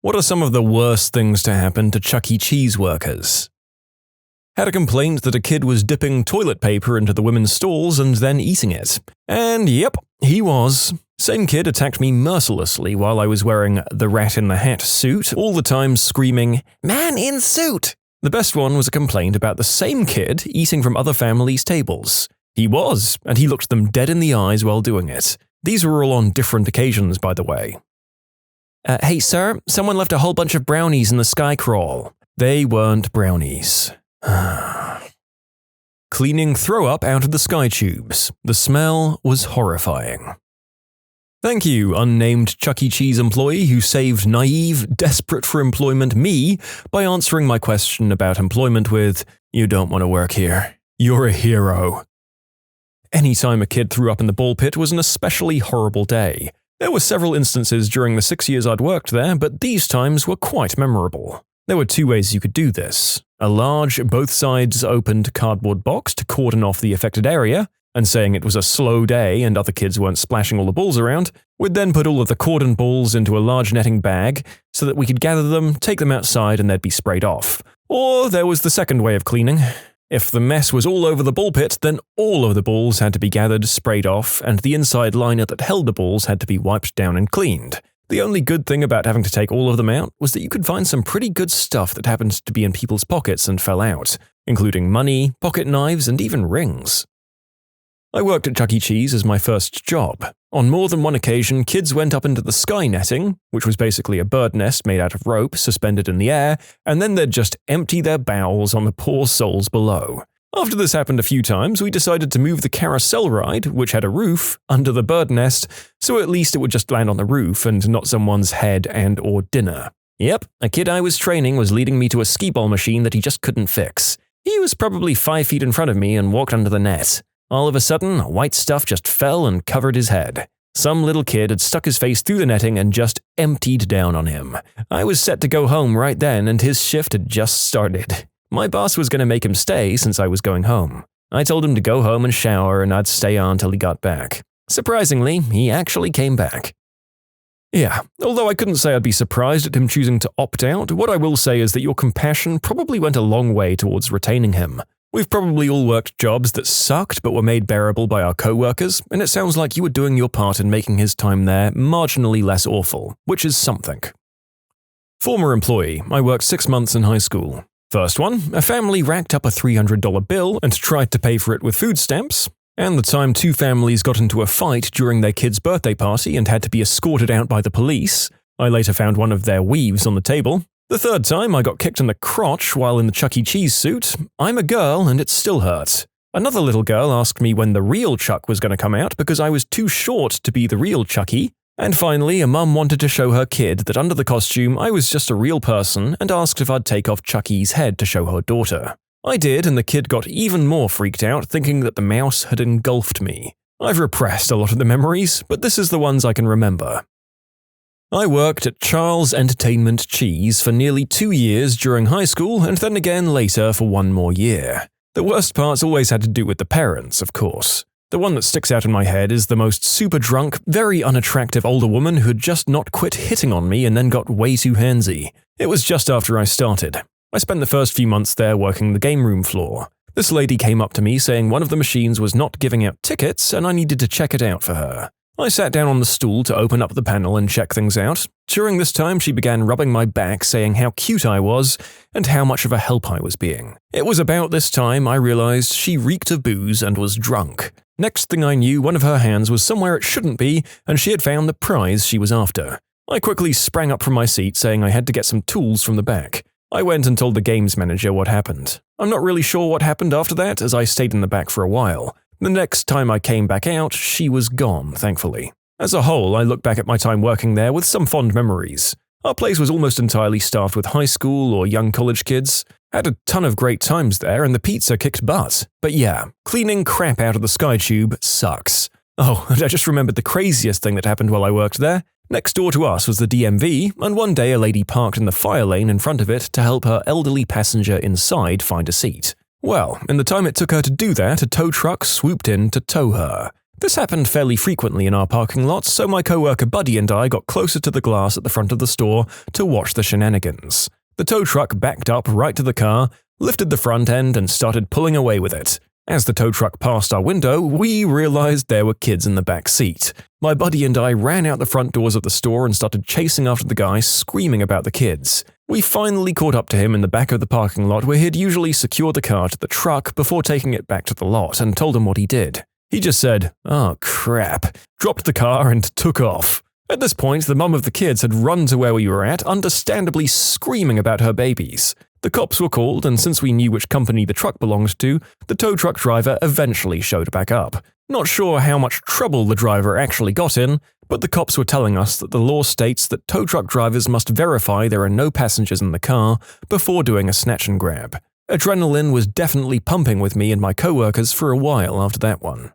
What are some of the worst things to happen to Chuck E. Cheese workers? Had a complaint that a kid was dipping toilet paper into the women's stalls and then eating it. And yep, he was. Same kid attacked me mercilessly while I was wearing the Rat in the Hat suit, all the time screaming, "Man in suit!" The best one was a complaint about the same kid eating from other families' tables. He was, and he looked them dead in the eyes while doing it. These were all on different occasions, by the way. Hey sir, someone left a whole bunch of brownies in the sky crawl. They weren't brownies. Cleaning throw up out of the sky tubes. The smell was horrifying. Thank you, unnamed Chuck E. Cheese employee who saved naive, desperate for employment me by answering my question about employment with, "You don't want to work here. You're a hero." Anytime a kid threw up in the ball pit was an especially horrible day. There were several instances during the 6 years I'd worked there, but these times were quite memorable. There were two ways you could do this. A large, both sides opened cardboard box to cordon off the affected area, and saying it was a slow day and other kids weren't splashing all the balls around, we'd then put all of the cordon balls into a large netting bag so that we could gather them, take them outside, and they'd be sprayed off. Or there was the second way of cleaning. If the mess was all over the ball pit, then all of the balls had to be gathered, sprayed off, and the inside liner that held the balls had to be wiped down and cleaned. The only good thing about having to take all of them out was that you could find some pretty good stuff that happened to be in people's pockets and fell out, including money, pocket knives, and even rings. I worked at Chuck E. Cheese as my first job. On more than one occasion, kids went up into the sky netting, which was basically a bird nest made out of rope suspended in the air, and then they'd just empty their bowels on the poor souls below. After this happened a few times, we decided to move the carousel ride, which had a roof, under the bird nest, so at least it would just land on the roof and not someone's head and/or dinner. Yep, a kid I was training was leading me to a skee-ball machine that he just couldn't fix. He was probably 5 feet in front of me and walked under the net. All of a sudden, white stuff just fell and covered his head. Some little kid had stuck his face through the netting and just emptied down on him. I was set to go home right then, and his shift had just started. My boss was going to make him stay since I was going home. I told him to go home and shower, and I'd stay on till he got back. Surprisingly, he actually came back. Yeah, although I couldn't say I'd be surprised at him choosing to opt out, what I will say is that your compassion probably went a long way towards retaining him. We've probably all worked jobs that sucked but were made bearable by our co-workers, and it sounds like you were doing your part in making his time there marginally less awful, which is something. Former employee, I worked 6 months in high school. First one, a family racked up a $300 bill and tried to pay for it with food stamps, and the time two families got into a fight during their kid's birthday party and had to be escorted out by the police. I later found one of their weaves on the table. The third time I got kicked in the crotch while in the Chuck E. Cheese suit. I'm a girl and it still hurt. Another little girl asked me when the real Chuck was going to come out because I was too short to be the real Chucky. And finally, a mum wanted to show her kid that under the costume I was just a real person and asked if I'd take off Chucky's head to show her daughter. I did, and the kid got even more freaked out, thinking that the mouse had engulfed me. I've repressed a lot of the memories, but this is the ones I can remember. I worked at Charles Entertainment Cheese for nearly 2 years during high school and then again later for 1 more year. The worst parts always had to do with the parents, of course. The one that sticks out in my head is the most super drunk, very unattractive older woman who had just not quit hitting on me and then got way too handsy. It was just after I started. I spent the first few months there working the game room floor. This lady came up to me saying one of the machines was not giving out tickets and I needed to check it out for her. I sat down on the stool to open up the panel and check things out. During this time, she began rubbing my back, saying how cute I was and how much of a help I was being. It was about this time I realized she reeked of booze and was drunk. Next thing I knew, one of her hands was somewhere it shouldn't be, and she had found the prize she was after. I quickly sprang up from my seat, saying I had to get some tools from the back. I went and told the games manager what happened. I'm not really sure what happened after that, as I stayed in the back for a while. The next time I came back out, she was gone, thankfully. As a whole, I look back at my time working there with some fond memories. Our place was almost entirely staffed with high school or young college kids. Had a ton of great times there and the pizza kicked butt. But yeah, cleaning crap out of the sky tube sucks. Oh, and I just remembered the craziest thing that happened while I worked there. Next door to us was the DMV, and one day a lady parked in the fire lane in front of it to help her elderly passenger inside find a seat. Well, in the time it took her to do that, a tow truck swooped in to tow her. This happened fairly frequently in our parking lot, so my coworker Buddy and I got closer to the glass at the front of the store to watch the shenanigans. The tow truck backed up right to the car, lifted the front end, and started pulling away with it. As the tow truck passed our window, we realized there were kids in the back seat. My buddy and I ran out the front doors of the store and started chasing after the guy, screaming about the kids. We finally caught up to him in the back of the parking lot where he'd usually secure the car to the truck before taking it back to the lot, and told him what he did. He just said, "Oh crap," dropped the car and took off. At this point, the mum of the kids had run to where we were at, understandably screaming about her babies. The cops were called, and since we knew which company the truck belonged to, the tow truck driver eventually showed back up. Not sure how much trouble the driver actually got in, but the cops were telling us that the law states that tow truck drivers must verify there are no passengers in the car before doing a snatch and grab. Adrenaline was definitely pumping with me and my coworkers for a while after that one.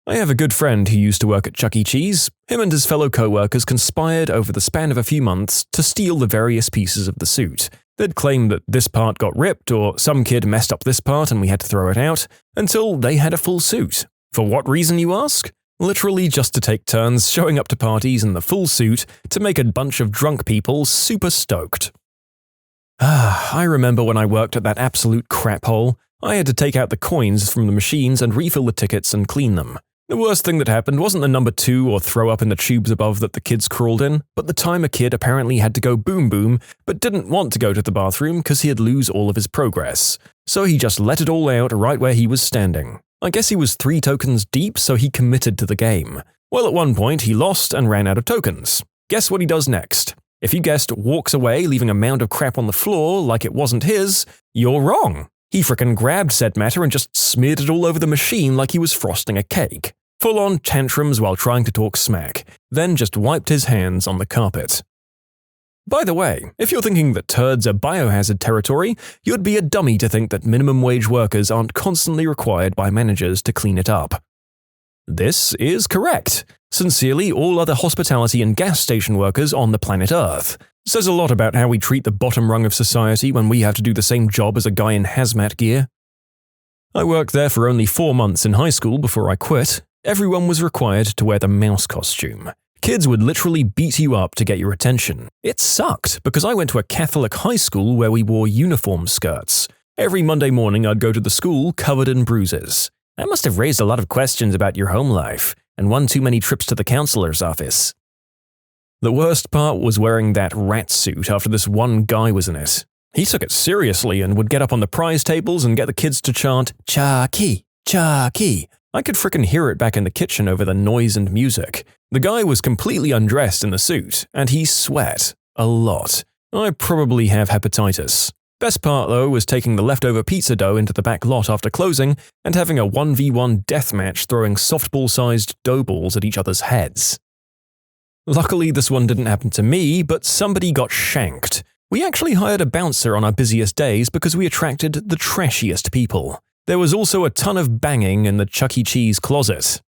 I have a good friend who used to work at Chuck E. Cheese. Him and his fellow coworkers conspired over the span of a few months to steal the various pieces of the suit. They'd claim that this part got ripped or some kid messed up this part and we had to throw it out, until they had a full suit. For what reason, you ask? Literally just to take turns showing up to parties in the full suit to make a bunch of drunk people super stoked. I remember when I worked at that absolute crap hole. I had to take out the coins from the machines and refill the tickets and clean them. The worst thing that happened wasn't the number 2 or throw up in the tubes above that the kids crawled in, but the time a kid apparently had to go boom boom but didn't want to go to the bathroom because he'd lose all of his progress. So he just let it all out right where he was standing. I guess he was 3 tokens deep, so he committed to the game. Well, at one point he lost and ran out of tokens. Guess what he does next? If you guessed walks away leaving a mound of crap on the floor like it wasn't his, you're wrong. He frickin' grabbed said matter and just smeared it all over the machine like he was frosting a cake. Full-on tantrums while trying to talk smack, then just wiped his hands on the carpet. By the way, if you're thinking that turds are biohazard territory, you'd be a dummy to think that minimum wage workers aren't constantly required by managers to clean it up. This is correct. Sincerely, all other hospitality and gas station workers on the planet Earth. Says a lot about how we treat the bottom rung of society when we have to do the same job as a guy in hazmat gear. I worked there for only 4 months in high school before I quit. Everyone was required to wear the mouse costume. Kids would literally beat you up to get your attention. It sucked because I went to a Catholic high school where we wore uniform skirts. Every Monday morning I'd go to the school covered in bruises. That must have raised a lot of questions about your home life, and one too many trips to the counselor's office. The worst part was wearing that rat suit after this one guy was in it. He took it seriously and would get up on the prize tables and get the kids to chant, "Chucky, Chucky." I could frickin' hear it back in the kitchen over the noise and music. The guy was completely undressed in the suit, and he sweat a lot. I probably have hepatitis. Best part, though, was taking the leftover pizza dough into the back lot after closing and having a 1v1 deathmatch throwing softball-sized dough balls at each other's heads. Luckily, this one didn't happen to me, but somebody got shanked. We actually hired a bouncer on our busiest days because we attracted the trashiest people. There was also a ton of banging in the Chuck E. Cheese closet.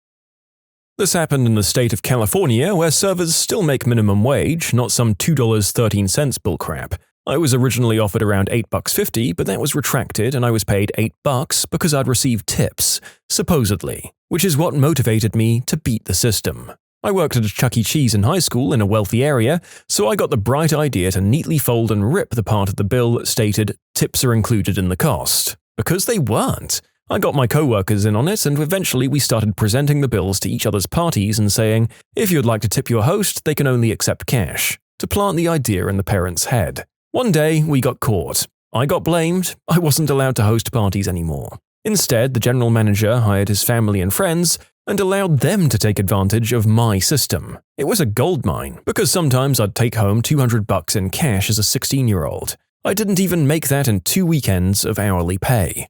This happened in the state of California, where servers still make minimum wage, not some $2.13 bullcrap. I was originally offered around $8.50, but that was retracted and I was paid $8 because I'd received tips, supposedly, which is what motivated me to beat the system. I worked at a Chuck E. Cheese in high school in a wealthy area, so I got the bright idea to neatly fold and rip the part of the bill that stated tips are included in the cost. Because they weren't. I got my coworkers in on it, and eventually we started presenting the bills to each other's parties and saying, if you'd like to tip your host, they can only accept cash, to plant the idea in the parents' head. One day, we got caught. I got blamed. I wasn't allowed to host parties anymore. Instead, the general manager hired his family and friends and allowed them to take advantage of my system. It was a goldmine, because sometimes I'd take home $200 in cash as a 16-year-old. I didn't even make that in 2 weekends of hourly pay.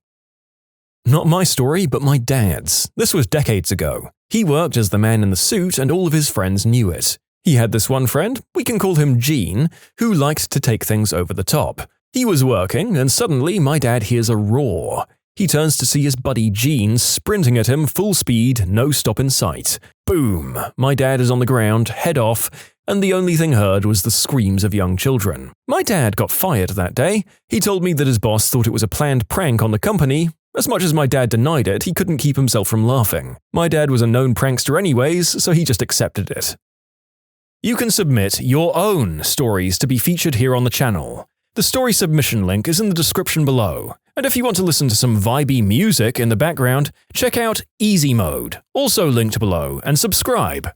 Not my story, but my dad's. This was decades ago. He worked as the man in the suit and all of his friends knew it. He had this one friend, we can call him Gene, who liked to take things over the top. He was working, and suddenly my dad hears a roar. He turns to see his buddy Gene sprinting at him full speed, no stop in sight. Boom! My dad is on the ground, head off, and the only thing heard was the screams of young children. My dad got fired that day. He told me that his boss thought it was a planned prank on the company, As much as my dad denied it, he couldn't keep himself from laughing. My dad was a known prankster anyways, so he just accepted it. You can submit your own stories to be featured here on the channel. The story submission link is in the description below. And if you want to listen to some vibey music in the background, check out easymode, also linked below, and subscribe.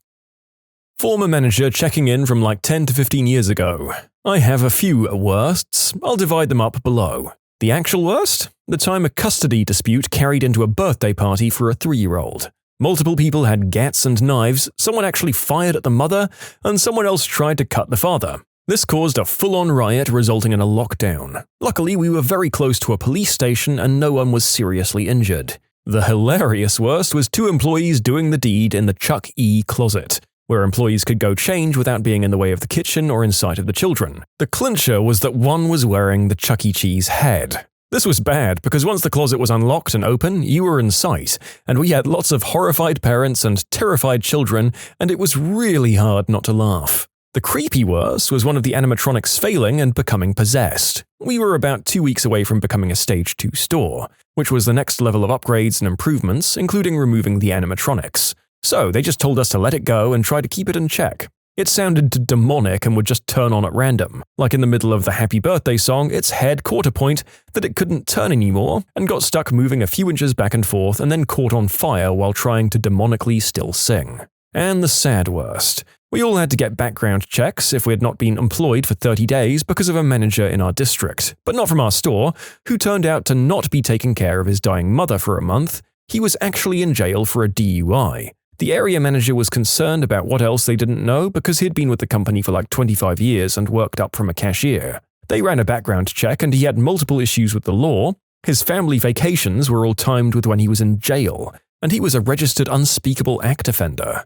Former manager checking in from like 10 to 15 years ago. I have a few worsts, I'll divide them up below. The actual worst? The time a custody dispute carried into a birthday party for a 3-year-old. Multiple people had gats and knives, someone actually fired at the mother, and someone else tried to cut the father. This caused a full-on riot resulting in a lockdown. Luckily, we were very close to a police station and no one was seriously injured. The hilarious worst was 2 employees doing the deed in the Chuck E. closet, where employees could go change without being in the way of the kitchen or in sight of the children. The clincher was that one was wearing the Chuck E. Cheese head. This was bad because once the closet was unlocked and open, you were in sight, and we had lots of horrified parents and terrified children, and it was really hard not to laugh. The creepy worst was one of the animatronics failing and becoming possessed. We were about 2 weeks away from becoming a Stage 2 store, which was the next level of upgrades and improvements, including removing the animatronics. So they just told us to let it go and try to keep it in check. It sounded demonic and would just turn on at random. Like in the middle of the Happy Birthday song, its head caught a point that it couldn't turn anymore and got stuck moving a few inches back and forth and then caught on fire while trying to demonically still sing. And the sad worst. We all had to get background checks if we had not been employed for 30 days because of a manager in our district, but not from our store, who turned out to not be taking care of his dying mother for a month. He was actually in jail for a DUI. The area manager was concerned about what else they didn't know because he'd been with the company for like 25 years and worked up from a cashier. They ran a background check and he had multiple issues with the law. His family vacations were all timed with when he was in jail, and he was a registered unspeakable act offender.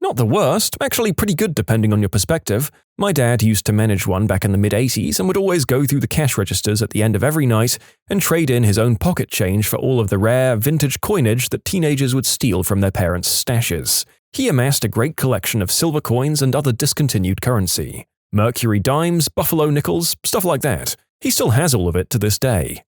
Not the worst, actually pretty good depending on your perspective. My dad used to manage one back in the mid-80s and would always go through the cash registers at the end of every night and trade in his own pocket change for all of the rare, vintage coinage that teenagers would steal from their parents' stashes. He amassed a great collection of silver coins and other discontinued currency. Mercury dimes, buffalo nickels, stuff like that. He still has all of it to this day.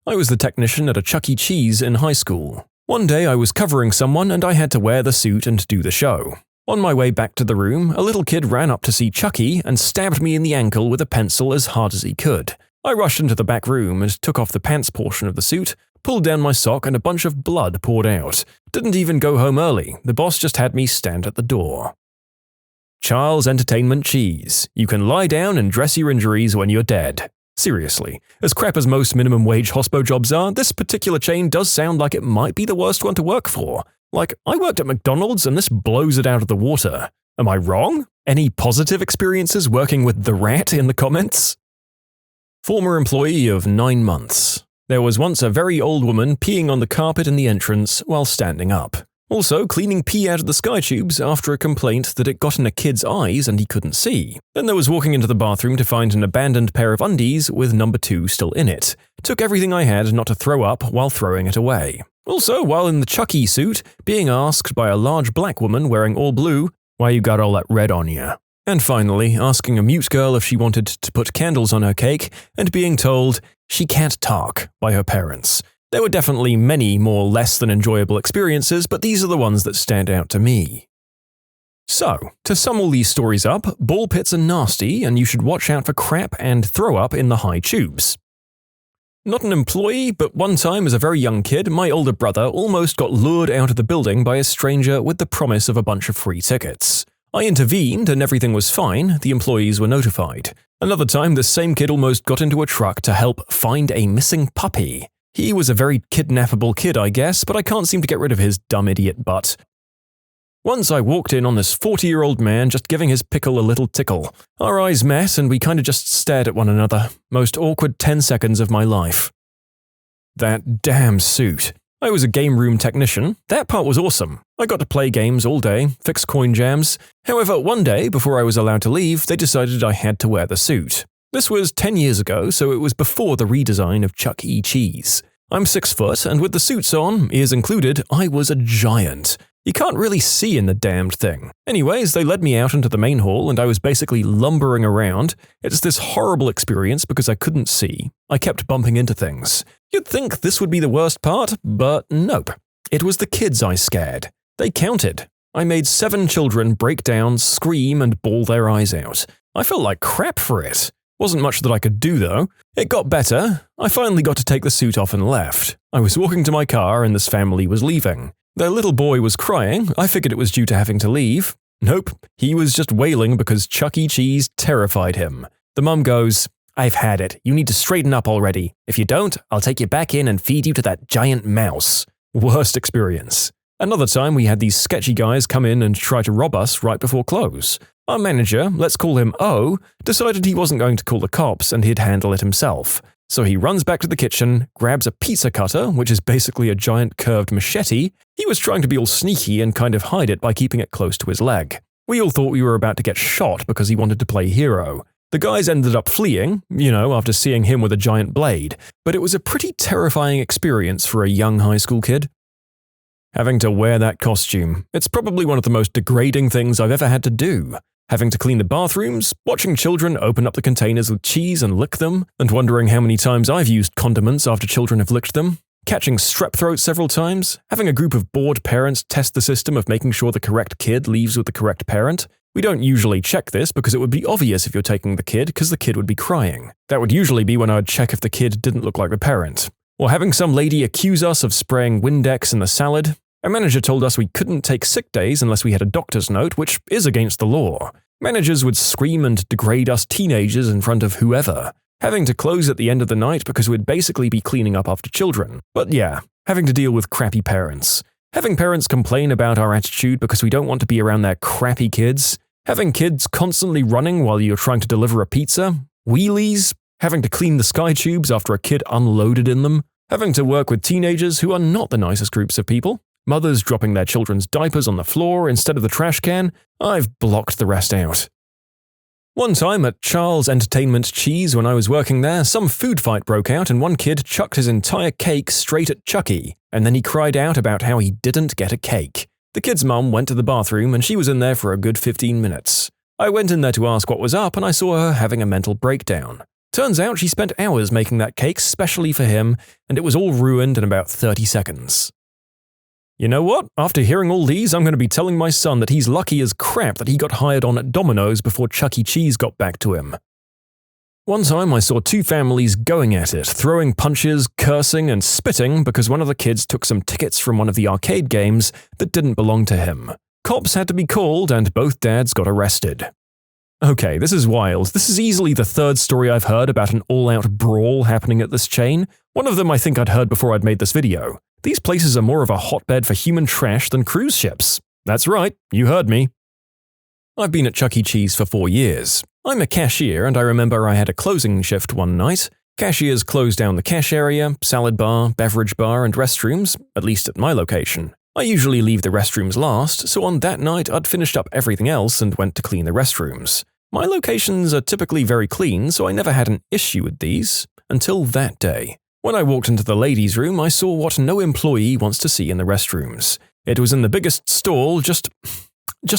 I was the technician at a Chuck E. Cheese in high school. One day I was covering someone and I had to wear the suit and do the show. On my way back to the room, a little kid ran up to see Chucky and stabbed me in the ankle with a pencil as hard as he could. I rushed into the back room and took off the pants portion of the suit, pulled down my sock and a bunch of blood poured out. Didn't even go home early, the boss just had me stand at the door. Charles Entertainment Cheese. You can lie down and dress your injuries when you're dead. Seriously, as crap as most minimum wage hospo jobs are, this particular chain does sound like it might be the worst one to work for. Like, I worked at McDonald's and this blows it out of the water. Am I wrong? Any positive experiences working with the rat in the comments? Former employee of 9 months. There was once a very old woman peeing on the carpet in the entrance while standing up. Also cleaning pee out of the sky tubes after a complaint that it got in a kid's eyes and he couldn't see. Then there was walking into the bathroom to find an abandoned pair of undies with number 2 still in it. Took everything I had not to throw up while throwing it away. Also, while in the Chuck E. suit, being asked by a large black woman wearing all blue, "Why you got all that red on you?" And finally, asking a mute girl if she wanted to put candles on her cake and being told she can't talk by her parents. There were definitely many more less than enjoyable experiences, but these are the ones that stand out to me. So, to sum all these stories up, ball pits are nasty and you should watch out for crap and throw up in the high tubes. Not an employee, but one time as a very young kid, my older brother almost got lured out of the building by a stranger with the promise of a bunch of free tickets. I intervened and everything was fine, the employees were notified. Another time, the same kid almost got into a truck to help find a missing puppy. He was a very kidnappable kid, I guess, but I can't seem to get rid of his dumb idiot butt. Once I walked in on this 40-year-old man just giving his pickle a little tickle. Our eyes met and we kinda just stared at one another. Most awkward 10 seconds of my life. That damn suit. I was a game room technician. That part was awesome. I got to play games all day, fix coin jams. However, one day, before I was allowed to leave, they decided I had to wear the suit. This was 10 years ago, so it was before the redesign of Chuck E. Cheese. I'm 6 foot, and with the suits on, ears included, I was a giant. You can't really see in the damned thing. Anyways, they led me out into the main hall and I was basically lumbering around. It's this horrible experience because I couldn't see. I kept bumping into things. You'd think this would be the worst part, but nope. It was the kids I scared. They counted. I made 7 children break down, scream, and bawl their eyes out. I felt like crap for it. Wasn't much that I could do, though. It got better. I finally got to take the suit off and left. I was walking to my car and this family was leaving. Their little boy was crying. I figured it was due to having to leave. Nope. He was just wailing because Chuck E. Cheese terrified him. The mum goes, "I've had it. You need to straighten up already. If you don't, I'll take you back in and feed you to that giant mouse." Worst experience. Another time we had these sketchy guys come in and try to rob us right before close. Our manager, let's call him O, decided he wasn't going to call the cops and he'd handle it himself. So he runs back to the kitchen, grabs a pizza cutter, which is basically a giant curved machete. He was trying to be all sneaky and kind of hide it by keeping it close to his leg. We all thought we were about to get shot because he wanted to play hero. The guys ended up fleeing, after seeing him with a giant blade, but it was a pretty terrifying experience for a young high school kid. Having to wear that costume, it's probably one of the most degrading things I've ever had to do. Having to clean the bathrooms, watching children open up the containers with cheese and lick them, and wondering how many times I've used condiments after children have licked them, catching strep throat several times, having a group of bored parents test the system of making sure the correct kid leaves with the correct parent. We don't usually check this because it would be obvious if you're taking the kid because the kid would be crying. That would usually be when I'd check if the kid didn't look like the parent. Or having some lady accuse us of spraying Windex in the salad. Our manager told us we couldn't take sick days unless we had a doctor's note, which is against the law. Managers would scream and degrade us teenagers in front of whoever. Having to close at the end of the night because we'd basically be cleaning up after children. But yeah, having to deal with crappy parents. Having parents complain about our attitude because we don't want to be around their crappy kids. Having kids constantly running while you're trying to deliver a pizza. Wheelies. Having to clean the sky tubes after a kid unloaded in them. Having to work with teenagers who are not the nicest groups of people. Mothers dropping their children's diapers on the floor instead of the trash can. I've blocked the rest out. One time at Charles Entertainment Cheese when I was working there, some food fight broke out and one kid chucked his entire cake straight at Chucky, and then he cried out about how he didn't get a cake. The kid's mum went to the bathroom and she was in there for a good 15 minutes. I went in there to ask what was up and I saw her having a mental breakdown. Turns out she spent hours making that cake specially for him, and it was all ruined in about 30 seconds. You know what? After hearing all these, I'm going to be telling my son that he's lucky as crap that he got hired on at Domino's before Chuck E. Cheese got back to him. One time I saw 2 families going at it, throwing punches, cursing, and spitting because one of the kids took some tickets from one of the arcade games that didn't belong to him. Cops had to be called and both dads got arrested. Okay, this is wild. This is easily the 3rd story I've heard about an all-out brawl happening at this chain. One of them I think I'd heard before I'd made this video. These places are more of a hotbed for human trash than cruise ships. That's right, you heard me. I've been at Chuck E. Cheese for 4 years. I'm a cashier and I remember I had a closing shift one night. Cashiers close down the cash area, salad bar, beverage bar, and restrooms, at least at my location. I usually leave the restrooms last, so on that night I'd finished up everything else and went to clean the restrooms. My locations are typically very clean, so I never had an issue with these, until that day. When I walked into the ladies' room, I saw what no employee wants to see in the restrooms. It was in the biggest stall, just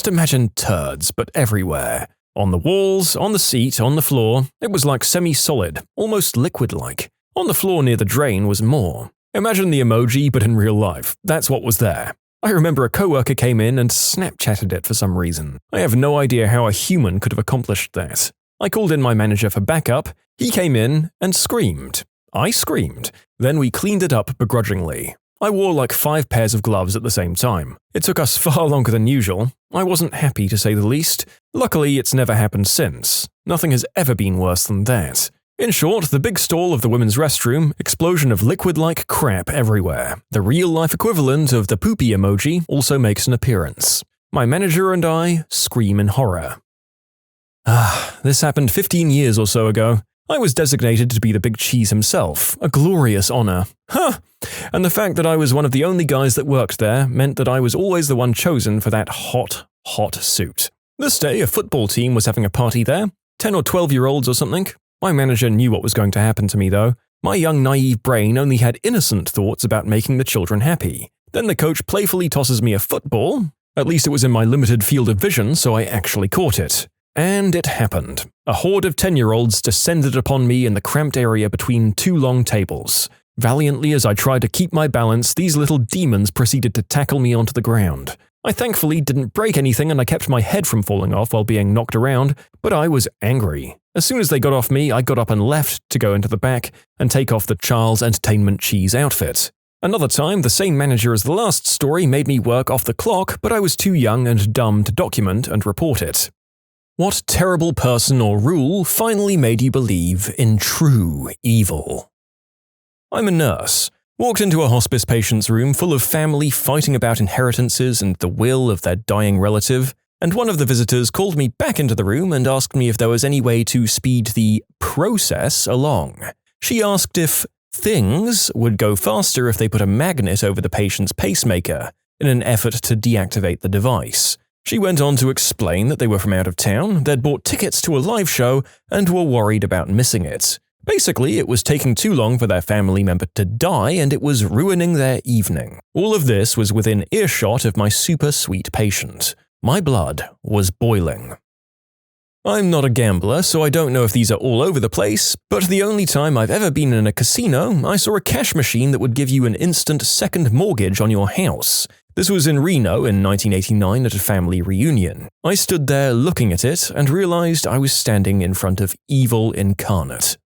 imagine turds, but everywhere. On the walls, on the seat, on the floor, it was like semi-solid, almost liquid-like. On the floor near the drain was more. Imagine the emoji, but in real life. That's what was there. I remember a coworker came in and Snapchatted it for some reason. I have no idea how a human could have accomplished that. I called in my manager for backup. He came in and screamed. I screamed. Then we cleaned it up begrudgingly. I wore like 5 pairs of gloves at the same time. It took us far longer than usual. I wasn't happy to say the least. Luckily, it's never happened since. Nothing has ever been worse than that. In short, the big stall of the women's restroom, explosion of liquid-like crap everywhere. The real-life equivalent of the poopy emoji also makes an appearance. My manager and I scream in horror. This happened 15 years or so ago. I was designated to be the big cheese himself, a glorious honor. And the fact that I was one of the only guys that worked there meant that I was always the one chosen for that hot suit. This day, a football team was having a party there, 10 or 12-year-olds or something. My manager knew what was going to happen to me, though. My young naive brain only had innocent thoughts about making the children happy. Then the coach playfully tosses me a football. At least it was in my limited field of vision, so I actually caught it. And it happened. A horde of 10-year-olds descended upon me in the cramped area between two long tables. Valiantly as I tried to keep my balance, these little demons proceeded to tackle me onto the ground. I thankfully didn't break anything and I kept my head from falling off while being knocked around, but I was angry. As soon as they got off me, I got up and left to go into the back and take off the child's entertainment cheese outfit. Another time, the same manager as the last story made me work off the clock, but I was too young and dumb to document and report it. What terrible person or rule finally made you believe in true evil? I'm a nurse. Walked into a hospice patient's room full of family fighting about inheritances and the will of their dying relative, and one of the visitors called me back into the room and asked me if there was any way to speed the process along. She asked if things would go faster if they put a magnet over the patient's pacemaker in an effort to deactivate the device. She went on to explain that they were from out of town, they'd bought tickets to a live show, and were worried about missing it. Basically, it was taking too long for their family member to die and it was ruining their evening. All of this was within earshot of my super sweet patient. My blood was boiling. I'm not a gambler, so I don't know if these are all over the place, but the only time I've ever been in a casino, I saw a cash machine that would give you an instant second mortgage on your house. This was in Reno in 1989 at a family reunion. I stood there looking at it and realized I was standing in front of evil incarnate.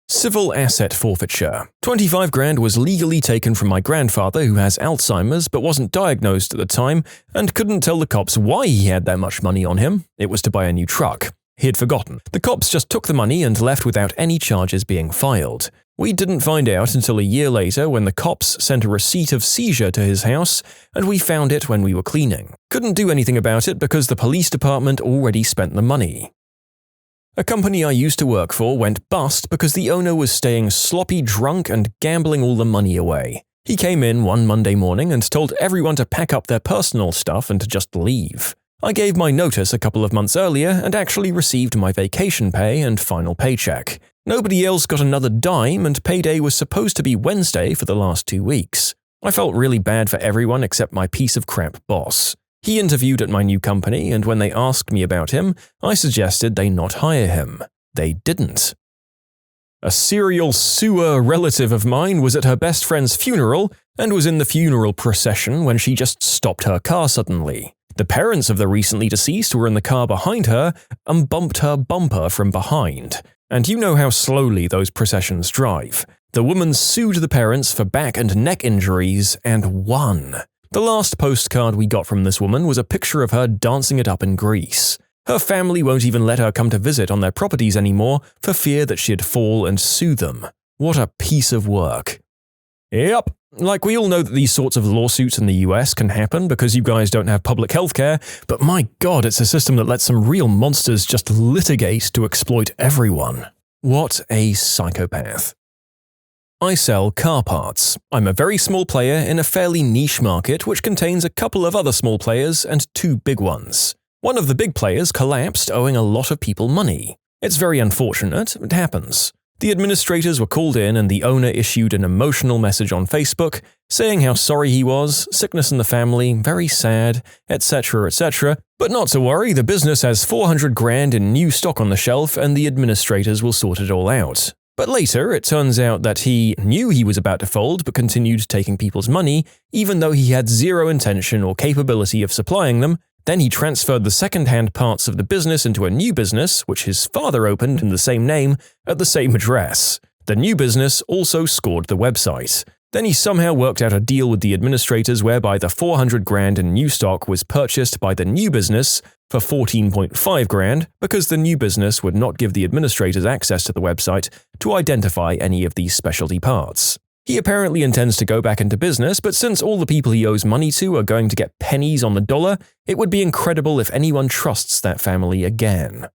Civil asset forfeiture. 25 grand was legally taken from my grandfather who has Alzheimer's but wasn't diagnosed at the time and couldn't tell the cops why he had that much money on him. It was to buy a new truck. He had forgotten. The cops just took the money and left without any charges being filed. We didn't find out until a year later when the cops sent a receipt of seizure to his house and we found it when we were cleaning. Couldn't do anything about it because the police department already spent the money. A company I used to work for went bust because the owner was staying sloppy drunk and gambling all the money away. He came in one Monday morning and told everyone to pack up their personal stuff and to just leave. I gave my notice a couple of months earlier and actually received my vacation pay and final paycheck. Nobody else got another dime and payday was supposed to be Wednesday for the last 2 weeks. I felt really bad for everyone except my piece of crap boss. He interviewed at my new company, and when they asked me about him, I suggested they not hire him. They didn't. A serial sewer relative of mine was at her best friend's funeral and was in the funeral procession when she just stopped her car suddenly. The parents of the recently deceased were in the car behind her and bumped her bumper from behind. And you know how slowly those processions drive. The woman sued the parents for back and neck injuries and won. The last postcard we got from this woman was a picture of her dancing it up in Greece. Her family won't even let her come to visit on their properties anymore for fear that she'd fall and sue them. What a piece of work. Yep, like we all know that these sorts of lawsuits in the US can happen because you guys don't have public healthcare, but my god, it's a system that lets some real monsters just litigate to exploit everyone. What a psychopath. I sell car parts. I'm a very small player in a fairly niche market which contains a couple of other small players and 2 big ones. One of the big players collapsed, owing a lot of people money. It's very unfortunate, it happens. The administrators were called in and the owner issued an emotional message on Facebook saying how sorry he was, sickness in the family, very sad, etc., etc. But not to worry, the business has 400 grand in new stock on the shelf and the administrators will sort it all out. But later, it turns out that he knew he was about to fold but continued taking people's money, even though he had zero intention or capability of supplying them. Then he transferred the second-hand parts of the business into a new business, which his father opened in the same name, at the same address. The new business also scored the website. Then he somehow worked out a deal with the administrators whereby the 400 grand in new stock was purchased by the new business for 14.5 grand because the new business would not give the administrators access to the website to identify any of these specialty parts. He apparently intends to go back into business, but since all the people he owes money to are going to get pennies on the dollar, it would be incredible if anyone trusts that family again.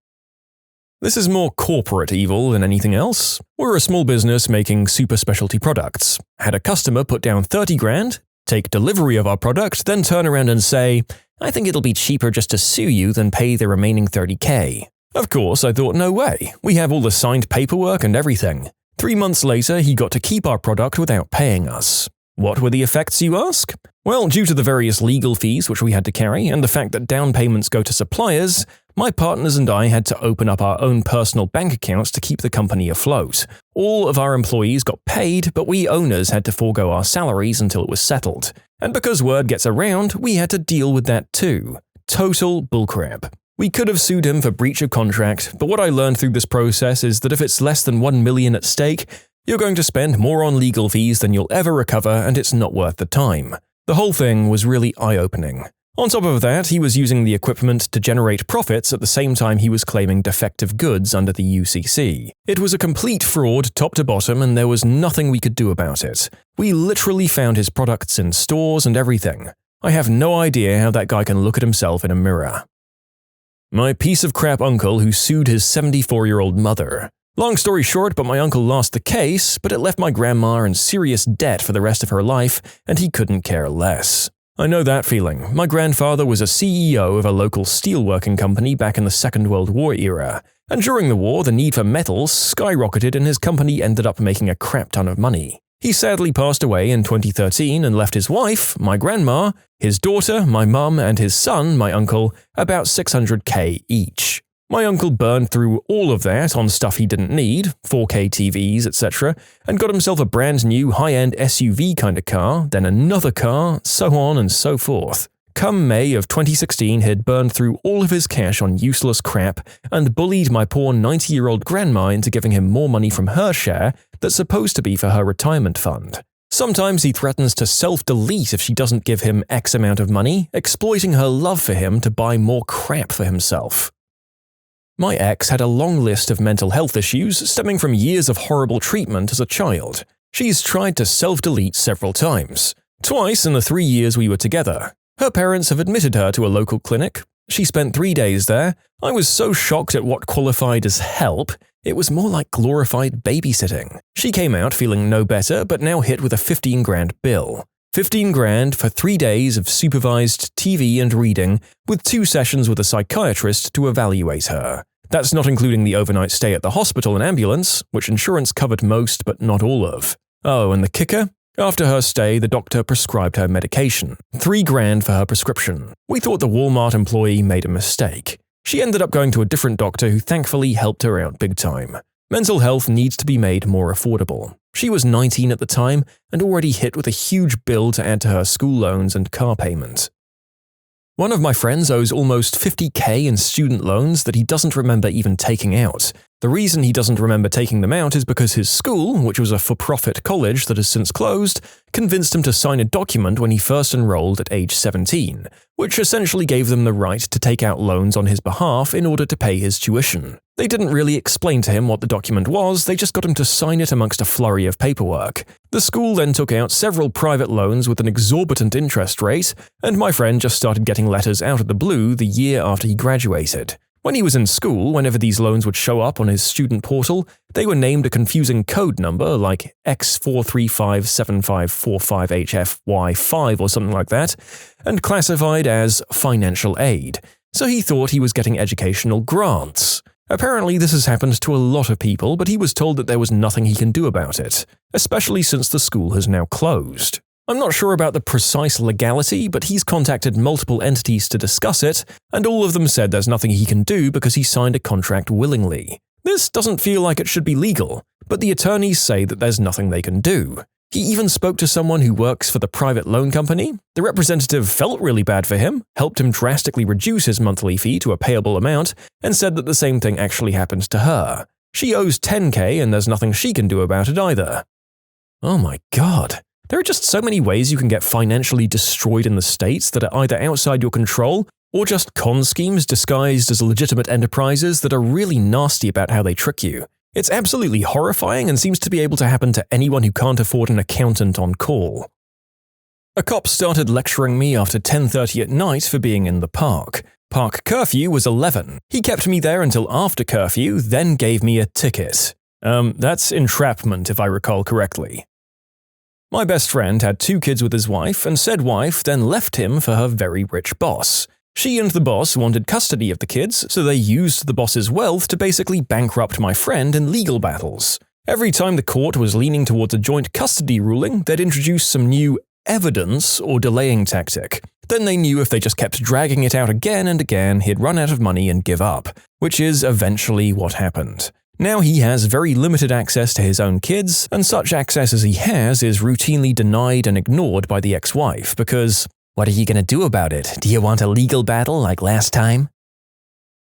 This is more corporate evil than anything else. We're a small business making super specialty products. Had a customer put down 30 grand, take delivery of our product, then turn around and say, "I think it'll be cheaper just to sue you than pay the remaining 30K. Of course, I thought, no way. We have all the signed paperwork and everything. 3 months later, he got to keep our product without paying us. What were the effects, you ask? Well, due to the various legal fees which we had to carry and the fact that down payments go to suppliers, my partners and I had to open up our own personal bank accounts to keep the company afloat. All of our employees got paid, but we owners had to forego our salaries until it was settled. And because word gets around, we had to deal with that too. Total bullcrap. We could have sued him for breach of contract, but what I learned through this process is that if it's less than $1 million at stake, you're going to spend more on legal fees than you'll ever recover, and it's not worth the time. The whole thing was really eye-opening. On top of that, he was using the equipment to generate profits at the same time he was claiming defective goods under the UCC. It was a complete fraud top to bottom, and there was nothing we could do about it. We literally found his products in stores and everything. I have no idea how that guy can look at himself in a mirror. My piece of crap uncle who sued his 74-year-old mother. Long story short, but my uncle lost the case, but it left my grandma in serious debt for the rest of her life, and he couldn't care less. I know that feeling. My grandfather was a CEO of a local steelworking company back in the Second World War era, and during the war, the need for metals skyrocketed and his company ended up making a crap ton of money. He sadly passed away in 2013 and left his wife, my grandma, his daughter, my mum, and his son, my uncle, about $600K each. My uncle burned through all of that on stuff he didn't need, 4K TVs, etc., and got himself a brand new high-end SUV kind of car, then another car, so on and so forth. Come May of 2016, he'd burned through all of his cash on useless crap and bullied my poor 90-year-old grandma into giving him more money from her share that's supposed to be for her retirement fund. Sometimes he threatens to self-delete if she doesn't give him X amount of money, exploiting her love for him to buy more crap for himself. My ex had a long list of mental health issues stemming from years of horrible treatment as a child. She's tried to self-delete several times. Twice in the 3 years we were together. Her parents have admitted her to a local clinic. She spent 3 days there. I was so shocked at what qualified as help, it was more like glorified babysitting. She came out feeling no better, but now hit with a 15 grand bill. 15 grand for 3 days of supervised TV and reading, with 2 sessions with a psychiatrist to evaluate her. That's not including the overnight stay at the hospital and ambulance, which insurance covered most but not all of. Oh, and the kicker? After her stay, the doctor prescribed her medication. 3 grand for her prescription. We thought the Walmart employee made a mistake. She ended up going to a different doctor who thankfully helped her out big time. Mental health needs to be made more affordable. She was 19 at the time and already hit with a huge bill to add to her school loans and car payment. One of my friends owes almost $50K in student loans that he doesn't remember even taking out. The reason he doesn't remember taking them out is because his school, which was a for-profit college that has since closed, convinced him to sign a document when he first enrolled at age 17, which essentially gave them the right to take out loans on his behalf in order to pay his tuition. They didn't really explain to him what the document was, they just got him to sign it amongst a flurry of paperwork. The school then took out several private loans with an exorbitant interest rate, and my friend just started getting letters out of the blue the year after he graduated. When he was in school, whenever these loans would show up on his student portal, they were named a confusing code number like X4357545HFY5 or something like that, and classified as financial aid. So he thought he was getting educational grants. Apparently this has happened to a lot of people, but he was told that there was nothing he can do about it, especially since the school has now closed. I'm not sure about the precise legality, but he's contacted multiple entities to discuss it, and all of them said there's nothing he can do because he signed a contract willingly. This doesn't feel like it should be legal, but the attorneys say that there's nothing they can do. He even spoke to someone who works for the private loan company. The representative felt really bad for him, helped him drastically reduce his monthly fee to a payable amount, and said that the same thing actually happened to her. She owes $10K and there's nothing she can do about it either. Oh my god. There are just so many ways you can get financially destroyed in the States that are either outside your control or just con schemes disguised as legitimate enterprises that are really nasty about how they trick you. It's absolutely horrifying and seems to be able to happen to anyone who can't afford an accountant on call. A cop started lecturing me after 10:30 at night for being in the park. Park curfew was 11. He kept me there until after curfew, then gave me a ticket. That's entrapment if I recall correctly. My best friend had 2 kids with his wife, and said wife then left him for her very rich boss. She and the boss wanted custody of the kids, so they used the boss's wealth to basically bankrupt my friend in legal battles. Every time the court was leaning towards a joint custody ruling, they'd introduce some new evidence or delaying tactic. Then they knew if they just kept dragging it out again and again, he'd run out of money and give up, which is eventually what happened. Now he has very limited access to his own kids, and such access as he has is routinely denied and ignored by the ex-wife because, what are you going to do about it? Do you want a legal battle like last time?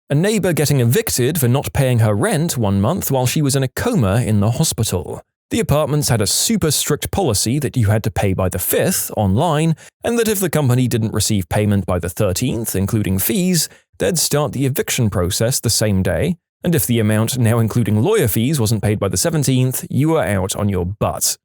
A neighbor getting evicted for not paying her rent 1 month while she was in a coma in the hospital. The apartments had a super strict policy that you had to pay by the 5th online, and that if the company didn't receive payment by the 13th, including fees, they'd start the eviction process the same day, and if the amount, now including lawyer fees, wasn't paid by the 17th, you were out on your butt.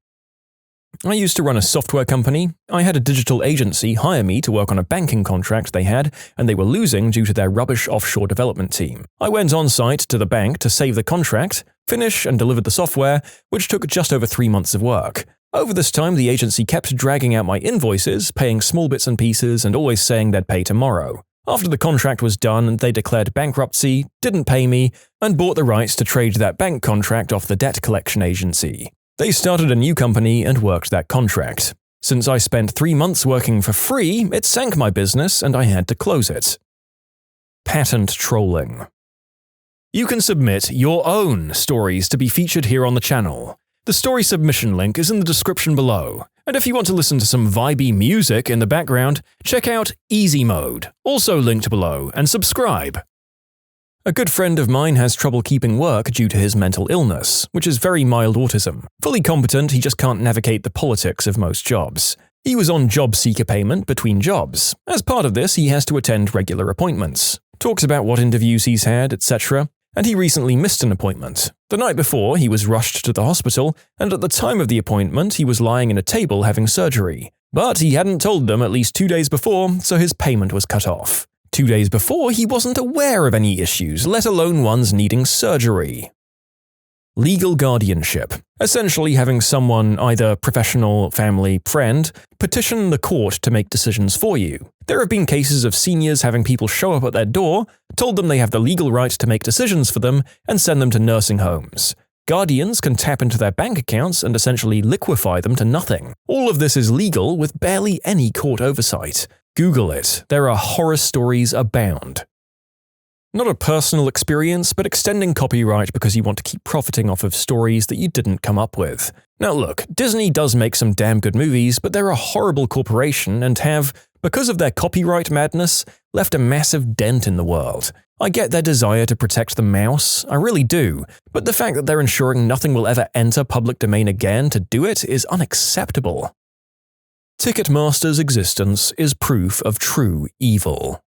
I used to run a software company. I had a digital agency hire me to work on a banking contract they had, and they were losing due to their rubbish offshore development team. I went on site to the bank to save the contract, finish and deliver the software, which took just over 3 months of work. Over this time, the agency kept dragging out my invoices, paying small bits and pieces, and always saying they'd pay tomorrow. After the contract was done, they declared bankruptcy, didn't pay me, and bought the rights to trade that bank contract off the debt collection agency. They started a new company and worked that contract. Since I spent 3 months working for free, it sank my business and I had to close it. Patent trolling. You can submit your own stories to be featured here on the channel. The story submission link is in the description below. And if you want to listen to some vibey music in the background, check out easymode, also linked below, and subscribe. A good friend of mine has trouble keeping work due to his mental illness, which is very mild autism. Fully competent, he just can't navigate the politics of most jobs. He was on job seeker payment between jobs. As part of this, he has to attend regular appointments. Talks about what interviews he's had, etc. And he recently missed an appointment. The night before, he was rushed to the hospital, and at the time of the appointment, he was lying in a table having surgery. But he hadn't told them at least 2 days before, so his payment was cut off. 2 days before, he wasn't aware of any issues, let alone ones needing surgery. Legal guardianship. Essentially having someone, either professional, family, friend, petition the court to make decisions for you. There have been cases of seniors having people show up at their door, told them they have the legal right to make decisions for them, and send them to nursing homes. Guardians can tap into their bank accounts and essentially liquefy them to nothing. All of this is legal with barely any court oversight. Google it. There are horror stories abound. Not a personal experience, but extending copyright because you want to keep profiting off of stories that you didn't come up with. Now look, Disney does make some damn good movies, but they're a horrible corporation and have, because of their copyright madness, left a massive dent in the world. I get their desire to protect the mouse, I really do, but the fact that they're ensuring nothing will ever enter public domain again to do it is unacceptable. Ticketmaster's existence is proof of true evil.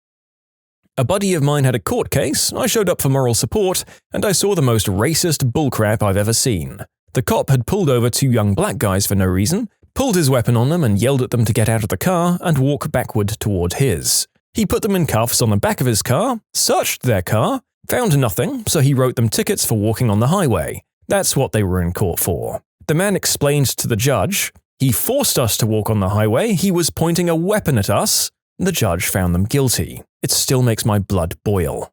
A buddy of mine had a court case, I showed up for moral support, and I saw the most racist bullcrap I've ever seen. The cop had pulled over 2 young black guys for no reason, pulled his weapon on them and yelled at them to get out of the car and walk backward toward his. He put them in cuffs on the back of his car, searched their car, found nothing, so he wrote them tickets for walking on the highway. That's what they were in court for. The man explained to the judge, "He forced us to walk on the highway, he was pointing a weapon at us." The judge found them guilty. It still makes my blood boil.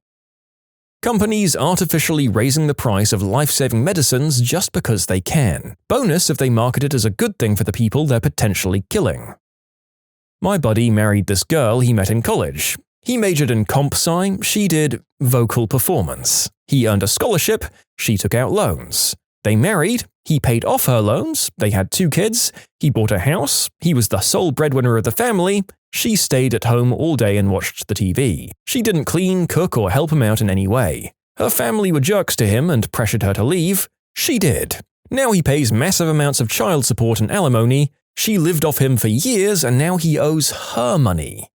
Companies artificially raising the price of life-saving medicines just because they can. Bonus if they market it as a good thing for the people they're potentially killing. My buddy married this girl he met in college. He majored in comp sci, she did vocal performance. He earned a scholarship, she took out loans. They married, he paid off her loans, they had 2 kids, he bought a house, he was the sole breadwinner of the family, she stayed at home all day and watched the TV. She didn't clean, cook, or help him out in any way. Her family were jerks to him and pressured her to leave. She did. Now he pays massive amounts of child support and alimony. She lived off him for years and now he owes her money.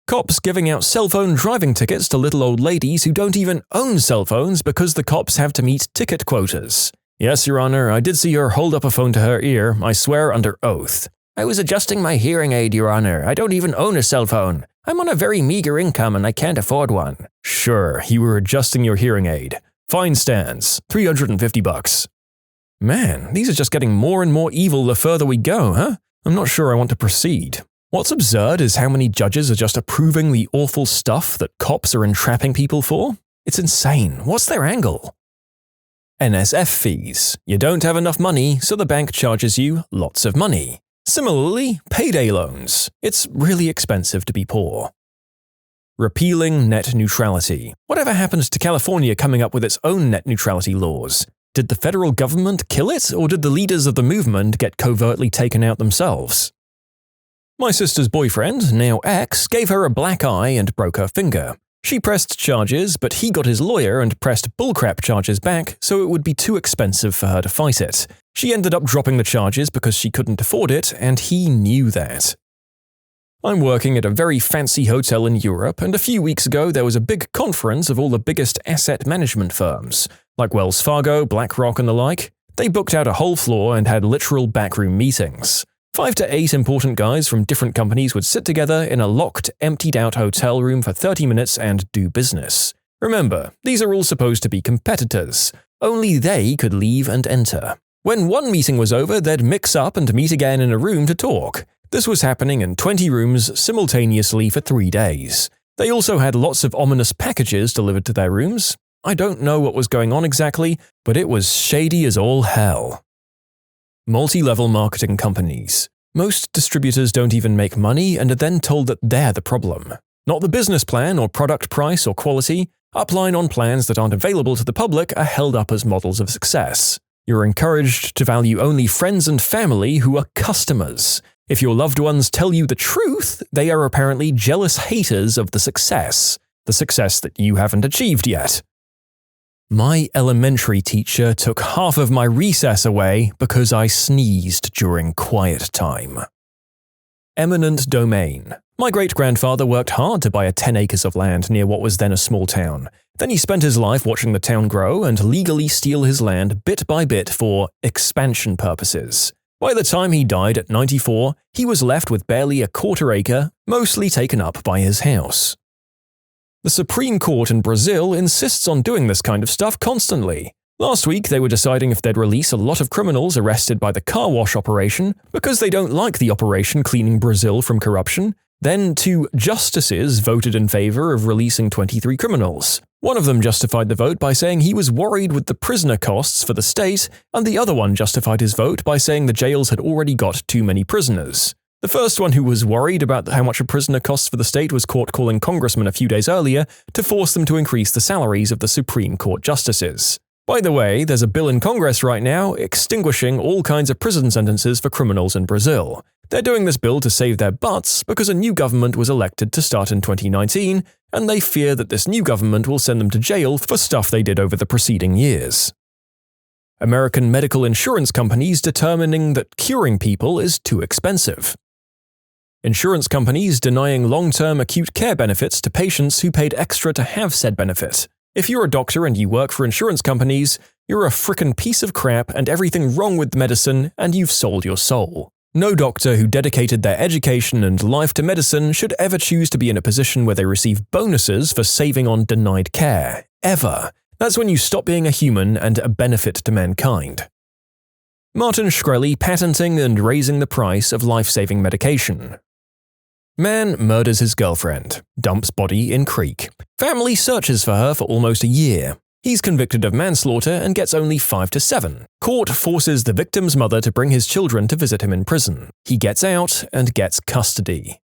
Cops giving out cell phone driving tickets to little old ladies who don't even own cell phones because the cops have to meet ticket quotas. Yes, Your Honor, I did see her hold up a phone to her ear, I swear under oath. I was adjusting my hearing aid, Your Honor. I don't even own a cell phone. I'm on a very meager income and I can't afford one. Sure, you were adjusting your hearing aid. Fine stands. $350. Man, these are just getting more and more evil the further we go, huh? I'm not sure I want to proceed. What's absurd is how many judges are just approving the awful stuff that cops are entrapping people for. It's insane. What's their angle? NSF fees. You don't have enough money, so the bank charges you lots of money. Similarly, payday loans. It's really expensive to be poor. Repealing net neutrality. Whatever happened to California coming up with its own net neutrality laws? Did the federal government kill it, or did the leaders of the movement get covertly taken out themselves? My sister's boyfriend, now ex, gave her a black eye and broke her finger. She pressed charges, but he got his lawyer and pressed bullcrap charges back, so it would be too expensive for her to fight it. She ended up dropping the charges because she couldn't afford it, and he knew that. I'm working at a very fancy hotel in Europe, and a few weeks ago there was a big conference of all the biggest asset management firms, like Wells Fargo, BlackRock, and the like. They booked out a whole floor and had literal backroom meetings. 5 to 8 important guys from different companies would sit together in a locked, emptied-out hotel room for 30 minutes and do business. Remember, these are all supposed to be competitors. Only they could leave and enter. When one meeting was over, they'd mix up and meet again in a room to talk. This was happening in 20 rooms simultaneously for 3 days. They also had lots of ominous packages delivered to their rooms. I don't know what was going on exactly, but it was shady as all hell. Multi-level marketing companies. Most distributors don't even make money and are then told that they're the problem. Not the business plan or product price or quality. Upline on plans that aren't available to the public are held up as models of success. You're encouraged to value only friends and family who are customers. If your loved ones tell you the truth, they are apparently jealous haters of the success that you haven't achieved yet. My elementary teacher took half of my recess away because I sneezed during quiet time. Eminent domain. My great-grandfather worked hard to buy a 10 acres of land near what was then a small town. Then he spent his life watching the town grow and legally steal his land bit by bit for expansion purposes. By the time he died at 94, he was left with barely a quarter acre, mostly taken up by his house. The Supreme Court in Brazil insists on doing this kind of stuff constantly. Last week, they were deciding if they'd release a lot of criminals arrested by the car wash operation because they don't like the operation cleaning Brazil from corruption. Then 2 justices voted in favor of releasing 23 criminals. One of them justified the vote by saying he was worried with the prisoner costs for the state, and the other one justified his vote by saying the jails had already got too many prisoners. The first one who was worried about how much a prisoner costs for the state was caught calling congressmen a few days earlier to force them to increase the salaries of the Supreme Court justices. By the way, there's a bill in Congress right now extinguishing all kinds of prison sentences for criminals in Brazil. They're doing this bill to save their butts because a new government was elected to start in 2019, and they fear that this new government will send them to jail for stuff they did over the preceding years. American medical insurance companies determining that curing people is too expensive. Insurance companies denying long-term acute care benefits to patients who paid extra to have said benefit. If you're a doctor and you work for insurance companies, you're a frickin' piece of crap and everything wrong with medicine, and you've sold your soul. No doctor who dedicated their education and life to medicine should ever choose to be in a position where they receive bonuses for saving on denied care. Ever. That's when you stop being a human and a benefit to mankind. Martin Shkreli patenting and raising the price of life-saving medication. Man murders his girlfriend, dumps body in creek. Family searches for her for almost a year. He's convicted of manslaughter and gets only 5 to 7. Court forces the victim's mother to bring his children to visit him in prison. He gets out and gets custody.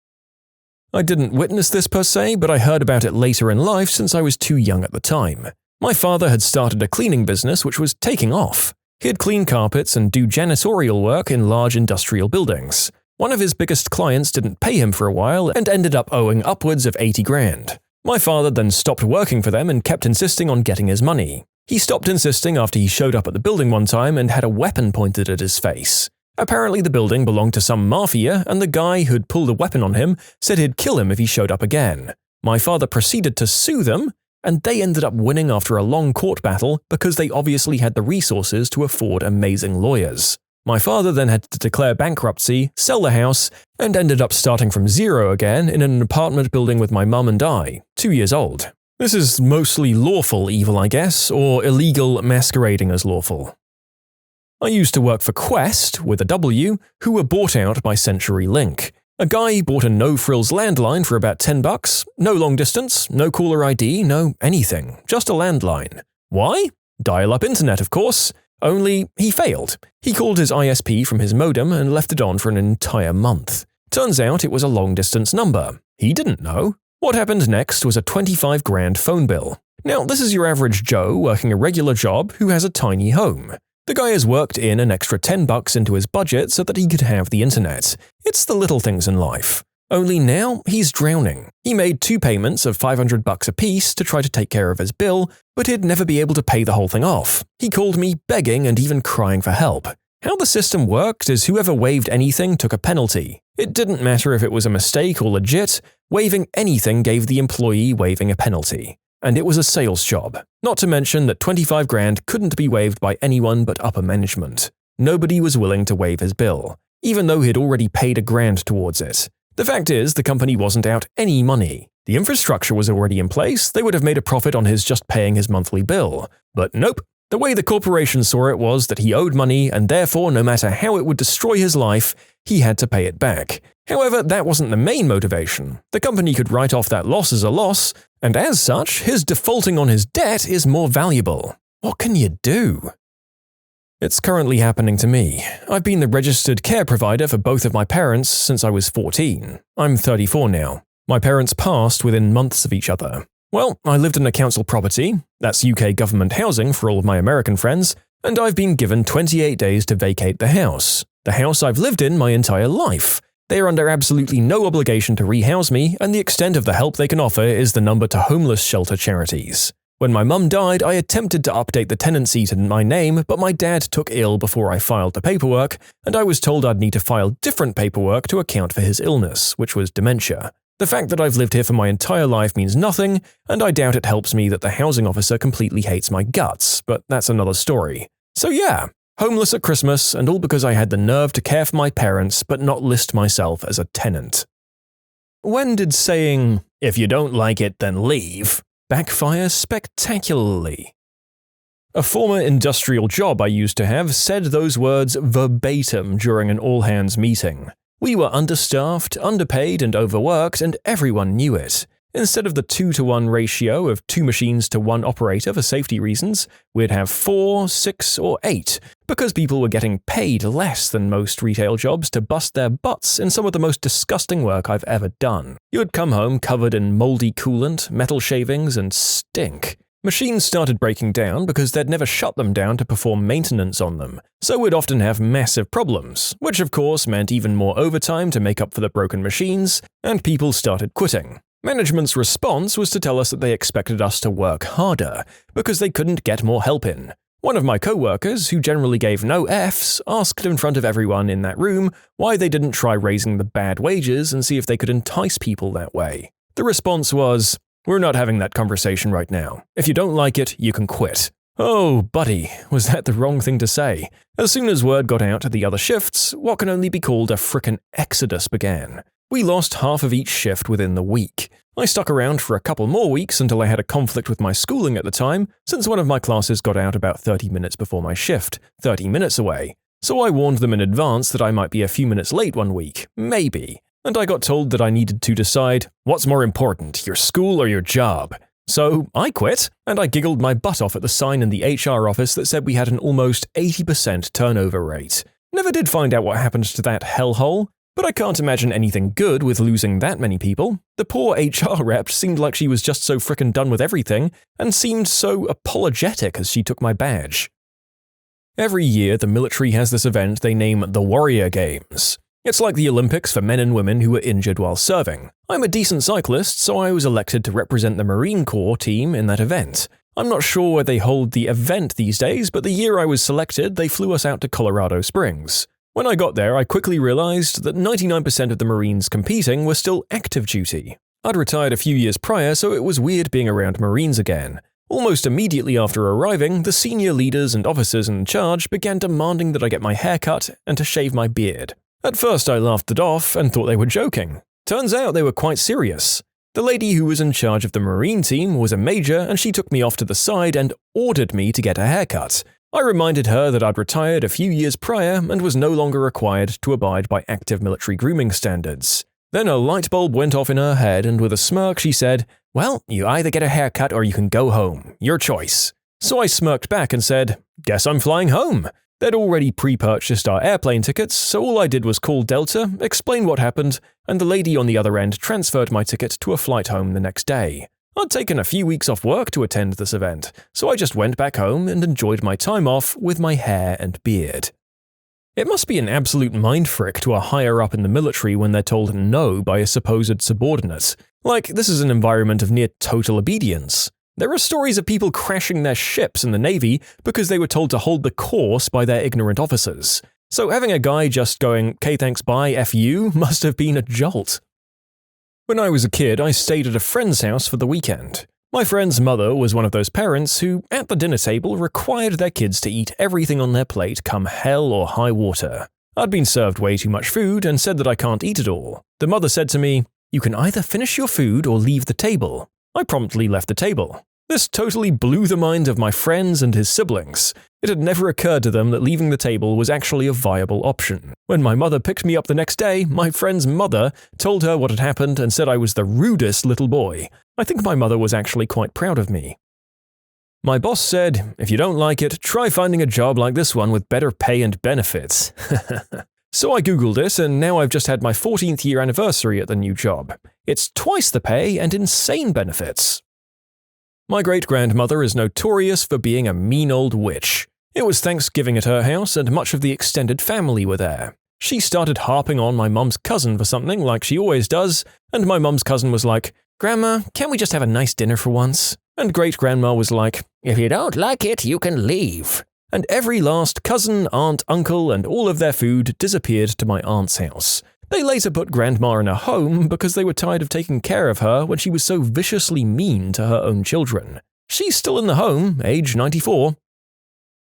I didn't witness this per se, but I heard about it later in life since I was too young at the time. My father had started a cleaning business which was taking off. He'd clean carpets and do janitorial work in large industrial buildings. One of his biggest clients didn't pay him for a while and ended up owing upwards of 80 grand. My father then stopped working for them and kept insisting on getting his money. He stopped insisting after he showed up at the building one time and had a weapon pointed at his face. Apparently the building belonged to some mafia, and the guy who'd pulled a weapon on him said he'd kill him if he showed up again. My father proceeded to sue them, and they ended up winning after a long court battle because they obviously had the resources to afford amazing lawyers. My father then had to declare bankruptcy, sell the house, and ended up starting from zero again in an apartment building with my mum and I, 2 years old. This is mostly lawful evil, I guess, or illegal masquerading as lawful. I used to work for Quest, with a W, who were bought out by CenturyLink. A guy bought a no-frills landline for about $10, no long distance, no caller ID, no anything, just a landline. Why? Dial-up internet, of course. Only he failed. He called his ISP from his modem and left it on for an entire month. Turns out it was a long-distance number. He didn't know. What happened next was a 25 grand phone bill. Now, this is your average Joe working a regular job who has a tiny home. The guy has worked in an extra $10 into his budget so that he could have the internet. It's the little things in life. Only now he's drowning. He made 2 payments of $500 apiece to try to take care of his bill, but he'd never be able to pay the whole thing off. He called me begging and even crying for help. How the system worked is whoever waived anything took a penalty. It didn't matter if it was a mistake or legit, waiving anything gave the employee waiving a penalty. And it was a sales job. Not to mention that 25 grand couldn't be waived by anyone but upper management. Nobody was willing to waive his bill, even though he'd already paid $1,000 towards it. The fact is, the company wasn't out any money. The infrastructure was already in place, they would have made a profit on his just paying his monthly bill. But nope. The way the corporation saw it was that he owed money, and therefore, no matter how it would destroy his life, he had to pay it back. However, that wasn't the main motivation. The company could write off that loss as a loss, and as such, his defaulting on his debt is more valuable. What can you do? It's currently happening to me. I've been the registered care provider for both of my parents since I was 14. I'm 34 now. My parents passed within months of each other. Well, I lived in a council property, that's UK government housing for all of my American friends, and I've been given 28 days to vacate the house I've lived in my entire life. They are under absolutely no obligation to rehouse me, and the extent of the help they can offer is the number to homeless shelter charities. When my mum died, I attempted to update the tenancy to my name, but my dad took ill before I filed the paperwork, and I was told I'd need to file different paperwork to account for his illness, which was dementia. The fact that I've lived here for my entire life means nothing, and I doubt it helps me that the housing officer completely hates my guts, but that's another story. So yeah, homeless at Christmas, and all because I had the nerve to care for my parents but not list myself as a tenant. When did saying, "If you don't like it, then leave," backfire spectacularly? A former industrial job I used to have said those words verbatim during an all-hands meeting. We were understaffed, underpaid, and overworked, and everyone knew it. Instead of the 2-to-1 ratio of 2 machines to 1 operator for safety reasons, we'd have 4, 6, or 8, because people were getting paid less than most retail jobs to bust their butts in some of the most disgusting work I've ever done. You would come home covered in moldy coolant, metal shavings, and stink. Machines started breaking down because they'd never shut them down to perform maintenance on them, so we'd often have massive problems, which of course meant even more overtime to make up for the broken machines, and people started quitting. Management's response was to tell us that they expected us to work harder, because they couldn't get more help in. One of my co-workers, who generally gave no Fs, asked in front of everyone in that room why they didn't try raising the bad wages and see if they could entice people that way. The response was, "We're not having that conversation right now. If you don't like it, you can quit." Oh, buddy, was that the wrong thing to say? As soon as word got out to the other shifts, what can only be called a frickin' exodus began. We lost half of each shift within the week. I stuck around for a couple more weeks until I had a conflict with my schooling at the time, since one of my classes got out about 30 minutes before my shift, 30 minutes away. So I warned them in advance that I might be a few minutes late one week, maybe. And I got told that I needed to decide, what's more important, your school or your job? So I quit, and I giggled my butt off at the sign in the HR office that said we had an almost 80% turnover rate. Never did find out what happened to that hellhole, but I can't imagine anything good with losing that many people. The poor HR rep seemed like she was just so frickin' done with everything, and seemed so apologetic as she took my badge. Every year, the military has this event they name the Warrior Games. It's like the Olympics for men and women who were injured while serving. I'm a decent cyclist, so I was elected to represent the Marine Corps team in that event. I'm not sure where they hold the event these days, but the year I was selected, they flew us out to Colorado Springs. When I got there, I quickly realized that 99% of the Marines competing were still active duty. I'd retired a few years prior, so it was weird being around Marines again. Almost immediately after arriving, the senior leaders and officers in charge began demanding that I get my hair cut and to shave my beard. At first I laughed it off and thought they were joking. Turns out they were quite serious. The lady who was in charge of the Marine team was a major, and she took me off to the side and ordered me to get a haircut. I reminded her that I'd retired a few years prior and was no longer required to abide by active military grooming standards. Then a light bulb went off in her head, and with a smirk she said, "Well, you either get a haircut or you can go home. Your choice." So I smirked back and said, "Guess I'm flying home." They'd already pre-purchased our airplane tickets, so all I did was call Delta, explain what happened, and the lady on the other end transferred my ticket to a flight home the next day. I'd taken a few weeks off work to attend this event, so I just went back home and enjoyed my time off with my hair and beard. It must be an absolute mindfrick to a higher-up in the military when they're told no by a supposed subordinate. Like, this is an environment of near total obedience. There are stories of people crashing their ships in the Navy because they were told to hold the course by their ignorant officers. So having a guy just going, "Okay, thanks, bye, F you," must have been a jolt. When I was a kid, I stayed at a friend's house for the weekend. My friend's mother was one of those parents who, at the dinner table, required their kids to eat everything on their plate come hell or high water. I'd been served way too much food and said that I can't eat it all. The mother said to me, "You can either finish your food or leave the table." I promptly left the table. This totally blew the mind of my friends and his siblings. It had never occurred to them that leaving the table was actually a viable option. When my mother picked me up the next day, my friend's mother told her what had happened and said I was the rudest little boy. I think my mother was actually quite proud of me. My boss said, "If you don't like it, try finding a job like this one with better pay and benefits." So I googled it, and now I've just had my 14th year anniversary at the new job. It's twice the pay and insane benefits. My great-grandmother is notorious for being a mean old witch. It was Thanksgiving at her house, and much of the extended family were there. She started harping on my mum's cousin for something like she always does, and my mum's cousin was like, "Grandma, can't we just have a nice dinner for once?" And great-grandma was like, "If you don't like it, you can leave." And every last cousin, aunt, uncle, and all of their food disappeared to my aunt's house. They later put Grandma in a home because they were tired of taking care of her when she was so viciously mean to her own children. She's still in the home, age 94.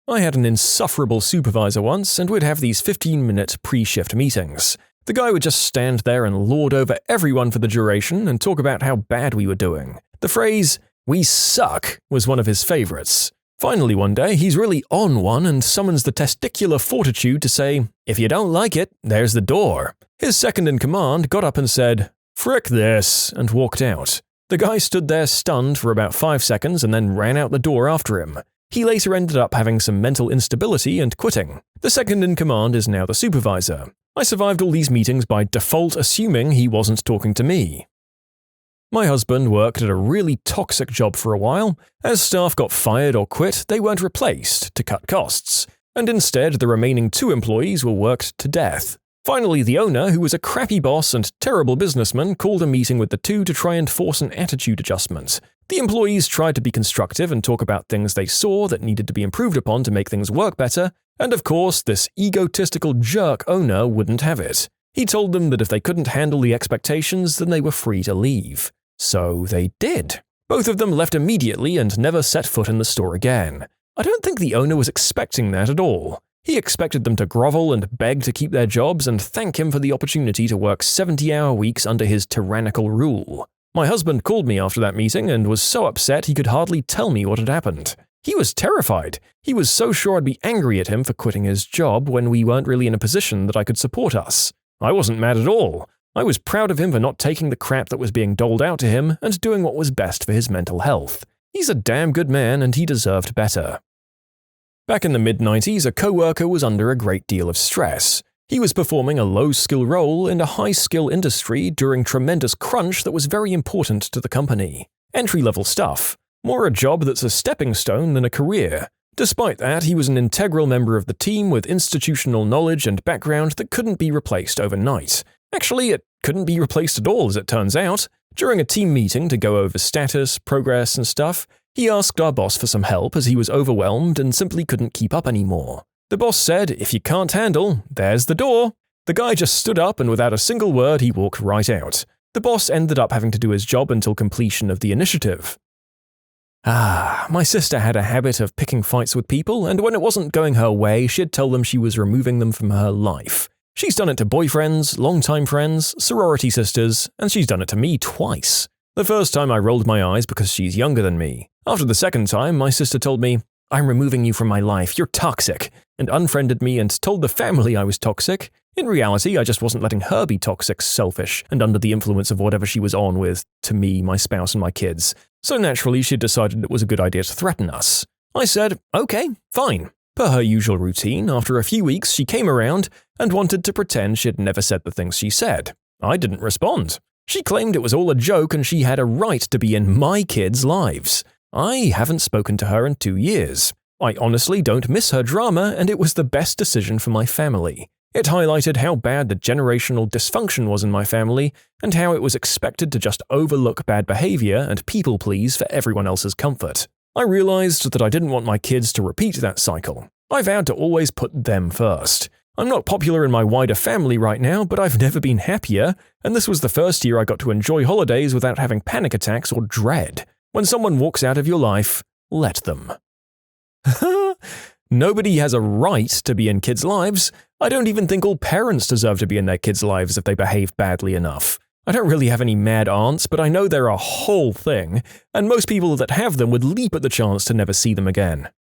I had an insufferable supervisor once, and we'd have these 15-minute pre-shift meetings. The guy would just stand there and lord over everyone for the duration and talk about how bad we were doing. The phrase, "we suck," was one of his favorites. Finally one day, he's really on one and summons the testicular fortitude to say, "If you don't like it, there's the door." His second-in-command got up and said, "Frick this," and walked out. The guy stood there stunned for about 5 seconds and then ran out the door after him. He later ended up having some mental instability and quitting. The second-in-command is now the supervisor. I survived all these meetings by default assuming he wasn't talking to me. My husband worked at a really toxic job for a while. As staff got fired or quit, they weren't replaced to cut costs, and instead the remaining 2 employees were worked to death. Finally, the owner, who was a crappy boss and terrible businessman, called a meeting with the 2 to try and force an attitude adjustment. The employees tried to be constructive and talk about things they saw that needed to be improved upon to make things work better, and of course, this egotistical jerk owner wouldn't have it. He told them that if they couldn't handle the expectations, then they were free to leave. So they did. Both of them left immediately and never set foot in the store again. I don't think the owner was expecting that at all. He expected them to grovel and beg to keep their jobs and thank him for the opportunity to work 70-hour weeks under his tyrannical rule. My husband called me after that meeting and was so upset he could hardly tell me what had happened. He was terrified. He was so sure I'd be angry at him for quitting his job when we weren't really in a position that I could support us. I wasn't mad at all. I was proud of him for not taking the crap that was being doled out to him and doing what was best for his mental health. He's a damn good man and he deserved better. Back in the mid-90s, a coworker was under a great deal of stress. He was performing a low-skill role in a high-skill industry during tremendous crunch that was very important to the company. Entry-level stuff. More a job that's a stepping stone than a career. Despite that, he was an integral member of the team with institutional knowledge and background that couldn't be replaced overnight. Actually, it couldn't be replaced at all, as it turns out. During a team meeting to go over status, progress, and stuff, he asked our boss for some help as he was overwhelmed and simply couldn't keep up anymore. The boss said, "If you can't handle, there's the door." The guy just stood up and without a single word he walked right out. The boss ended up having to do his job until completion of the initiative. My sister had a habit of picking fights with people, and when it wasn't going her way, she'd tell them she was removing them from her life. She's done it to boyfriends, longtime friends, sorority sisters, and she's done it to me twice. The first time I rolled my eyes because she's younger than me. After the second time, my sister told me, "I'm removing you from my life, you're toxic," and unfriended me and told the family I was toxic. In reality, I just wasn't letting her be toxic, selfish, and under the influence of whatever she was on with, to me, my spouse, and my kids. So naturally, she decided it was a good idea to threaten us. I said, okay, fine. Per her usual routine, after a few weeks she came around and wanted to pretend she'd never said the things she said. I didn't respond. She claimed it was all a joke and she had a right to be in my kids' lives. I haven't spoken to her in 2 years. I honestly don't miss her drama, and it was the best decision for my family. It highlighted how bad the generational dysfunction was in my family and how it was expected to just overlook bad behavior and people please for everyone else's comfort. I realized that I didn't want my kids to repeat that cycle. I vowed to always put them first. I'm not popular in my wider family right now, but I've never been happier, and this was the first year I got to enjoy holidays without having panic attacks or dread. When someone walks out of your life, let them. Nobody has a right to be in kids' lives. I don't even think all parents deserve to be in their kids' lives if they behave badly enough. I don't really have any mad aunts, but I know they're a whole thing, and most people that have them would leap at the chance to never see them again.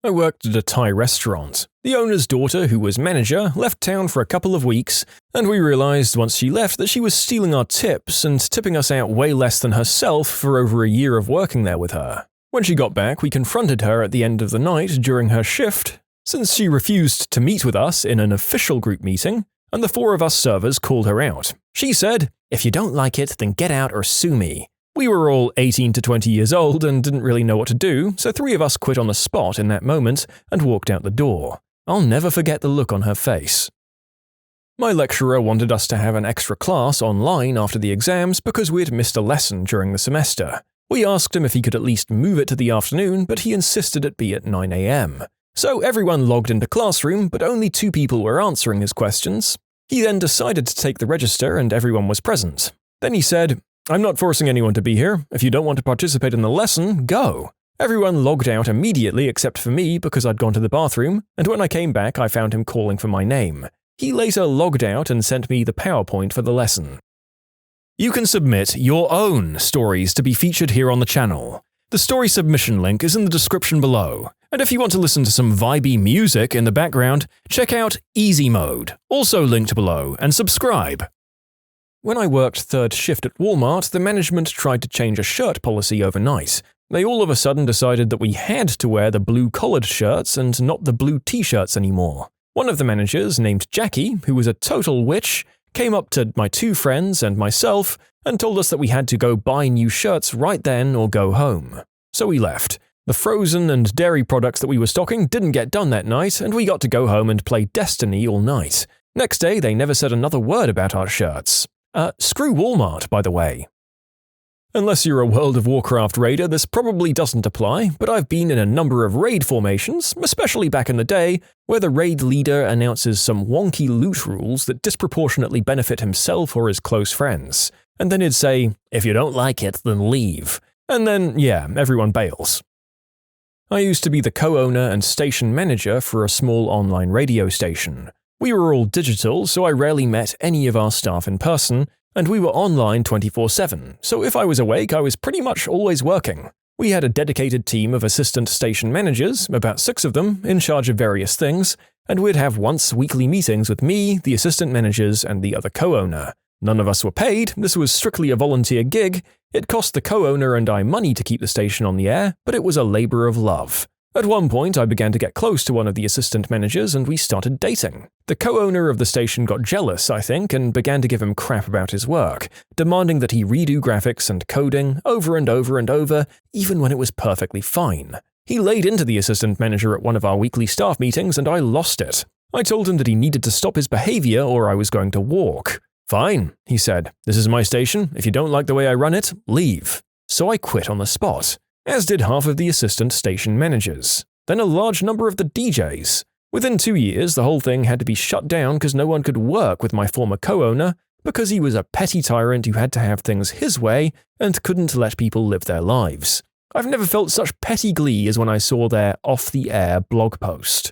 I worked at a Thai restaurant. The owner's daughter, who was manager, left town for a couple of weeks, and we realized once she left that she was stealing our tips and tipping us out way less than herself for over a year of working there with her. When she got back, we confronted her at the end of the night during her shift, since she refused to meet with us in an official group meeting, and the 4 of us servers called her out. She said, "If you don't like it, then get out or sue me." We were all 18 to 20 years old and didn't really know what to do, so 3 of us quit on the spot in that moment and walked out the door. I'll never forget the look on her face. My lecturer wanted us to have an extra class online after the exams because we'd missed a lesson during the semester. We asked him if he could at least move it to the afternoon, but he insisted it be at 9 a.m. So everyone logged into Classroom, but only 2 people were answering his questions. He then decided to take the register and everyone was present. Then he said, "I'm not forcing anyone to be here. If you don't want to participate in the lesson, go." Everyone logged out immediately except for me because I'd gone to the bathroom, and when I came back I found him calling for my name. He later logged out and sent me the PowerPoint for the lesson. You can submit your own stories to be featured here on the channel. The story submission link is in the description below, and if you want to listen to some vibey music in the background, check out easymode, also linked below, and subscribe. When I worked third shift at Walmart, the management tried to change a shirt policy overnight. They all of a sudden decided that we had to wear the blue collared shirts and not the blue t-shirts anymore. One of the managers, named Jackie, who was a total witch, came up to my 2 friends and myself and told us that we had to go buy new shirts right then or go home. So we left. The frozen and dairy products that we were stocking didn't get done that night, and we got to go home and play Destiny all night. Next day, they never said another word about our shirts. Screw Walmart, by the way. Unless you're a World of Warcraft raider, this probably doesn't apply, but I've been in a number of raid formations, especially back in the day, where the raid leader announces some wonky loot rules that disproportionately benefit himself or his close friends. And then he'd say, "If you don't like it, then leave." And then, yeah, everyone bails. I used to be the co-owner and station manager for a small online radio station. We were all digital, so I rarely met any of our staff in person, and we were online 24/7, so if I was awake, I was pretty much always working. We had a dedicated team of assistant station managers, about 6 of them, in charge of various things, and we'd have once-weekly meetings with me, the assistant managers, and the other co-owner. None of us were paid, this was strictly a volunteer gig. It cost the co-owner and I money to keep the station on the air, but it was a labor of love. At one point, I began to get close to one of the assistant managers and we started dating. The co-owner of the station got jealous, I think, and began to give him crap about his work, demanding that he redo graphics and coding over and over and over, even when it was perfectly fine. He laid into the assistant manager at one of our weekly staff meetings and I lost it. I told him that he needed to stop his behavior or I was going to walk. "Fine," he said. "This is my station. If you don't like the way I run it, leave." So I quit on the spot, as did half of the assistant station managers, then a large number of the DJs. Within 2 years, the whole thing had to be shut down because no one could work with my former co-owner because he was a petty tyrant who had to have things his way and couldn't let people live their lives. I've never felt such petty glee as when I saw their off-the-air blog post.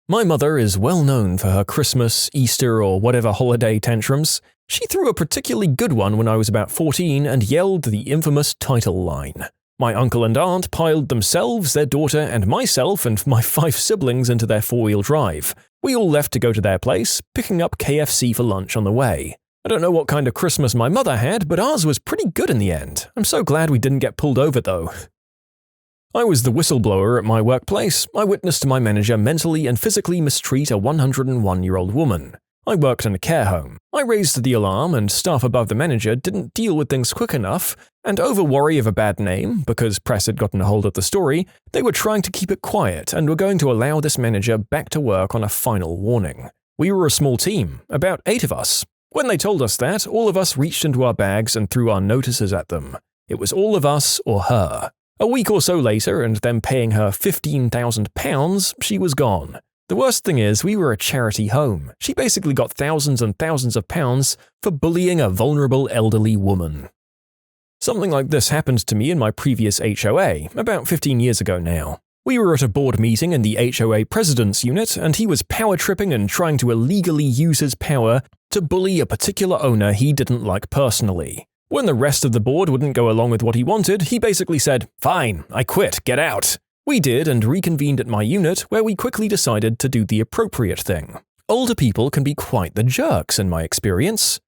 My mother is well known for her Christmas, Easter, or whatever holiday tantrums. She threw a particularly good one when I was about 14 and yelled the infamous title line. My uncle and aunt piled themselves, their daughter, and myself and my 5 siblings into their 4-wheel drive. We all left to go to their place, picking up KFC for lunch on the way. I don't know what kind of Christmas my mother had, but ours was pretty good in the end. I'm so glad we didn't get pulled over though. I was the whistleblower at my workplace. I witnessed my manager mentally and physically mistreat a 101-year-old woman. I worked in a care home. I raised the alarm, and staff above the manager didn't deal with things quick enough, and over worry of a bad name, because press had gotten a hold of the story, they were trying to keep it quiet and were going to allow this manager back to work on a final warning. We were a small team, about 8 of us. When they told us that, all of us reached into our bags and threw our notices at them. It was all of us or her. A week or so later, and them paying her £15,000, she was gone. The worst thing is, we were a charity home. She basically got thousands and thousands of pounds for bullying a vulnerable elderly woman. Something like this happened to me in my previous HOA, about 15 years ago now. We were at a board meeting in the HOA president's unit, and he was power tripping and trying to illegally use his power to bully a particular owner he didn't like personally. When the rest of the board wouldn't go along with what he wanted, he basically said, "Fine, I quit, get out." We did and reconvened at my unit, where we quickly decided to do the appropriate thing. Older people can be quite the jerks in my experience.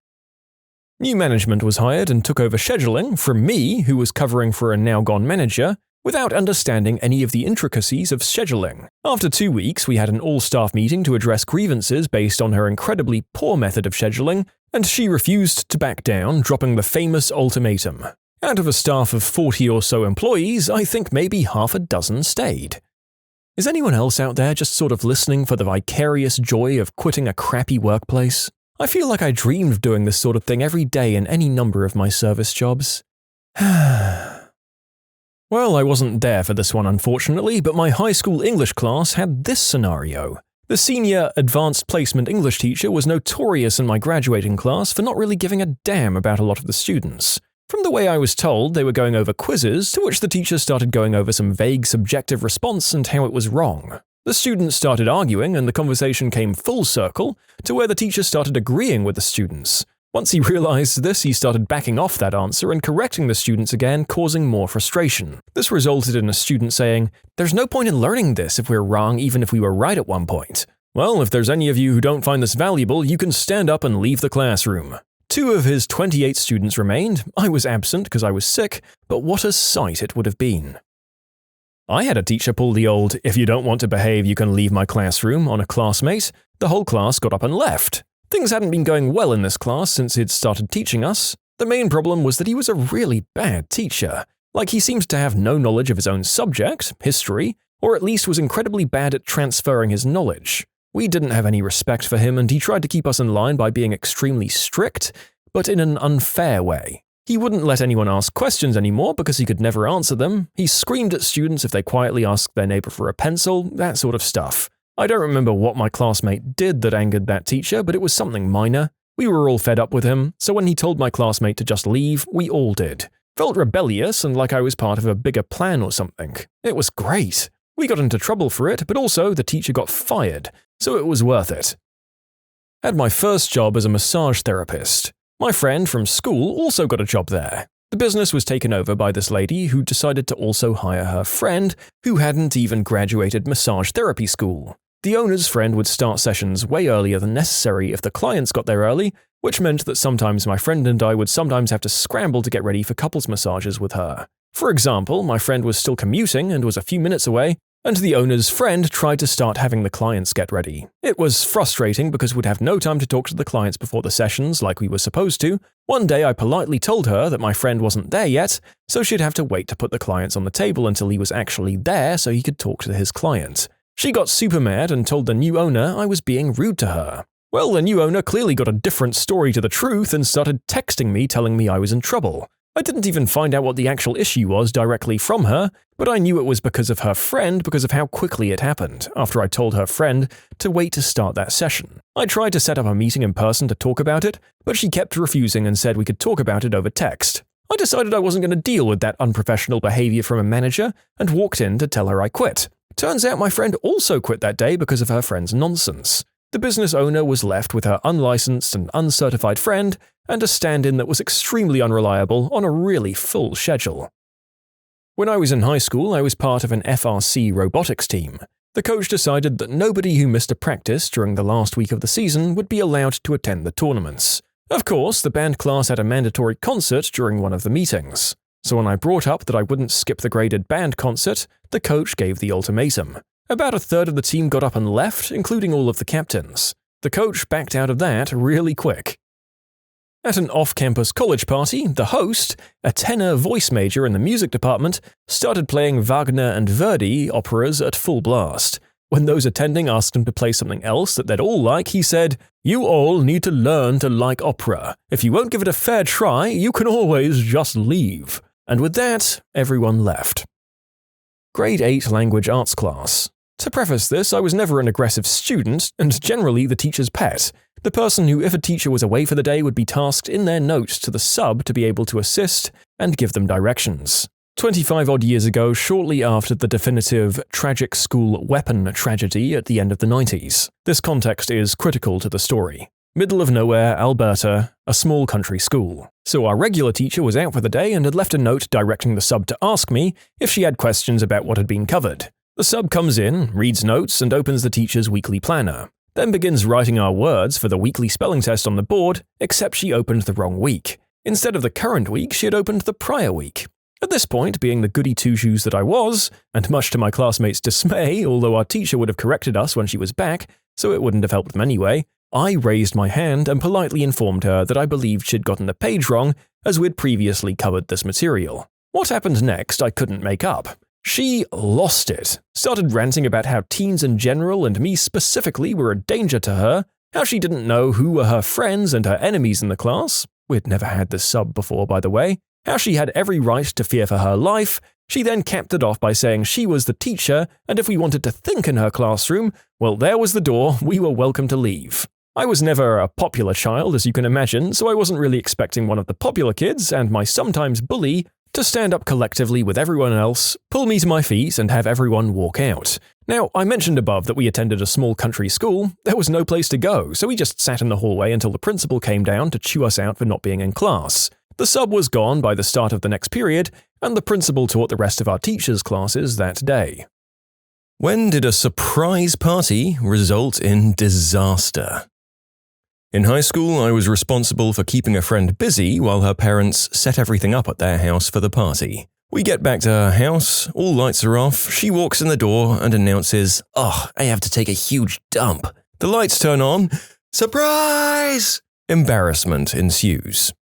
New management was hired and took over scheduling from me, who was covering for a now-gone manager, without understanding any of the intricacies of scheduling. After 2 weeks, we had an all-staff meeting to address grievances based on her incredibly poor method of scheduling, and she refused to back down, dropping the famous ultimatum. Out of a staff of 40 or so employees, I think maybe half a dozen stayed. Is anyone else out there just sort of listening for the vicarious joy of quitting a crappy workplace? I feel like I dreamed of doing this sort of thing every day in any number of my service jobs. Well, I wasn't there for this one unfortunately, but my high school English class had this scenario. The senior advanced placement English teacher was notorious in my graduating class for not really giving a damn about a lot of the students. From the way I was told, they were going over quizzes, to which the teacher started going over some vague subjective response and how it was wrong. The students started arguing, and the conversation came full circle to where the teacher started agreeing with the students. Once he realized this, he started backing off that answer and correcting the students again, causing more frustration. This resulted in a student saying, "There's no point in learning this if we're wrong even if we were right at one point. Well, if there's any of you who don't find this valuable, you can stand up and leave the classroom." 2 of his 28 students remained. I was absent because I was sick, but what a sight it would have been. I had a teacher pull the old, "If you don't want to behave, you can leave my classroom" on a classmate. The whole class got up and left. Things hadn't been going well in this class since he'd started teaching us. The main problem was that he was a really bad teacher. Like, he seemed to have no knowledge of his own subject, history, or at least was incredibly bad at transferring his knowledge. We didn't have any respect for him, and he tried to keep us in line by being extremely strict, but in an unfair way. He wouldn't let anyone ask questions anymore because he could never answer them. He screamed at students if they quietly asked their neighbor for a pencil, that sort of stuff. I don't remember what my classmate did that angered that teacher, but it was something minor. We were all fed up with him, so when he told my classmate to just leave, we all did. Felt rebellious and like I was part of a bigger plan or something. It was great. We got into trouble for it, but also the teacher got fired, so it was worth it. Had my first job as a massage therapist. My friend from school also got a job there. The business was taken over by this lady who decided to also hire her friend, who hadn't even graduated massage therapy school. The owner's friend would start sessions way earlier than necessary if the clients got there early, which meant that sometimes my friend and I would sometimes have to scramble to get ready for couples massages with her. For example, my friend was still commuting and was a few minutes away, and the owner's friend tried to start having the clients get ready. It was frustrating because we'd have no time to talk to the clients before the sessions like we were supposed to. One day I politely told her that my friend wasn't there yet, so she'd have to wait to put the clients on the table until he was actually there so he could talk to his client. She got super mad and told the new owner I was being rude to her. Well, the new owner clearly got a different story to the truth and started texting me telling me I was in trouble. I didn't even find out what the actual issue was directly from her, but I knew it was because of her friend because of how quickly it happened, after I told her friend to wait to start that session. I tried to set up a meeting in person to talk about it, but she kept refusing and said we could talk about it over text. I decided I wasn't going to deal with that unprofessional behavior from a manager and walked in to tell her I quit. Turns out my friend also quit that day because of her friend's nonsense. The business owner was left with her unlicensed and uncertified friend and a stand-in that was extremely unreliable on a really full schedule. When I was in high school, I was part of an FRC robotics team. The coach decided that nobody who missed a practice during the last week of the season would be allowed to attend the tournaments. Of course, the band class had a mandatory concert during one of the meetings. so when I brought up that I wouldn't skip the graded band concert, the coach gave the ultimatum. About a third of the team got up and left, including all of the captains. The coach backed out of that really quick. At an off-campus college party, the host, a tenor voice major in the music department, started playing Wagner and Verdi operas at full blast. When those attending asked him to play something else that they'd all like, he said, "You all need to learn to like opera. If you won't give it a fair try, you can always just leave." And with that, everyone left. Grade 8 language arts class. To preface this, I was never an aggressive student, and generally the teacher's pet. The person who, if a teacher was away for the day, would be tasked in their notes to the sub to be able to assist and give them directions. 25-odd years ago, shortly after the definitive tragic school weapon tragedy at the end of the 90s. This context is critical to the story. Middle of nowhere, Alberta, a small country school. So our regular teacher was out for the day and had left a note directing the sub to ask me if she had questions about what had been covered. The sub comes in, reads notes, and opens the teacher's weekly planner. Then begins writing our words for the weekly spelling test on the board, except she opened the wrong week. Instead of the current week, she had opened the prior week. At this point, being the goody two-shoes that I was, and much to my classmates' dismay, although our teacher would have corrected us when she was back, so it wouldn't have helped them anyway, I raised my hand and politely informed her that I believed she'd gotten the page wrong, as we'd previously covered this material. What happened next I couldn't make up. She lost it, started ranting about how teens in general and me specifically were a danger to her, how she didn't know who were her friends and her enemies in the class. We'd never had this sub before, by the way. How she had every right to fear for her life. She then capped it off by saying she was the teacher, and if we wanted to think in her classroom, well, there was the door, we were welcome to leave. I was never a popular child, as you can imagine, so I wasn't really expecting one of the popular kids, and my sometimes bully, to stand up collectively with everyone else, pull me to my feet, and have everyone walk out. Now, I mentioned above that we attended a small country school. There was no place to go, so we just sat in the hallway until the principal came down to chew us out for not being in class. The sub was gone by the start of the next period, and the principal taught the rest of our teachers' classes that day. When did a surprise party result in disaster? In high school, I was responsible for keeping a friend busy while her parents set everything up at their house for the party. We get back to her house, all lights are off, she walks in the door and announces, "Oh, I have to take a huge dump." The lights turn on. Surprise! Embarrassment ensues.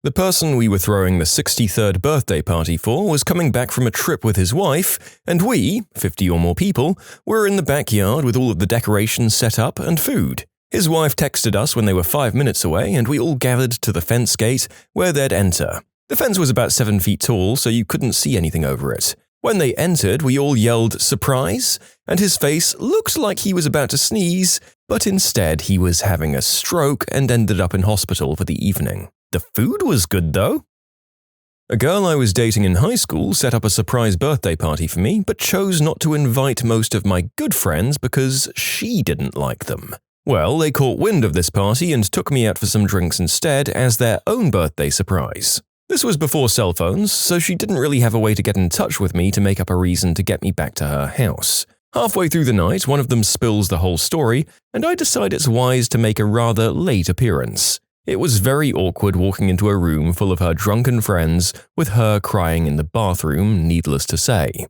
The person we were throwing the 63rd birthday party for was coming back from a trip with his wife, and we, 50 or more people, were in the backyard with all of the decorations set up and food. His wife texted us when they were 5 minutes away, and we all gathered to the fence gate where they'd enter. The fence was about 7 feet tall, so you couldn't see anything over it. When they entered, we all yelled, "Surprise!" and his face looked like he was about to sneeze, but instead he was having a stroke and ended up in hospital for the evening. The food was good, though. A girl I was dating in high school set up a surprise birthday party for me, but chose not to invite most of my good friends because she didn't like them. Well, they caught wind of this party and took me out for some drinks instead as their own birthday surprise. This was before cell phones, so she didn't really have a way to get in touch with me to make up a reason to get me back to her house. Halfway through the night, one of them spills the whole story, and I decide it's wise to make a rather late appearance. It was very awkward walking into a room full of her drunken friends with her crying in the bathroom, needless to say.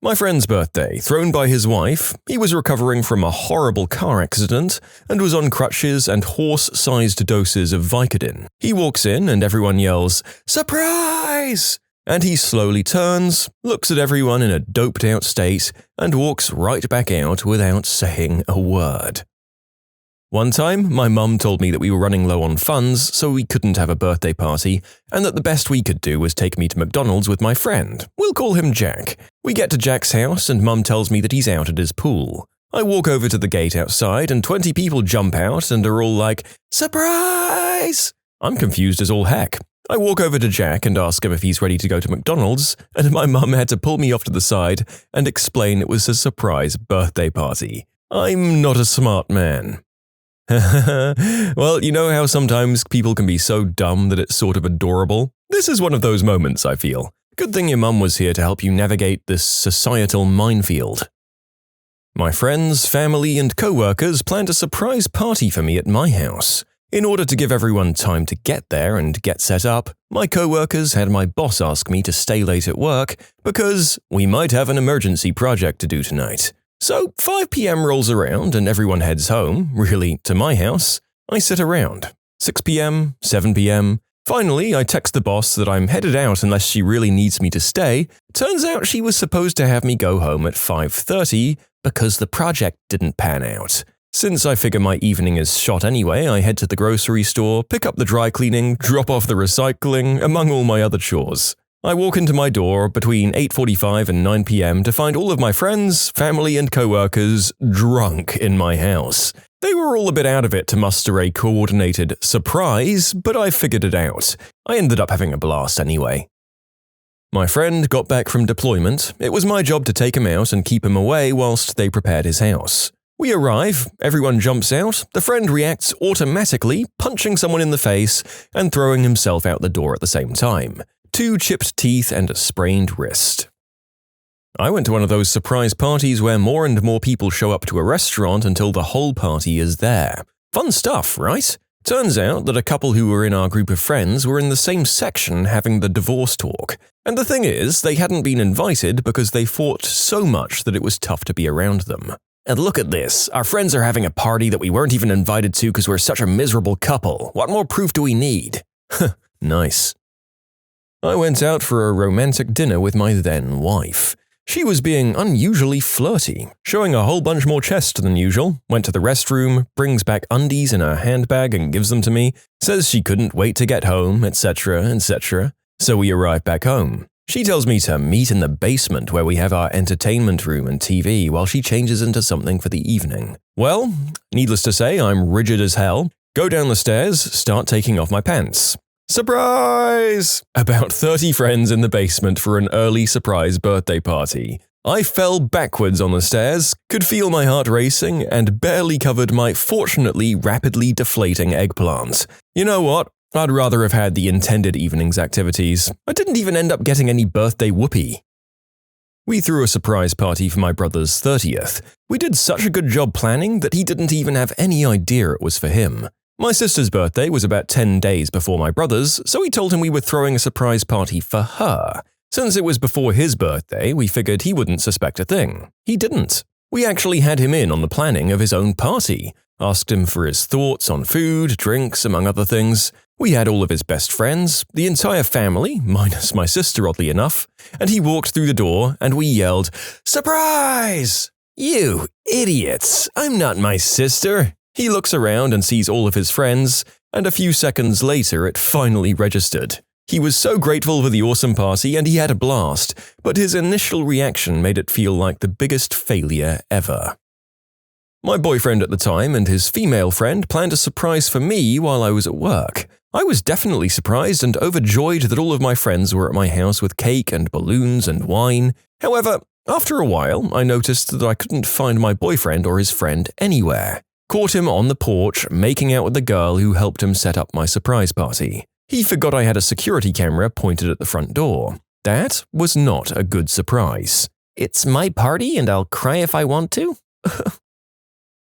My friend's birthday, thrown by his wife, he was recovering from a horrible car accident and was on crutches and horse-sized doses of Vicodin. He walks in and everyone yells, "Surprise!" And he slowly turns, looks at everyone in a doped-out state, and walks right back out without saying a word. One time, my mum told me that we were running low on funds, so we couldn't have a birthday party, and that the best we could do was take me to McDonald's with my friend. We'll call him Jack. We get to Jack's house, and Mum tells me that he's out at his pool. I walk over to the gate outside, and 20 people jump out and are all like, "Surprise!" I'm confused as all heck. I walk over to Jack and ask him if he's ready to go to McDonald's, and my mum had to pull me off to the side and explain it was a surprise birthday party. I'm not a smart man. Well, you know how sometimes people can be so dumb that it's sort of adorable? This is one of those moments, I feel. Good thing your mum was here to help you navigate this societal minefield. My friends, family, and co-workers planned a surprise party for me at my house. In order to give everyone time to get there and get set up, my co-workers had my boss ask me to stay late at work because we might have an emergency project to do tonight. So 5 p.m. rolls around and everyone heads home, really to my house. I sit around. 6 p.m., 7 p.m. Finally, I text the boss that I'm headed out unless she really needs me to stay. Turns out she was supposed to have me go home at 5:30 because the project didn't pan out. Since I figure my evening is shot anyway, I head to the grocery store, pick up the dry cleaning, drop off the recycling, among all my other chores. I walk into my door between 8:45 and 9 p.m. to find all of my friends, family, and co-workers drunk in my house. They were all a bit out of it to muster a coordinated surprise, but I figured it out. I ended up having a blast anyway. My friend got back from deployment. It was my job to take him out and keep him away whilst they prepared his house. We arrive, everyone jumps out, the friend reacts automatically, punching someone in the face and throwing himself out the door at the same time. 2 chipped teeth and a sprained wrist. I went to one of those surprise parties where more and more people show up to a restaurant until the whole party is there. Fun stuff, right? Turns out that a couple who were in our group of friends were in the same section having the divorce talk. And the thing is, they hadn't been invited because they fought so much that it was tough to be around them. And look at this, our friends are having a party that we weren't even invited to because we're such a miserable couple. What more proof do we need? Nice. I went out for a romantic dinner with my then wife. She was being unusually flirty, showing a whole bunch more chest than usual, went to the restroom, brings back undies in her handbag and gives them to me, says she couldn't wait to get home, etc., etc. So we arrive back home. She tells me to meet in the basement where we have our entertainment room and TV while she changes into something for the evening. Well, needless to say, I'm rigid as hell. Go down the stairs, start taking off my pants. Surprise! About 30 friends in the basement for an early surprise birthday party. I fell backwards on the stairs, could feel my heart racing, and barely covered my fortunately rapidly deflating eggplants. You know what? I'd rather have had the intended evening's activities. I didn't even end up getting any birthday whoopee. We threw a surprise party for my brother's 30th. We did such a good job planning that he didn't even have any idea it was for him. My sister's birthday was about 10 days before my brother's, so we told him we were throwing a surprise party for her. Since it was before his birthday, we figured he wouldn't suspect a thing. He didn't. We actually had him in on the planning of his own party, asked him for his thoughts on food, drinks, among other things. We had all of his best friends, the entire family, minus my sister oddly enough, and he walked through the door and we yelled, "Surprise! You idiots! I'm not my sister!" He looks around and sees all of his friends, and a few seconds later it finally registered. He was so grateful for the awesome party and he had a blast, but his initial reaction made it feel like the biggest failure ever. My boyfriend at the time and his female friend planned a surprise for me while I was at work. I was definitely surprised and overjoyed that all of my friends were at my house with cake and balloons and wine. However, after a while, I noticed that I couldn't find my boyfriend or his friend anywhere. Caught him on the porch making out with the girl who helped him set up my surprise party. He forgot I had a security camera pointed at the front door. That was not a good surprise. It's my party and I'll cry if I want to?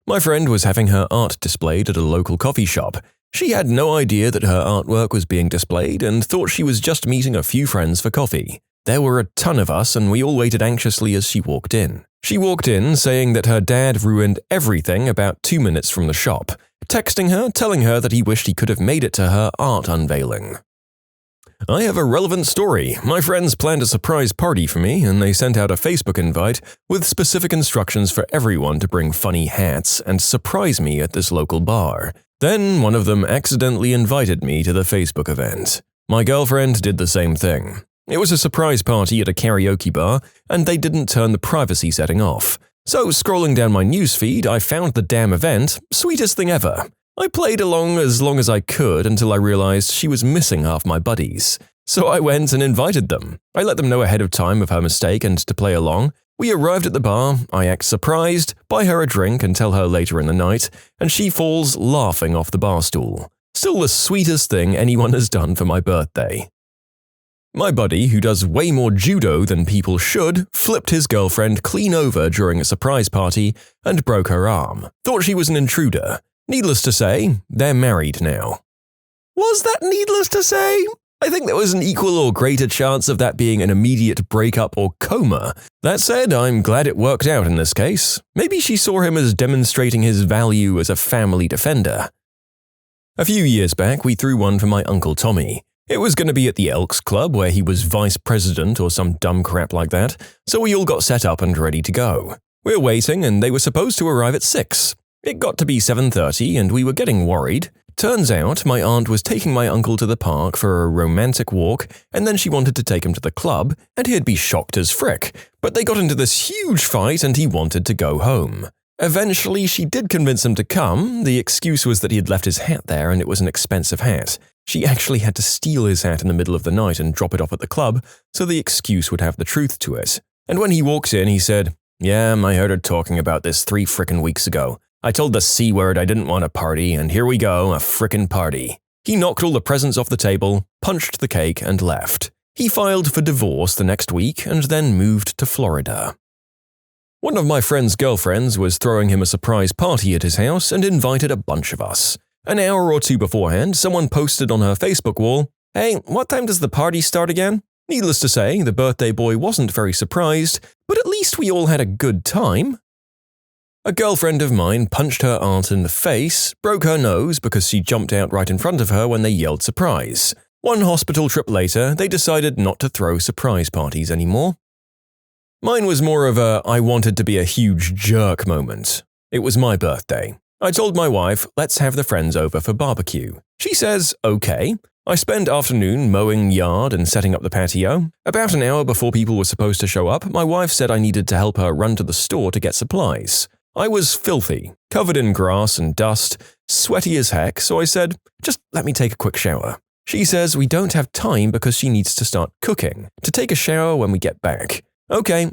My friend was having her art displayed at a local coffee shop. She had no idea that her artwork was being displayed and thought she was just meeting a few friends for coffee. There were a ton of us and we all waited anxiously as she walked in. She walked in saying that her dad ruined everything about 2 minutes from the shop, texting her, telling her that he wished he could have made it to her art unveiling. I have a relevant story. My friends planned a surprise party for me and they sent out a Facebook invite with specific instructions for everyone to bring funny hats and surprise me at this local bar. Then one of them accidentally invited me to the Facebook event. My girlfriend did the same thing. It was a surprise party at a karaoke bar, and they didn't turn the privacy setting off. So scrolling down my newsfeed, I found the damn event, sweetest thing ever. I played along as I could until I realized she was missing half my buddies. So I went and invited them. I let them know ahead of time of her mistake and to play along. We arrived at the bar, I act surprised, buy her a drink and tell her later in the night, and she falls laughing off the bar stool. Still the sweetest thing anyone has done for my birthday. My buddy, who does way more judo than people should, flipped his girlfriend clean over during a surprise party and broke her arm. Thought she was an intruder. Needless to say, they're married now. Was that needless to say? I think there was an equal or greater chance of that being an immediate breakup or coma. That said, I'm glad it worked out in this case. Maybe she saw him as demonstrating his value as a family defender. A few years back, we threw one for my Uncle Tommy. It was going to be at the Elks Club where he was vice president or some dumb crap like that, so we all got set up and ready to go. We were waiting and they were supposed to arrive at 6. It got to be 7:30 and we were getting worried. Turns out my aunt was taking my uncle to the park for a romantic walk, and then she wanted to take him to the club, and he'd be shocked as frick. But they got into this huge fight and he wanted to go home. Eventually, she did convince him to come. The excuse was that he had left his hat there and it was an expensive hat. She actually had to steal his hat in the middle of the night and drop it off at the club, so the excuse would have the truth to it. And when he walked in, he said, "Yeah, I heard her talking about this 3 frickin' weeks ago. I told the C word I didn't want a party, and here we go, a frickin' party." He knocked all the presents off the table, punched the cake, and left. He filed for divorce the next week and then moved to Florida. One of my friend's girlfriends was throwing him a surprise party at his house and invited a bunch of us. An hour or two beforehand, someone posted on her Facebook wall, "Hey, what time does the party start again?" Needless to say, the birthday boy wasn't very surprised, but at least we all had a good time. A girlfriend of mine punched her aunt in the face, broke her nose because she jumped out right in front of her when they yelled surprise. One hospital trip later, they decided not to throw surprise parties anymore. Mine was more of a I wanted to be a huge jerk moment. It was my birthday. I told my wife, let's have the friends over for barbecue. She says, okay. I spent afternoon mowing yard and setting up the patio. About an hour before people were supposed to show up, my wife said I needed to help her run to the store to get supplies. I was filthy, covered in grass and dust, sweaty as heck, so I said, just let me take a quick shower. She says we don't have time because she needs to start cooking, to take a shower when we get back. Okay,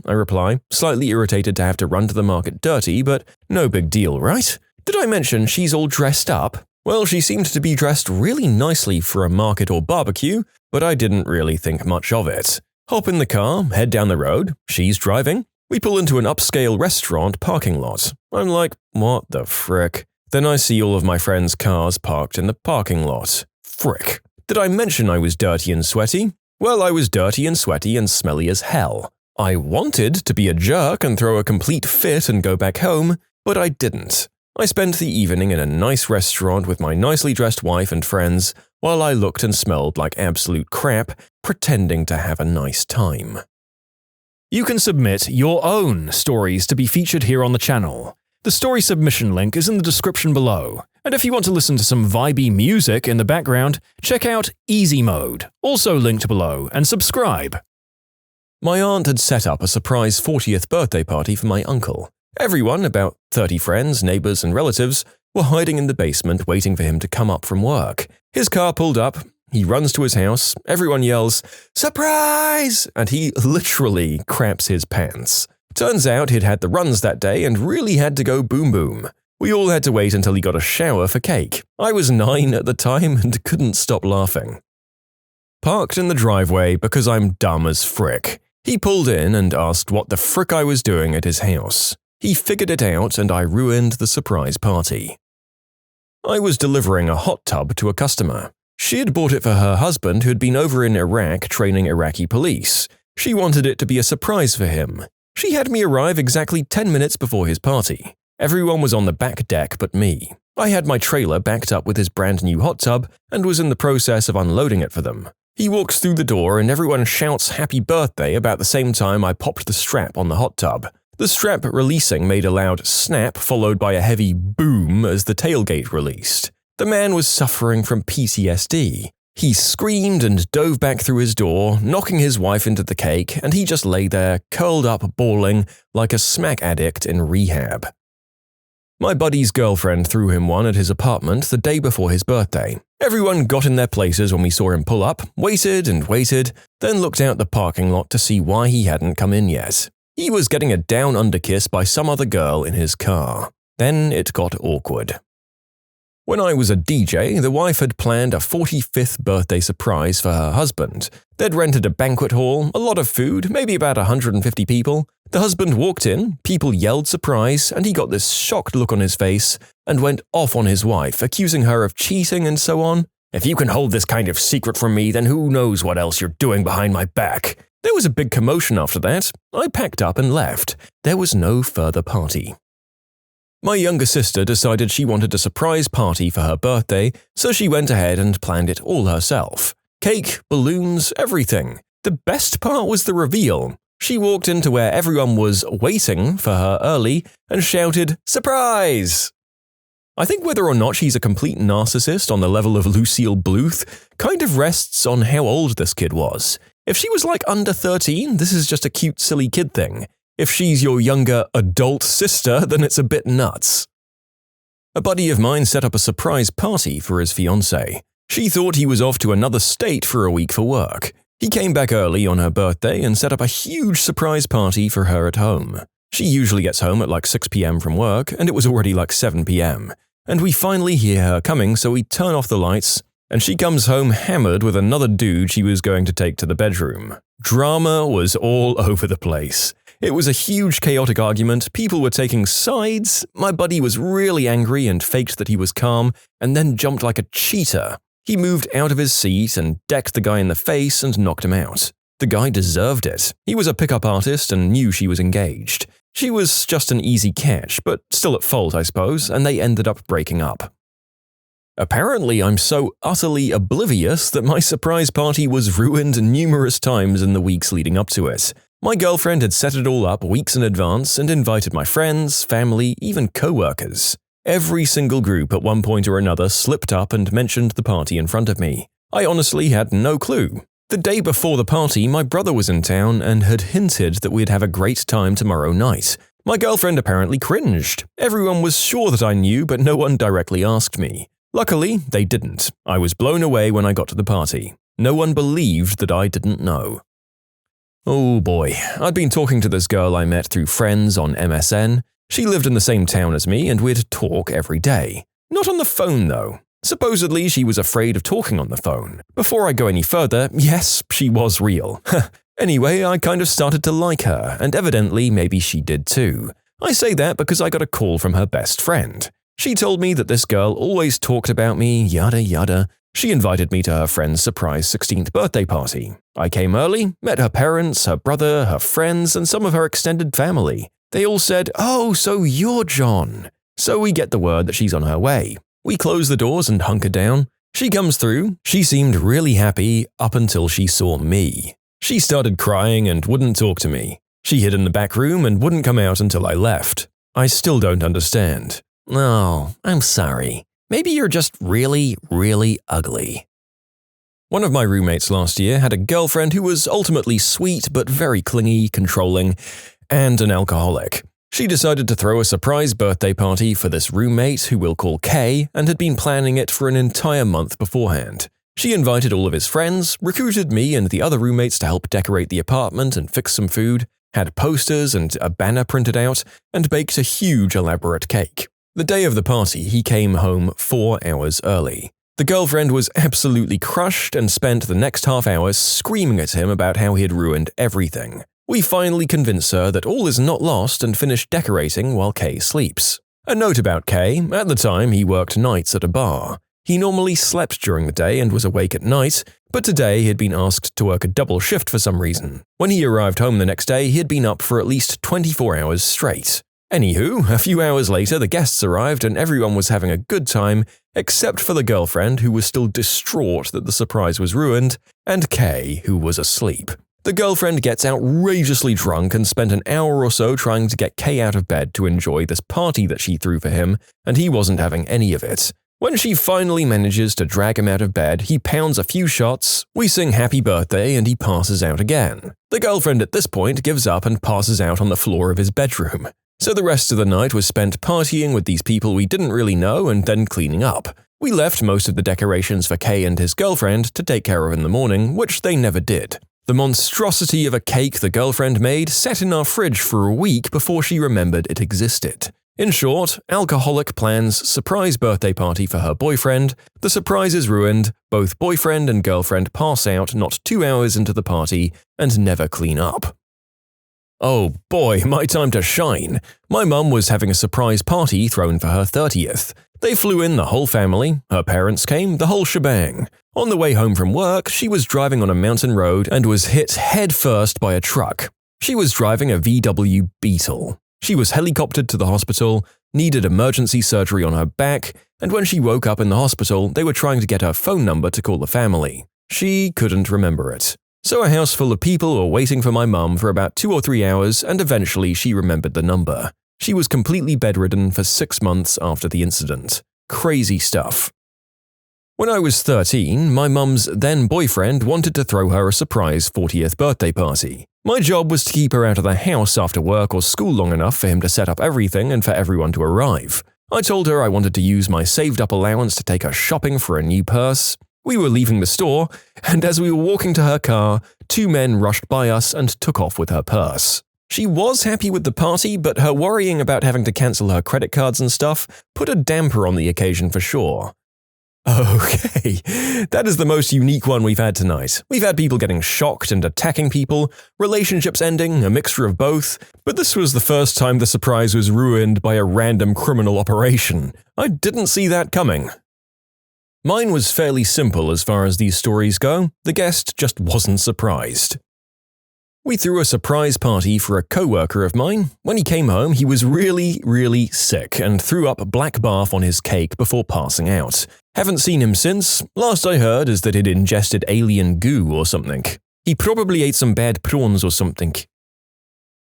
I reply, slightly irritated to have to run to the market dirty, but no big deal, right? Did I mention she's all dressed up? Well, she seemed to be dressed really nicely for a market or barbecue, but I didn't really think much of it. Hop in the car, head down the road, she's driving. We pull into an upscale restaurant parking lot. I'm like, what the frick? Then I see all of my friends' cars parked in the parking lot. Frick. Did I mention I was dirty and sweaty? Well, I was dirty and sweaty and smelly as hell. I wanted to be a jerk and throw a complete fit and go back home, but I didn't. I spent the evening in a nice restaurant with my nicely dressed wife and friends while I looked and smelled like absolute crap, pretending to have a nice time. You can submit your own stories to be featured here on the channel. The story submission link is in the description below. And if you want to listen to some vibey music in the background, check out easymode, also linked below, and subscribe. My aunt had set up a surprise 40th birthday party for my uncle. Everyone, about 30 friends, neighbors, and relatives, were hiding in the basement waiting for him to come up from work. His car pulled up. He runs to his house, everyone yells, "Surprise!" and he literally craps his pants. Turns out he'd had the runs that day and really had to go boom boom. We all had to wait until he got a shower for cake. I was 9 at the time and couldn't stop laughing. Parked in the driveway because I'm dumb as frick. He pulled in and asked what the frick I was doing at his house. He figured it out and I ruined the surprise party. I was delivering a hot tub to a customer. She had bought it for her husband who had been over in Iraq training Iraqi police. She wanted it to be a surprise for him. She had me arrive exactly 10 minutes before his party. Everyone was on the back deck but me. I had my trailer backed up with his brand new hot tub and was in the process of unloading it for them. He walks through the door and everyone shouts happy birthday about the same time I popped the strap on the hot tub. The strap releasing made a loud snap followed by a heavy boom as the tailgate released. The man was suffering from PTSD. He screamed and dove back through his door, knocking his wife into the cake, and he just lay there, curled up, bawling, like a smack addict in rehab. My buddy's girlfriend threw him one at his apartment the day before his birthday. Everyone got in their places when we saw him pull up, waited and waited, then looked out the parking lot to see why he hadn't come in yet. He was getting a down-under kiss by some other girl in his car. Then it got awkward. When I was a DJ, the wife had planned a 45th birthday surprise for her husband. They'd rented a banquet hall, a lot of food, maybe about 150 people. The husband walked in, people yelled surprise, and he got this shocked look on his face and went off on his wife, accusing her of cheating and so on. "If you can hold this kind of secret from me, then who knows what else you're doing behind my back." There was a big commotion after that. I packed up and left. There was no further party. My younger sister decided she wanted a surprise party for her birthday, so she went ahead and planned it all herself. Cake, balloons, everything. The best part was the reveal. She walked into where everyone was waiting for her early and shouted, "Surprise!" I think whether or not she's a complete narcissist on the level of Lucille Bluth kind of rests on how old this kid was. If she was like under 13, this is just a cute silly kid thing. If she's your younger adult sister, then it's a bit nuts. A buddy of mine set up a surprise party for his fiancée. She thought he was off to another state for a week for work. He came back early on her birthday and set up a huge surprise party for her at home. She usually gets home at like 6 p.m. from work, and it was already like 7 p.m. And we finally hear her coming, so we turn off the lights, and she comes home hammered with another dude she was going to take to the bedroom. Drama was all over the place. It was a huge chaotic argument, people were taking sides, my buddy was really angry and faked that he was calm, and then jumped like a cheetah. He moved out of his seat and decked the guy in the face and knocked him out. The guy deserved it. He was a pickup artist and knew she was engaged. She was just an easy catch, but still at fault, I suppose, and they ended up breaking up. Apparently, I'm so utterly oblivious that my surprise party was ruined numerous times in the weeks leading up to it. My girlfriend had set it all up weeks in advance and invited my friends, family, even co-workers. Every single group at one point or another slipped up and mentioned the party in front of me. I honestly had no clue. The day before the party, my brother was in town and had hinted that we'd have a great time tomorrow night. My girlfriend apparently cringed. Everyone was sure that I knew, but no one directly asked me. Luckily, they didn't. I was blown away when I got to the party. No one believed that I didn't know. Oh boy, I'd been talking to this girl I met through friends on MSN. She lived in the same town as me and we'd talk every day. Not on the phone though. Supposedly she was afraid of talking on the phone. Before I go any further, yes, she was real. Anyway, I kind of started to like her, and evidently maybe she did too. I say that because I got a call from her best friend. She told me that this girl always talked about me, yada yada. She invited me to her friend's surprise 16th birthday party. I came early, met her parents, her brother, her friends, and some of her extended family. They all said, "Oh, so you're John." So we get the word that she's on her way. We close the doors and hunker down. She comes through. She seemed really happy up until she saw me. She started crying and wouldn't talk to me. She hid in the back room and wouldn't come out until I left. I still don't understand. Oh, I'm sorry. Maybe you're just really, really ugly. One of my roommates last year had a girlfriend who was ultimately sweet but very clingy, controlling, and an alcoholic. She decided to throw a surprise birthday party for this roommate, who we'll call Kay, and had been planning it for an entire month beforehand. She invited all of his friends, recruited me and the other roommates to help decorate the apartment and fix some food, had posters and a banner printed out, and baked a huge elaborate cake. The day of the party, he came home 4 hours early. The girlfriend was absolutely crushed and spent the next half hour screaming at him about how he had ruined everything. We finally convince her that all is not lost and finish decorating while Kay sleeps. A note about Kay: at the time he worked nights at a bar. He normally slept during the day and was awake at night, but today he had been asked to work a double shift for some reason. When he arrived home the next day, he had been up for at least 24 hours straight. Anywho, a few hours later the guests arrived and everyone was having a good time, except for the girlfriend, who was still distraught that the surprise was ruined, and Kay, who was asleep. The girlfriend gets outrageously drunk and spent an hour or so trying to get Kay out of bed to enjoy this party that she threw for him, and he wasn't having any of it. When she finally manages to drag him out of bed, he pounds a few shots, we sing happy birthday, and he passes out again. The girlfriend at this point gives up and passes out on the floor of his bedroom. So the rest of the night was spent partying with these people we didn't really know and then cleaning up. We left most of the decorations for Kay and his girlfriend to take care of in the morning, which they never did. The monstrosity of a cake the girlfriend made sat in our fridge for a week before she remembered it existed. In short, alcoholic plans surprise birthday party for her boyfriend, the surprise is ruined, both boyfriend and girlfriend pass out not 2 hours into the party and never clean up. Oh boy, my time to shine. My mum was having a surprise party thrown for her 30th. They flew in the whole family, her parents came, the whole shebang. On the way home from work, she was driving on a mountain road and was hit head first by a truck. She was driving a VW Beetle. She was helicoptered to the hospital, needed emergency surgery on her back, and when she woke up in the hospital, they were trying to get her phone number to call the family. She couldn't remember it. So a house full of people were waiting for my mum for about 2 or 3 hours, and eventually she remembered the number. She was completely bedridden for 6 months after the incident. Crazy stuff. When I was 13, my mum's then-boyfriend wanted to throw her a surprise 40th birthday party. My job was to keep her out of the house after work or school long enough for him to set up everything and for everyone to arrive. I told her I wanted to use my saved-up allowance to take her shopping for a new purse. We were leaving the store, and as we were walking to her car, 2 men rushed by us and took off with her purse. She was happy with the party, but her worrying about having to cancel her credit cards and stuff put a damper on the occasion for sure. Okay, that is the most unique one we've had tonight. We've had people getting shocked and attacking people, relationships ending, a mixture of both, but this was the first time the surprise was ruined by a random criminal operation. I didn't see that coming. Mine was fairly simple as far as these stories go. The guest just wasn't surprised. We threw a surprise party for a co-worker of mine. When he came home, he was really sick and threw up black barf on his cake before passing out. Haven't seen him since. Last I heard is that he'd ingested alien goo or something. He probably ate some bad prawns or something.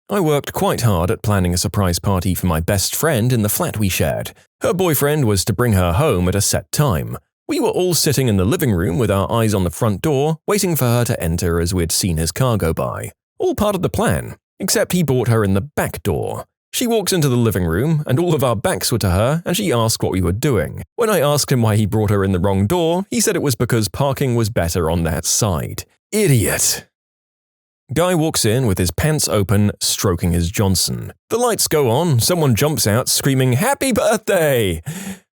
I worked quite hard at planning a surprise party for my best friend in the flat we shared. Her boyfriend was to bring her home at a set time. We were all sitting in the living room with our eyes on the front door, waiting for her to enter as we'd seen his car go by. All part of the plan, except he brought her in the back door. She walks into the living room, and all of our backs were to her, and she asked what we were doing. When I asked him why he brought her in the wrong door, he said it was because parking was better on that side. Idiot! Guy walks in with his pants open, stroking his Johnson. The lights go on, someone jumps out screaming, "Happy birthday!"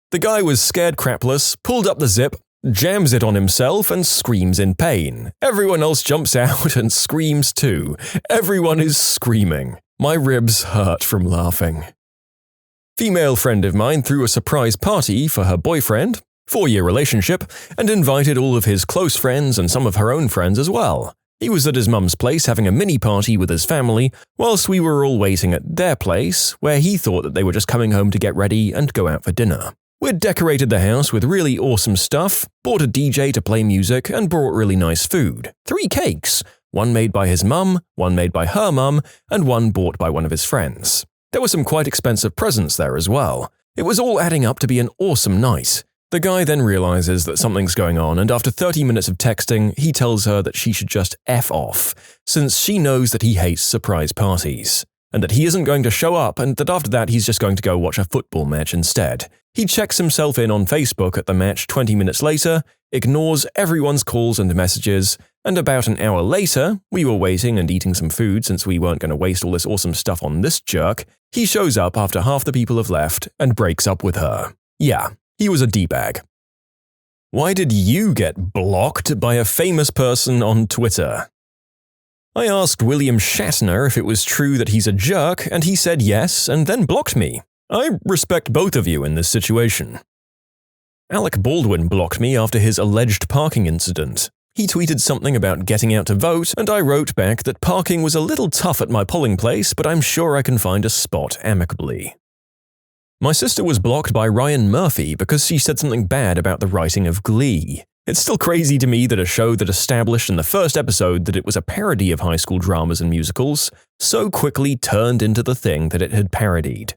The guy was scared crapless, pulled up the zip, jams it on himself and screams in pain. Everyone else jumps out and screams too. Everyone is screaming. My ribs hurt from laughing. Female friend of mine threw a surprise party for her boyfriend, 4-year relationship, and invited all of his close friends and some of her own friends as well. He was at his mum's place having a mini party with his family, whilst we were all waiting at their place, where he thought that they were just coming home to get ready and go out for dinner. We'd decorated the house with really awesome stuff, bought a DJ to play music, and brought really nice food. 3 cakes, one made by his mum, one made by her mum, and one bought by one of his friends. There were some quite expensive presents there as well. It was all adding up to be an awesome night. The guy then realizes that something's going on, and after 30 minutes of texting, he tells her that she should just F off, since she knows that he hates surprise parties, and that he isn't going to show up, and that after that he's just going to go watch a football match instead. He checks himself in on Facebook at the match 20 minutes later, ignores everyone's calls and messages, and about an hour later, we were waiting and eating some food since we weren't going to waste all this awesome stuff on this jerk, he shows up after half the people have left and breaks up with her. Yeah, he was a D-bag. Why did you get blocked by a famous person on Twitter? I asked William Shatner if it was true that he's a jerk, and he said yes, and then blocked me. I respect both of you in this situation. Alec Baldwin blocked me after his alleged parking incident. He tweeted something about getting out to vote, and I wrote back that parking was a little tough at my polling place, but I'm sure I can find a spot amicably. My sister was blocked by Ryan Murphy because she said something bad about the writing of Glee. It's still crazy to me that a show that established in the first episode that it was a parody of high school dramas and musicals so quickly turned into the thing that it had parodied.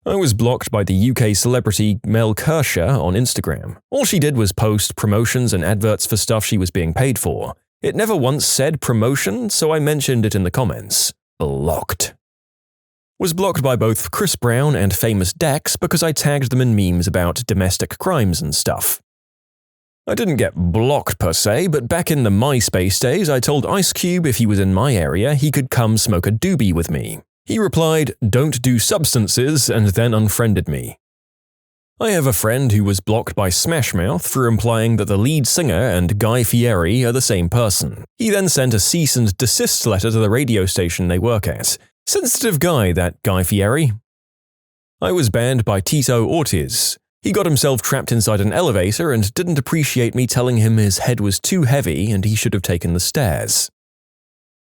I was blocked by the UK celebrity Mel Kershaw on Instagram. All she did was post promotions and adverts for stuff she was being paid for. It never once said promotion, so I mentioned it in the comments. Blocked. Was blocked by both Chris Brown and Famous Dex because I tagged them in memes about domestic crimes and stuff. I didn't get blocked per se, but back in the MySpace days I told Ice Cube if he was in my area he could come smoke a doobie with me. He replied, "Don't do substances," and then unfriended me. I have a friend who was blocked by Smash Mouth for implying that the lead singer and Guy Fieri are the same person. He then sent a cease and desist letter to the radio station they work at. Sensitive guy, that Guy Fieri. I was banned by Tito Ortiz. He got himself trapped inside an elevator and didn't appreciate me telling him his head was too heavy and he should have taken the stairs.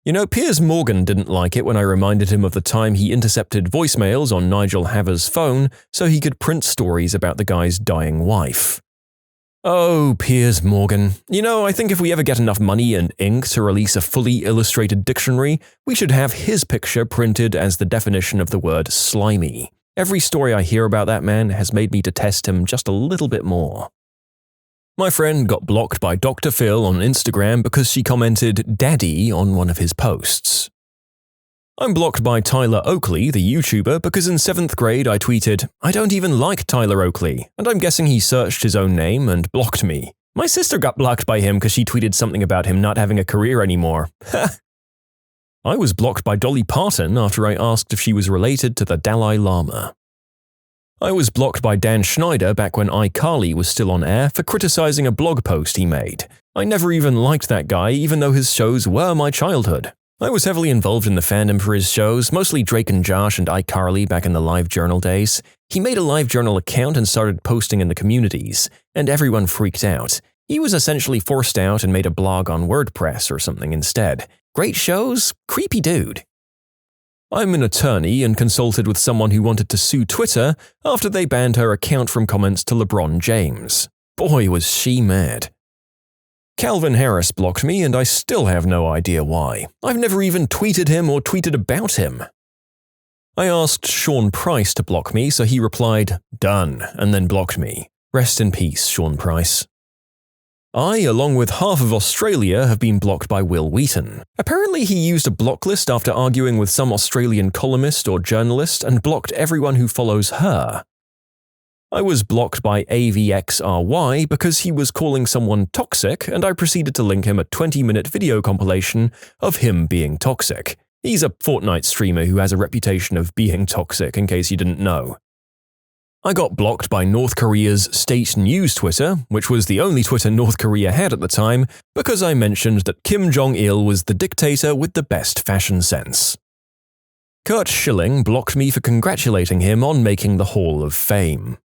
You know, Piers Morgan didn't like it when I reminded him of the time he intercepted voicemails on Nigel Haver's phone so he could print stories about the guy's dying wife. Oh, Piers Morgan. You know, I think if we ever get enough money and ink to release a fully illustrated dictionary, we should have his picture printed as the definition of the word slimy. Every story I hear about that man has made me detest him just a little bit more. My friend got blocked by Dr. Phil on Instagram because she commented "Daddy" on one of his posts. I'm blocked by Tyler Oakley, the YouTuber, because in 7th grade I tweeted, "I don't even like Tyler Oakley," and I'm guessing he searched his own name and blocked me. My sister got blocked by him because she tweeted something about him not having a career anymore. I was blocked by Dolly Parton after I asked if she was related to the Dalai Lama. I was blocked by Dan Schneider back when iCarly was still on air for criticizing a blog post he made. I never even liked that guy, even though his shows were my childhood. I was heavily involved in the fandom for his shows, mostly Drake and Josh and iCarly back in the LiveJournal days. He made a LiveJournal account and started posting in the communities, and everyone freaked out. He was essentially forced out and made a blog on WordPress or something instead. Great shows? Creepy dude. I'm an attorney and consulted with someone who wanted to sue Twitter after they banned her account from comments to LeBron James. Boy, was she mad. Calvin Harris blocked me and I still have no idea why. I've never even tweeted him or tweeted about him. I asked Sean Price to block me, so he replied, "Done," and then blocked me. Rest in peace, Sean Price. I, along with half of Australia, have been blocked by Will Wheaton. Apparently he used a block list after arguing with some Australian columnist or journalist and blocked everyone who follows her. I was blocked by AVXRY because he was calling someone toxic, and I proceeded to link him a 20-minute video compilation of him being toxic. He's a Fortnite streamer who has a reputation of being toxic, in case you didn't know. I got blocked by North Korea's state news Twitter, which was the only Twitter North Korea had at the time, because I mentioned that Kim Jong-il was the dictator with the best fashion sense. Kurt Schilling blocked me for congratulating him on making the Hall of Fame.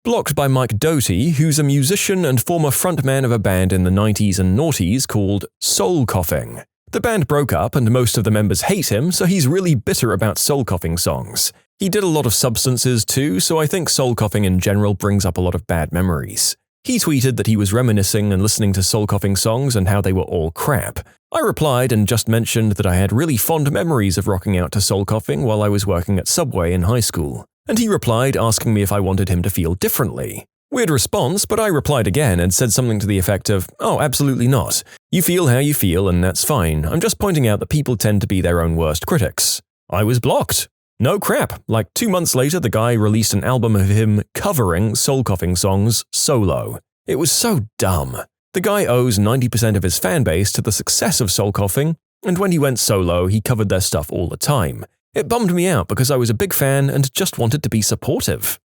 Blocked by Mike Doty, who's a musician and former frontman of a band in the 90s and noughties called Soul Coughing. The band broke up and most of the members hate him, so he's really bitter about soul coughing songs. He did a lot of substances too, so I think soul coughing in general brings up a lot of bad memories. He tweeted that he was reminiscing and listening to soul coughing songs and how they were all crap. I replied and just mentioned that I had really fond memories of rocking out to soul coughing while I was working at Subway in high school. And he replied asking me if I wanted him to feel differently. Weird response, but I replied again and said something to the effect of, "Oh, absolutely not. You feel how you feel and that's fine. I'm just pointing out that people tend to be their own worst critics." I was blocked. No crap, like 2 months later the guy released an album of him covering soul coughing songs solo. It was so dumb. The guy owes 90% of his fanbase to the success of soul coughing, and when he went solo he covered their stuff all the time. It bummed me out because I was a big fan and just wanted to be supportive.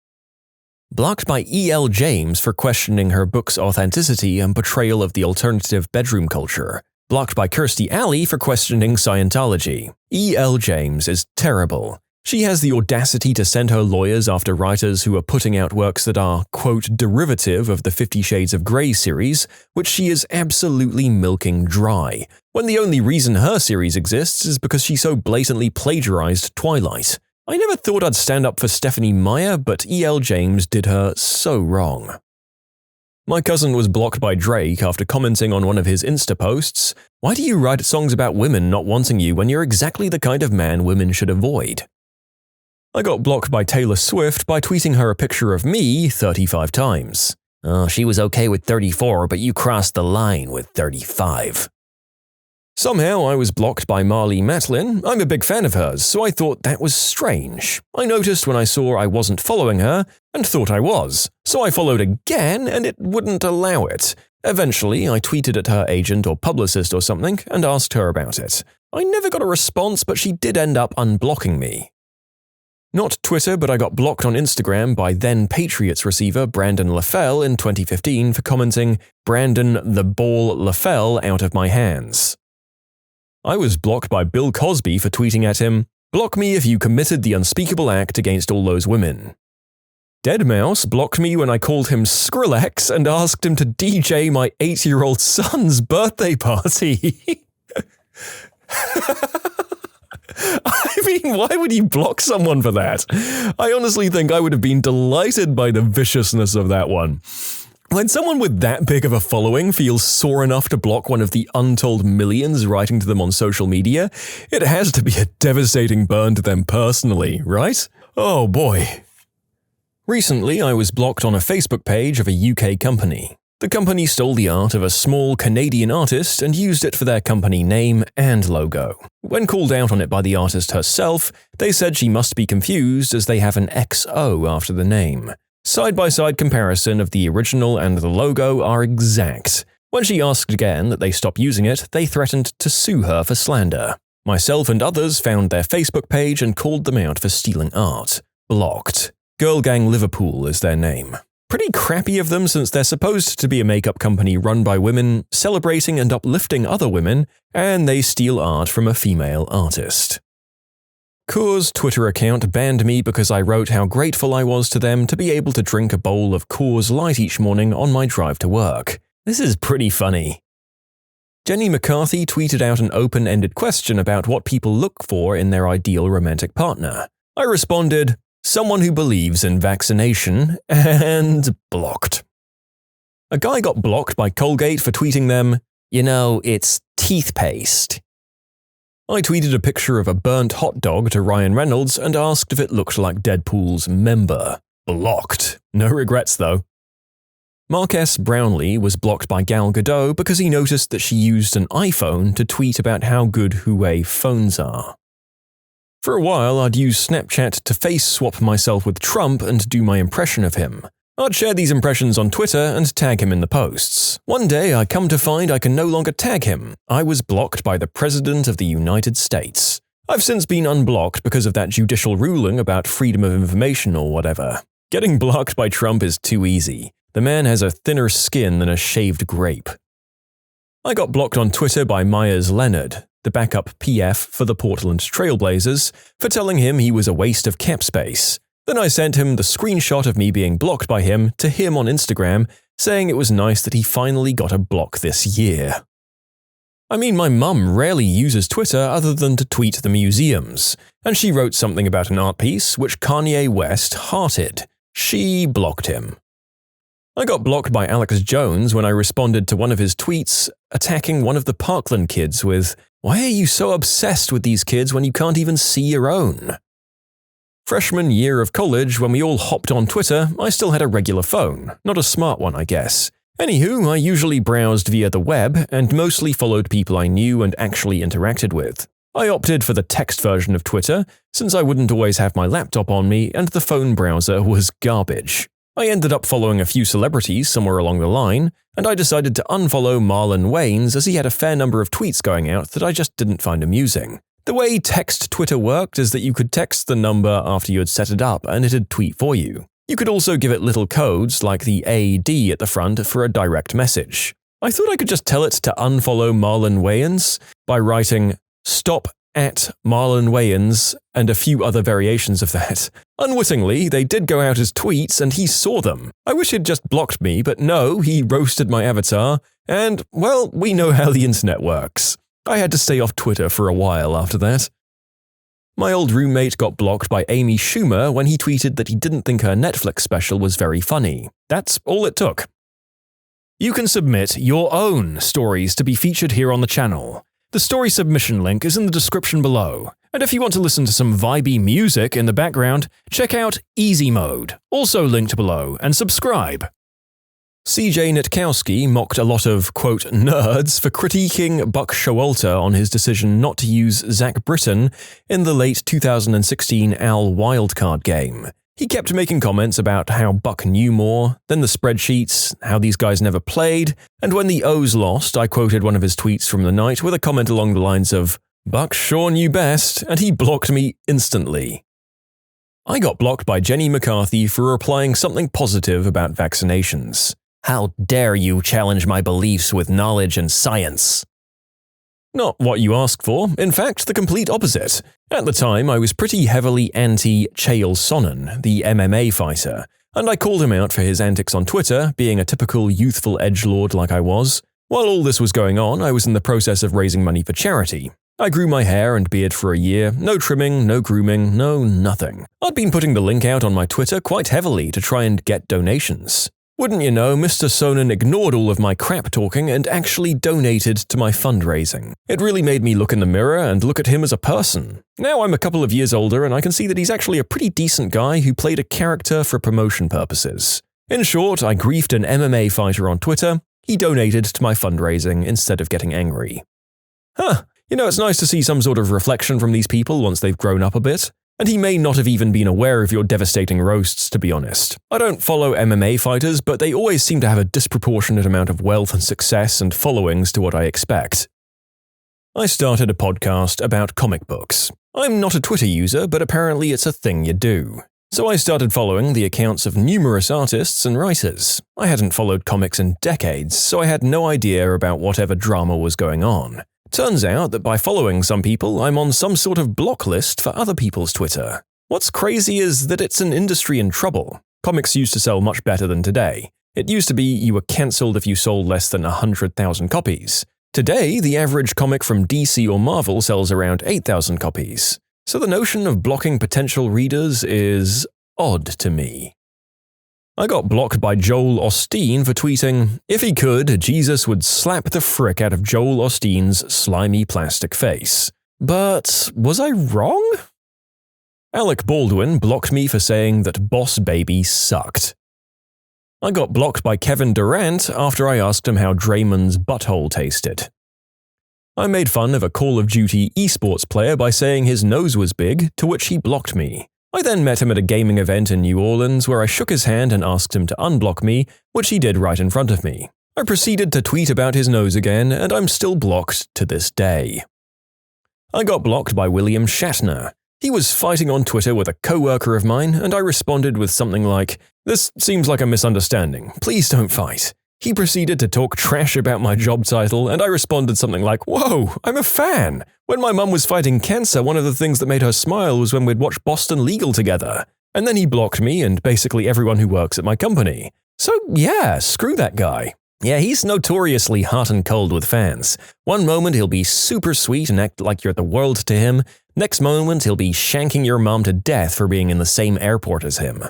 Blocked by E.L. James for questioning her book's authenticity and portrayal of the alternative bedroom culture. Blocked by Kirstie Alley for questioning Scientology. E.L. James is terrible. She has the audacity to send her lawyers after writers who are putting out works that are, quote, derivative of the 50 Shades of Grey series, which she is absolutely milking dry, when the only reason her series exists is because she so blatantly plagiarized Twilight. I never thought I'd stand up for Stephenie Meyer, but E.L. James did her so wrong. My cousin was blocked by Drake after commenting on one of his Insta posts, "Why do you write songs about women not wanting you when you're exactly the kind of man women should avoid?" I got blocked by Taylor Swift by tweeting her a picture of me 35 times. "Oh, she was okay with 34, but you crossed the line with 35. Somehow I was blocked by Marlee Matlin. I'm a big fan of hers, so I thought that was strange. I noticed when I saw I wasn't following her, and thought I was, so I followed again and it wouldn't allow it. Eventually, I tweeted at her agent or publicist or something and asked her about it. I never got a response, but she did end up unblocking me. Not Twitter, but I got blocked on Instagram by then Patriots receiver Brandon LaFell in 2015 for commenting, "Brandon the Ball LaFell out of my hands." I was blocked by Bill Cosby for tweeting at him, "Block me if you committed the unspeakable act against all those women." Deadmau5 blocked me when I called him Skrillex and asked him to DJ my 8-year-old son's birthday party. I mean, why would you block someone for that? I honestly think I would have been delighted by the viciousness of that one. When someone with that big of a following feels sore enough to block one of the untold millions writing to them on social media, it has to be a devastating burn to them personally, right? Oh boy. Recently, I was blocked on a Facebook page of a UK company. The company stole the art of a small Canadian artist and used it for their company name and logo. When called out on it by the artist herself, they said she must be confused as they have an XO after the name. Side-by-side comparison of the original and the logo are exact. When she asked again that they stop using it, they threatened to sue her for slander. Myself and others found their Facebook page and called them out for stealing art. Blocked. Girl Gang Liverpool is their name. Pretty crappy of them since they're supposed to be a makeup company run by women, celebrating and uplifting other women, and they steal art from a female artist. Coors' Twitter account banned me because I wrote how grateful I was to them to be able to drink a bowl of Coors Light each morning on my drive to work. This is pretty funny. Jenny McCarthy tweeted out an open-ended question about what people look for in their ideal romantic partner. I responded, "Someone who believes in vaccination," and blocked. A guy got blocked by Colgate for tweeting them, "You know, it's teeth paste." I tweeted a picture of a burnt hot dog to Ryan Reynolds and asked if it looked like Deadpool's member. Blocked. No regrets though. Mark S. Brownlee was blocked by Gal Gadot because he noticed that she used an iPhone to tweet about how good Huawei phones are. For a while, I'd use Snapchat to face swap myself with Trump and do my impression of him. I'd share these impressions on Twitter and tag him in the posts. One day, I come to find I can no longer tag him. I was blocked by the President of the United States. I've since been unblocked because of that judicial ruling about freedom of information or whatever. Getting blocked by Trump is too easy. The man has a thinner skin than a shaved grape. I got blocked on Twitter by Myers Leonard, the backup PF for the Portland Trailblazers, for telling him he was a waste of cap space. Then I sent him the screenshot of me being blocked by him to him on Instagram, saying it was nice that he finally got a block this year. I mean, my mum rarely uses Twitter other than to tweet the museums, and she wrote something about an art piece which Kanye West hearted. She blocked him. I got blocked by Alex Jones when I responded to one of his tweets attacking one of the Parkland kids with, "Why are you so obsessed with these kids when you can't even see your own?" Freshman year of college, when we all hopped on Twitter, I still had a regular phone, not a smart one, I guess. Anywho, I usually browsed via the web and mostly followed people I knew and actually interacted with. I opted for the text version of Twitter, since I wouldn't always have my laptop on me and the phone browser was garbage. I ended up following a few celebrities somewhere along the line, and I decided to unfollow Marlon Wayans as he had a fair number of tweets going out that I just didn't find amusing. The way text Twitter worked is that you could text the number after you had set it up and it'd tweet for you. You could also give it little codes like the AD at the front for a direct message. I thought I could just tell it to unfollow Marlon Wayans by writing "Stop at Marlon Wayans" and a few other variations of that. Unwittingly, they did go out as tweets and he saw them. I wish he'd just blocked me, but no, he roasted my avatar, and, well, we know how the internet works. I had to stay off Twitter for a while after that. My old roommate got blocked by Amy Schumer when he tweeted that he didn't think her Netflix special was very funny. That's all it took. You can submit your own stories to be featured here on the channel. The story submission link is in the description below. And if you want to listen to some vibey music in the background, check out easymode, also linked below, and subscribe. CJ Nitkowski mocked a lot of, quote, nerds for critiquing Buck Showalter on his decision not to use Zach Britton in the late 2016 AL wildcard game. He kept making comments about how Buck knew more, then the spreadsheets, how these guys never played, and when the O's lost, I quoted one of his tweets from the night with a comment along the lines of, "Buck sure knew best," and he blocked me instantly. I got blocked by Jenny McCarthy for replying something positive about vaccinations. How dare you challenge my beliefs with knowledge and science? Not what you asked for, in fact, the complete opposite. At the time, I was pretty heavily anti-Chael Sonnen, the MMA fighter, and I called him out for his antics on Twitter, being a typical youthful edgelord like I was. While all this was going on, I was in the process of raising money for charity. I grew my hair and beard for a year, no trimming, no grooming, no nothing. I'd been putting the link out on my Twitter quite heavily to try and get donations. Wouldn't you know, Mr. Sonnen ignored all of my crap talking and actually donated to my fundraising. It really made me look in the mirror and look at him as a person. Now I'm a couple of years older and I can see that he's actually a pretty decent guy who played a character for promotion purposes. In short, I griefed an MMA fighter on Twitter. He donated to my fundraising instead of getting angry. You know, it's nice to see some sort of reflection from these people once they've grown up a bit. And he may not have even been aware of your devastating roasts, to be honest. I don't follow MMA fighters, but they always seem to have a disproportionate amount of wealth and success and followings to what I expect. I started a podcast about comic books. I'm not a Twitter user, but apparently it's a thing you do. So I started following the accounts of numerous artists and writers. I hadn't followed comics in decades, so I had no idea about whatever drama was going on. Turns out that by following some people, I'm on some sort of block list for other people's Twitter. What's crazy is that it's an industry in trouble. Comics used to sell much better than today. It used to be you were cancelled if you sold less than 100,000 copies. Today, the average comic from DC or Marvel sells around 8,000 copies. So the notion of blocking potential readers is odd to me. I got blocked by Joel Osteen for tweeting, "If he could, Jesus would slap the frick out of Joel Osteen's slimy plastic face." But was I wrong? Alec Baldwin blocked me for saying that Boss Baby sucked. I got blocked by Kevin Durant after I asked him how Draymond's butthole tasted. I made fun of a Call of Duty esports player by saying his nose was big, to which he blocked me. I then met him at a gaming event in New Orleans where I shook his hand and asked him to unblock me, which he did right in front of me. I proceeded to tweet about his nose again, and I'm still blocked to this day. I got blocked by William Shatner. He was fighting on Twitter with a coworker of mine, and I responded with something like, "This seems like a misunderstanding. Please don't fight." He proceeded to talk trash about my job title, and I responded something like, "Whoa, I'm a fan. When my mum was fighting cancer, one of the things that made her smile was when we'd watch Boston Legal together." And then he blocked me and basically everyone who works at my company. So yeah, screw that guy. Yeah, he's notoriously hot and cold with fans. One moment he'll be super sweet and act like you're the world to him. Next moment he'll be shanking your mom to death for being in the same airport as him.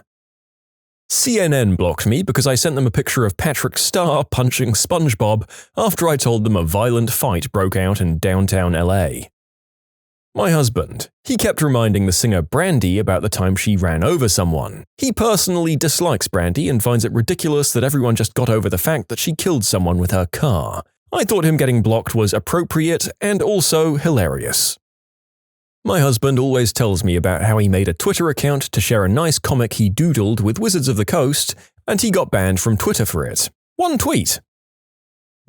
CNN blocked me because I sent them a picture of Patrick Star punching SpongeBob after I told them a violent fight broke out in downtown LA. My husband. He kept reminding the singer Brandy about the time she ran over someone. He personally dislikes Brandy and finds it ridiculous that everyone just got over the fact that she killed someone with her car. I thought him getting blocked was appropriate and also hilarious. My husband always tells me about how he made a Twitter account to share a nice comic he doodled with Wizards of the Coast, and he got banned from Twitter for it. One tweet.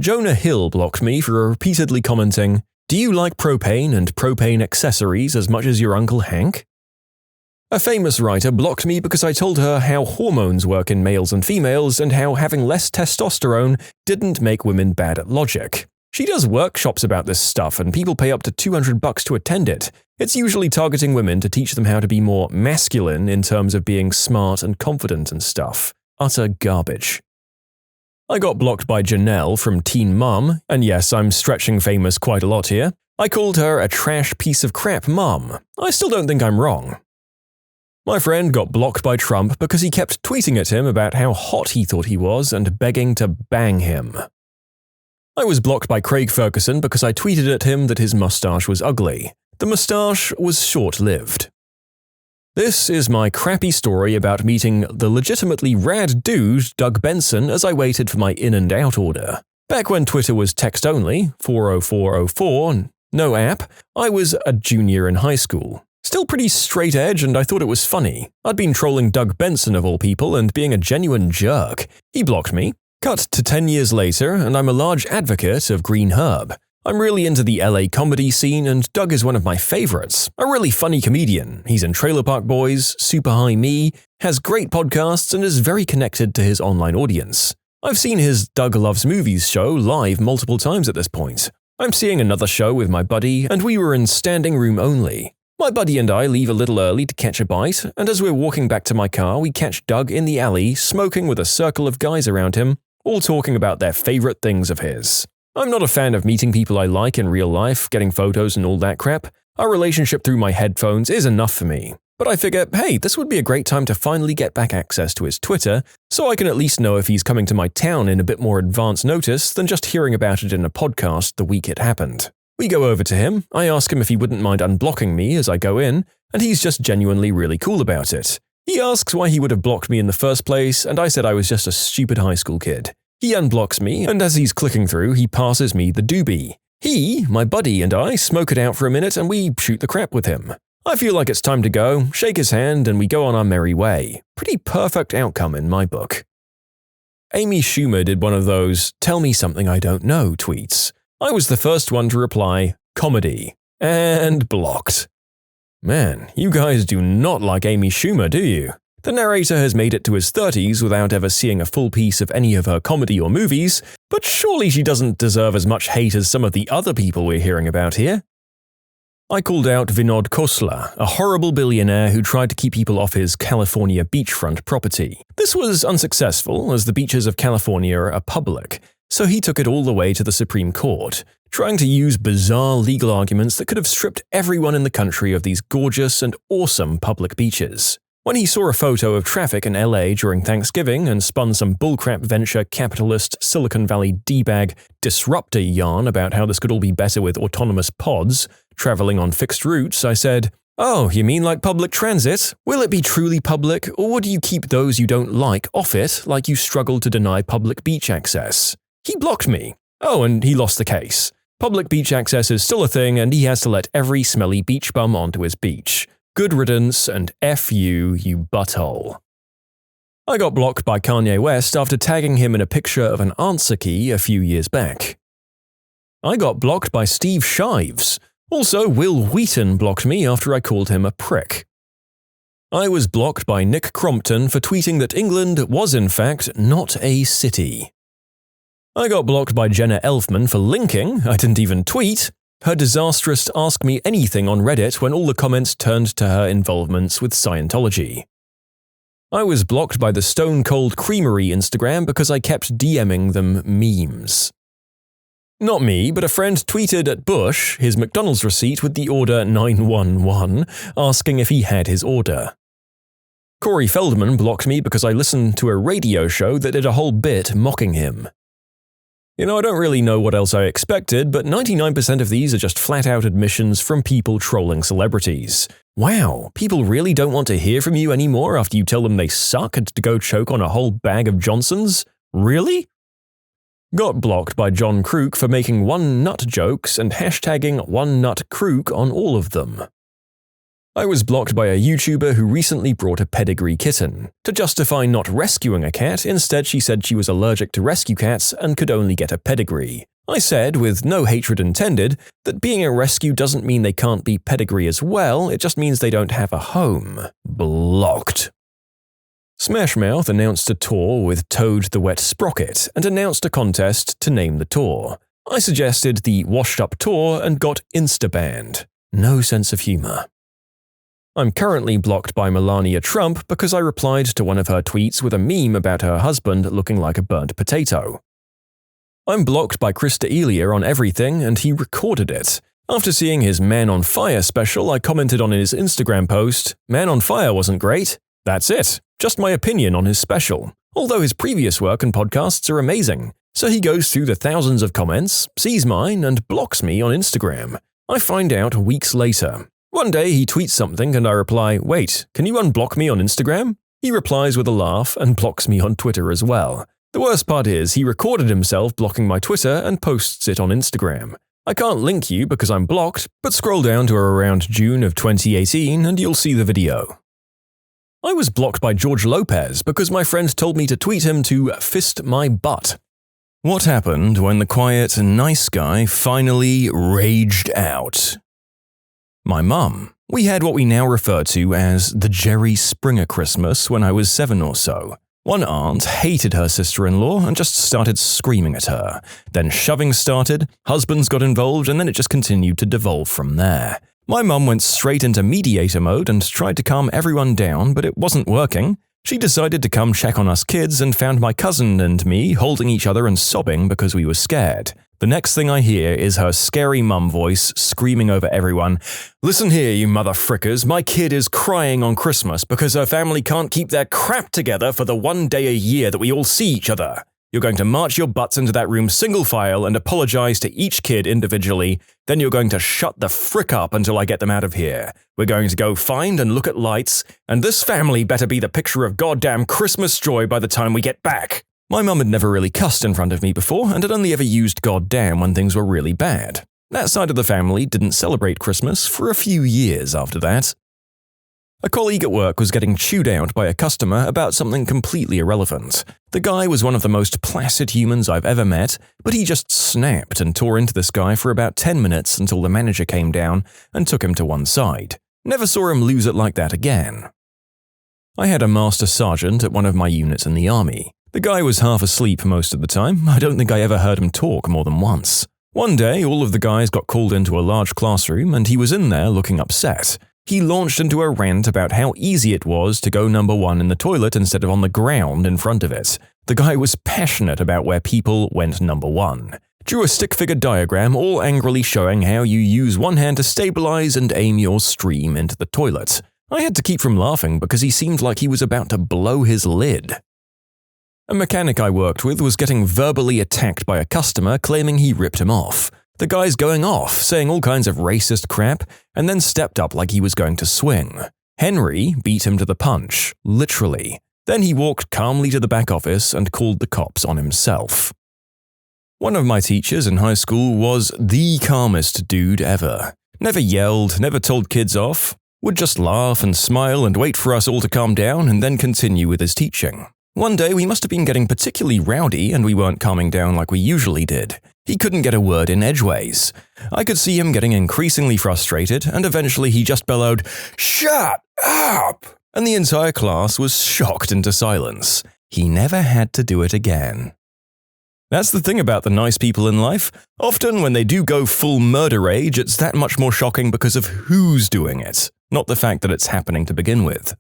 Jonah Hill blocked me for repeatedly commenting, "Do you like propane and propane accessories as much as your Uncle Hank?" A famous writer blocked me because I told her how hormones work in males and females and how having less testosterone didn't make women bad at logic. She does workshops about this stuff and people pay up to $200 to attend it. It's usually targeting women to teach them how to be more masculine in terms of being smart and confident and stuff. Utter garbage. I got blocked by Janelle from Teen Mom, and yes, I'm stretching famous quite a lot here. I called her a trash piece of crap mom. I still don't think I'm wrong. My friend got blocked by Trump because he kept tweeting at him about how hot he thought he was and begging to bang him. I was blocked by Craig Ferguson because I tweeted at him that his mustache was ugly. The mustache was short-lived. This is my crappy story about meeting the legitimately rad dude Doug Benson as I waited for my in and out order. Back when Twitter was text-only, 40404, no app, I was a junior in high school. Still pretty straight edge, and I thought it was funny. I'd been trolling Doug Benson of all people and being a genuine jerk. He blocked me. Cut to 10 years later, and I'm a large advocate of green herb. I'm really into the LA comedy scene, and Doug is one of my favorites. A really funny comedian. He's in Trailer Park Boys, Super High Me, has great podcasts, and is very connected to his online audience. I've seen his Doug Loves Movies show live multiple times at this point. I'm seeing another show with my buddy, and we were in standing room only. My buddy and I leave a little early to catch a bite, and as we're walking back to my car, we catch Doug in the alley, smoking with a circle of guys around him, all talking about their favorite things of his. I'm not a fan of meeting people I like in real life, getting photos and all that crap. Our relationship through my headphones is enough for me. But I figure, hey, this would be a great time to finally get back access to his Twitter, so I can at least know if he's coming to my town in a bit more advance notice than just hearing about it in a podcast the week it happened. We go over to him, I ask him if he wouldn't mind unblocking me as I go in, and he's just genuinely really cool about it. He asks why he would have blocked me in the first place, and I said I was just a stupid high school kid. He unblocks me, and as he's clicking through, he passes me the doobie. He, my buddy, and I smoke it out for a minute and we shoot the crap with him. I feel like it's time to go, shake his hand, and we go on our merry way. Pretty perfect outcome in my book. Amy Schumer did one of those "tell me something I don't know" tweets. I was the first one to reply, "comedy," and blocked. Man, you guys do not like Amy Schumer, do you? The narrator has made it to his 30s without ever seeing a full piece of any of her comedy or movies, but surely she doesn't deserve as much hate as some of the other people we're hearing about here. I called out Vinod Khosla, a horrible billionaire who tried to keep people off his California beachfront property. This was unsuccessful, as the beaches of California are public, so he took it all the way to the Supreme Court, trying to use bizarre legal arguments that could have stripped everyone in the country of these gorgeous and awesome public beaches. When he saw a photo of traffic in LA during Thanksgiving and spun some bullcrap venture capitalist Silicon Valley D-bag disruptor yarn about how this could all be better with autonomous pods traveling on fixed routes, I said, "Oh, you mean like public transit? Will it be truly public, or do you keep those you don't like off it like you struggle to deny public beach access?" He blocked me. Oh, and he lost the case. Public beach access is still a thing, and he has to let every smelly beach bum onto his beach. Good riddance, and F you, you butthole. I got blocked by Kanye West after tagging him in a picture of an answer key a few years back. I got blocked by Steve Shives. Also, Will Wheaton blocked me after I called him a prick. I was blocked by Nick Crompton for tweeting that England was in fact not a city. I got blocked by Jenna Elfman for linking, I didn't even tweet, her disastrous Ask Me Anything on Reddit when all the comments turned to her involvements with Scientology. I was blocked by the Stone Cold Creamery Instagram because I kept DMing them memes. Not me, but a friend tweeted at Bush his McDonald's receipt with the order 911, asking if he had his order. Corey Feldman blocked me because I listened to a radio show that did a whole bit mocking him. You know, I don't really know what else I expected, but 99% of these are just flat-out admissions from people trolling celebrities. Wow, people really don't want to hear from you anymore after you tell them they suck and to go choke on a whole bag of Johnsons? Really? Got blocked by John Crook for making one nut jokes and hashtagging one nut Crook on all of them. I was blocked by a YouTuber who recently brought a pedigree kitten. To justify not rescuing a cat, instead she said she was allergic to rescue cats and could only get a pedigree. I said, with no hatred intended, that being a rescue doesn't mean they can't be pedigree as well, it just means they don't have a home. Blocked. Smash Mouth announced a tour with Toad the Wet Sprocket and announced a contest to name the tour. I suggested the Washed Up Tour and got insta-banned. No sense of humor. I'm currently blocked by Melania Trump because I replied to one of her tweets with a meme about her husband looking like a burnt potato. I'm blocked by Chris D'Elia on everything, and he recorded it. After seeing his Man on Fire special, I commented on his Instagram post, "Man on Fire wasn't great. That's it. Just my opinion on his special. Although his previous work and podcasts are amazing." So he goes through the thousands of comments, sees mine, and blocks me on Instagram. I find out weeks later. One day he tweets something and I reply, "Wait, can you unblock me on Instagram?" He replies with a laugh and blocks me on Twitter as well. The worst part is he recorded himself blocking my Twitter and posts it on Instagram. I can't link you because I'm blocked, but scroll down to around June of 2018 and you'll see the video. I was blocked by George Lopez because my friend told me to tweet him to fist my butt. What happened when the quiet and nice guy finally raged out? My mum. We had what we now refer to as the Jerry Springer Christmas when I was 7 or so. One aunt hated her sister-in-law and just started screaming at her. Then shoving started, husbands got involved, and then it just continued to devolve from there. My mum went straight into mediator mode and tried to calm everyone down, but it wasn't working. She decided to come check on us kids and found my cousin and me holding each other and sobbing because we were scared. The next thing I hear is her scary mum voice screaming over everyone, "Listen here, you mother frickers, my kid is crying on Christmas because her family can't keep their crap together for the one day a year that we all see each other. You're going to march your butts into that room single file and apologize to each kid individually, then you're going to shut the frick up until I get them out of here. We're going to go find and look at lights, and this family better be the picture of goddamn Christmas joy by the time we get back." My mum had never really cussed in front of me before and had only ever used goddamn when things were really bad. That side of the family didn't celebrate Christmas for a few years after that. A colleague at work was getting chewed out by a customer about something completely irrelevant. The guy was one of the most placid humans I've ever met, but he just snapped and tore into this guy for about 10 minutes until the manager came down and took him to one side. Never saw him lose it like that again. I had a master sergeant at one of my units in the army. The guy was half asleep most of the time. I don't think I ever heard him talk more than once. One day, all of the guys got called into a large classroom and he was in there looking upset. He launched into a rant about how easy it was to go number one in the toilet instead of on the ground in front of it. The guy was passionate about where people went number one. Drew a stick-figure diagram all angrily showing how you use one hand to stabilize and aim your stream into the toilet. I had to keep from laughing because he seemed like he was about to blow his lid. A mechanic I worked with was getting verbally attacked by a customer claiming he ripped him off. The guy's going off, saying all kinds of racist crap, and then stepped up like he was going to swing. Henry beat him to the punch, literally. Then he walked calmly to the back office and called the cops on himself. One of my teachers in high school was the calmest dude ever. Never yelled, never told kids off, would just laugh and smile and wait for us all to calm down and then continue with his teaching. One day we must have been getting particularly rowdy and we weren't calming down like we usually did. He couldn't get a word in edgeways. I could see him getting increasingly frustrated and eventually he just bellowed, "Shut up!" And the entire class was shocked into silence. He never had to do it again. That's the thing about the nice people in life. Often when they do go full murder rage, it's that much more shocking because of who's doing it, not the fact that it's happening to begin with.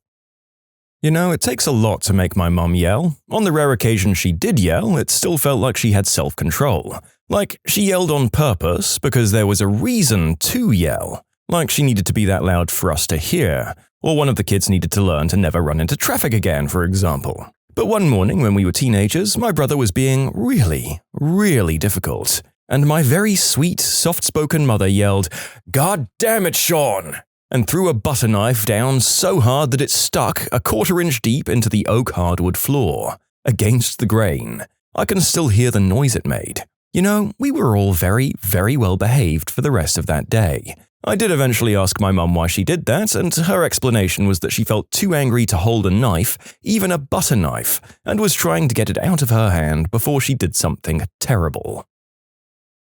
You know, it takes a lot to make my mum yell. On the rare occasion she did yell, it still felt like she had self-control. Like she yelled on purpose because there was a reason to yell. Like she needed to be that loud for us to hear. Or one of the kids needed to learn to never run into traffic again, for example. But one morning when we were teenagers, my brother was being really difficult. And my very sweet, soft-spoken mother yelled, "God damn it, Sean!" and threw a butter knife down so hard that it stuck a 1/4 inch deep into the oak hardwood floor, against the grain. I can still hear the noise it made. You know, we were all very well behaved for the rest of that day. I did eventually ask my mum why she did that, and her explanation was that she felt too angry to hold a knife, even a butter knife, and was trying to get it out of her hand before she did something terrible.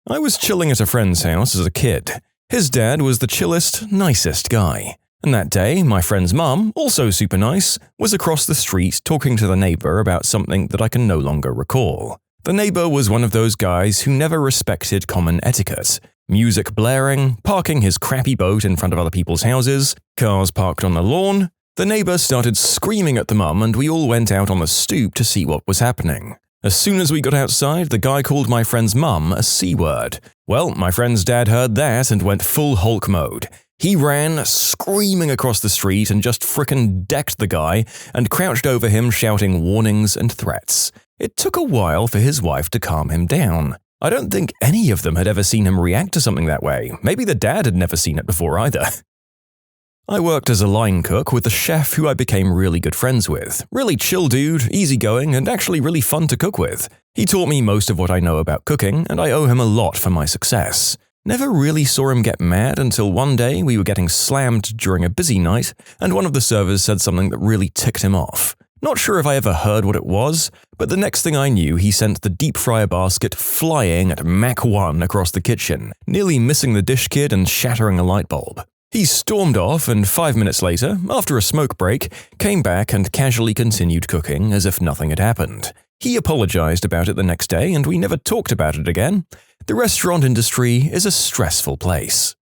I was chilling at a friend's house as a kid. His dad was the chillest, nicest guy. And that day, my friend's mum, also super nice, was across the street talking to the neighbor about something that I can no longer recall. The neighbor was one of those guys who never respected common etiquette. Music blaring, parking his crappy boat in front of other people's houses, cars parked on the lawn. The neighbor started screaming at the mum and we all went out on the stoop to see what was happening. As soon as we got outside, the guy called my friend's mum a C-word. Well, my friend's dad heard that and went full Hulk mode. He ran, screaming across the street and just frickin' decked the guy and crouched over him shouting warnings and threats. It took a while for his wife to calm him down. I don't think any of them had ever seen him react to something that way. Maybe the dad had never seen it before either. I worked as a line cook with a chef who I became really good friends with. Really chill dude, easygoing, and actually really fun to cook with. He taught me most of what I know about cooking, and I owe him a lot for my success. Never really saw him get mad until one day we were getting slammed during a busy night, and one of the servers said something that really ticked him off. Not sure if I ever heard what it was, but the next thing I knew, he sent the deep fryer basket flying at Mach 1 across the kitchen, nearly missing the dish kid and shattering a light bulb. He stormed off, and 5 minutes later, after a smoke break, came back and casually continued cooking as if nothing had happened. He apologized about it the next day, and we never talked about it again. The restaurant industry is a stressful place.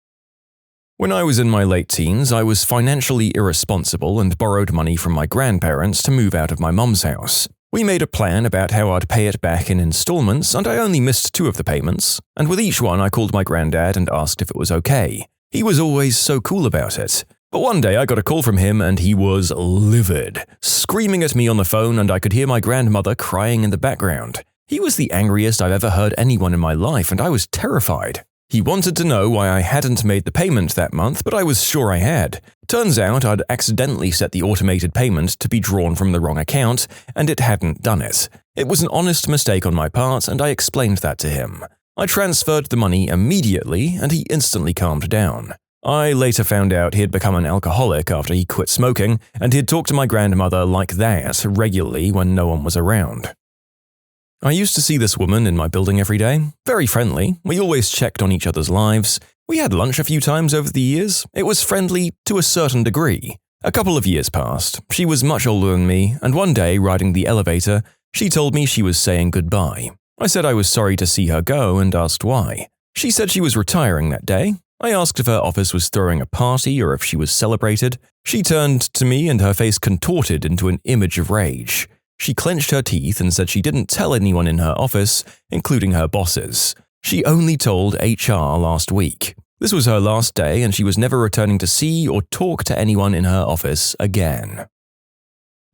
When I was in my late teens, I was financially irresponsible and borrowed money from my grandparents to move out of my mum's house. We made a plan about how I'd pay it back in installments, and I only missed 2 of the payments, and with each one I called my granddad and asked if it was okay. He was always so cool about it. But one day I got a call from him and he was livid, screaming at me on the phone, and I could hear my grandmother crying in the background. He was the angriest I've ever heard anyone in my life, and I was terrified. He wanted to know why I hadn't made the payment that month, but I was sure I had. Turns out I'd accidentally set the automated payment to be drawn from the wrong account, and it hadn't done it. It was an honest mistake on my part, and I explained that to him. I transferred the money immediately, and he instantly calmed down. I later found out he had become an alcoholic after he quit smoking, and he'd talk to my grandmother like that regularly when no one was around. I used to see this woman in my building every day. Very friendly. We always checked on each other's lives. We had lunch a few times over the years. It was friendly to a certain degree. A couple of years passed. She was much older than me, and one day, riding the elevator, she told me she was saying goodbye. I said I was sorry to see her go and asked why. She said she was retiring that day. I asked if her office was throwing a party or if she was celebrated. She turned to me and her face contorted into an image of rage. She clenched her teeth and said she didn't tell anyone in her office, including her bosses. She only told HR last week. This was her last day, and she was never returning to see or talk to anyone in her office again.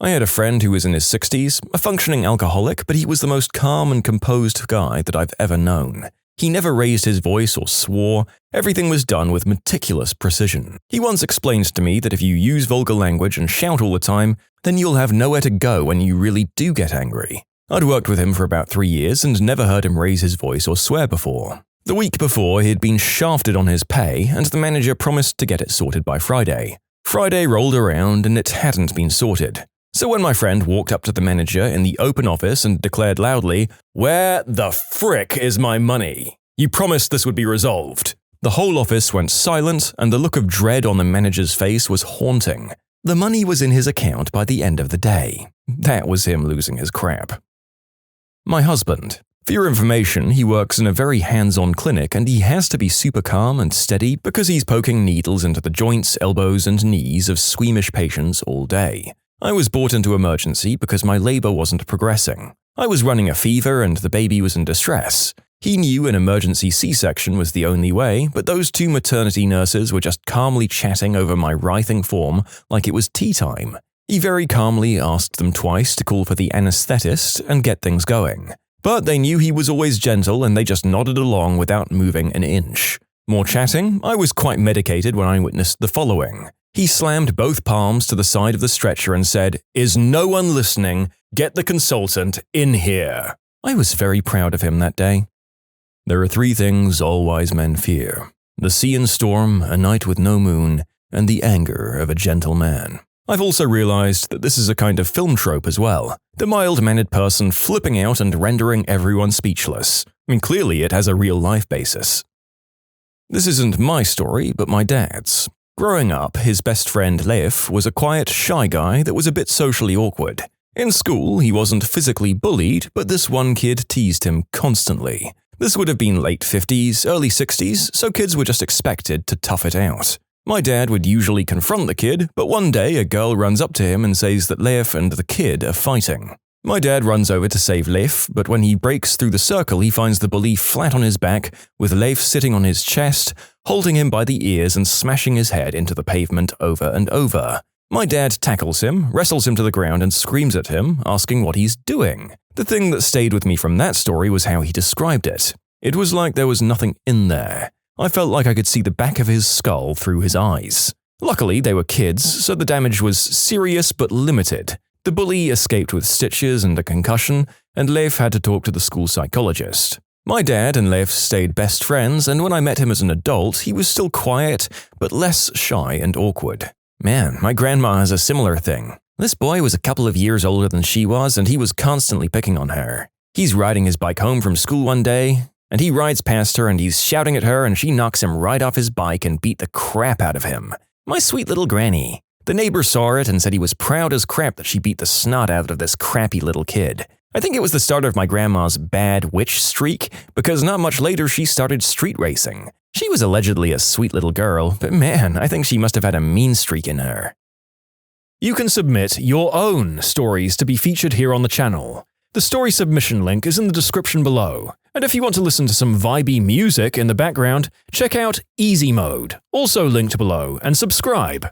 I had a friend who was in his 60s, a functioning alcoholic, but he was the most calm and composed guy that I've ever known. He never raised his voice or swore. Everything was done with meticulous precision. He once explained to me that if you use vulgar language and shout all the time, then you'll have nowhere to go when you really do get angry. I'd worked with him for about 3 years and never heard him raise his voice or swear before. The week before, he'd been shafted on his pay, and the manager promised to get it sorted by Friday. Friday rolled around and it hadn't been sorted. So when my friend walked up to the manager in the open office and declared loudly, "Where the frick is my money? You promised this would be resolved." The whole office went silent, and the look of dread on the manager's face was haunting. The money was in his account by the end of the day. That was him losing his crap. My husband. For your information, he works in a very hands-on clinic, and he has to be super calm and steady because he's poking needles into the joints, elbows, and knees of squeamish patients all day. I was brought into emergency because my labor wasn't progressing. I was running a fever and the baby was in distress. He knew an emergency C-section was the only way, but those 2 maternity nurses were just calmly chatting over my writhing form like it was tea time. He very calmly asked them twice to call for the anesthetist and get things going. But they knew he was always gentle and they just nodded along without moving an inch. More chatting, I was quite medicated when I witnessed the following. He slammed both palms to the side of the stretcher and said, "Is no one listening? Get the consultant in here." I was very proud of him that day. There are 3 things all wise men fear: the sea and storm, a night with no moon, and the anger of a gentle man. I've also realized that this is a kind of film trope as well. The mild-mannered person flipping out and rendering everyone speechless. I mean, clearly it has a real-life basis. This isn't my story, but my dad's. Growing up, his best friend Leif was a quiet, shy guy that was a bit socially awkward. In school, he wasn't physically bullied, but this one kid teased him constantly. This would have been late 50s, early 60s, so kids were just expected to tough it out. My dad would usually confront the kid, but one day a girl runs up to him and says that Leif and the kid are fighting. My dad runs over to save Leif, but when he breaks through the circle he finds the bully flat on his back, with Leif sitting on his chest, holding him by the ears and smashing his head into the pavement over and over. My dad tackles him, wrestles him to the ground and screams at him, asking what he's doing. The thing that stayed with me from that story was how he described it. It was like there was nothing in there. I felt like I could see the back of his skull through his eyes. Luckily, they were kids, so the damage was serious but limited. The bully escaped with stitches and a concussion, and Leif had to talk to the school psychologist. My dad and Leif stayed best friends, and when I met him as an adult, he was still quiet, but less shy and awkward. Man, my grandma has a similar thing. This boy was a couple of years older than she was, and he was constantly picking on her. He's riding his bike home from school one day, and he rides past her and he's shouting at her, and she knocks him right off his bike and beat the crap out of him. My sweet little granny. The neighbor saw it and said he was proud as crap that she beat the snot out of this crappy little kid. I think it was the start of my grandma's bad witch streak, because not much later she started street racing. She was allegedly a sweet little girl, but man, I think she must have had a mean streak in her. You can submit your own stories to be featured here on the channel. The story submission link is in the description below. And if you want to listen to some vibey music in the background, check out easymode, also linked below, and subscribe.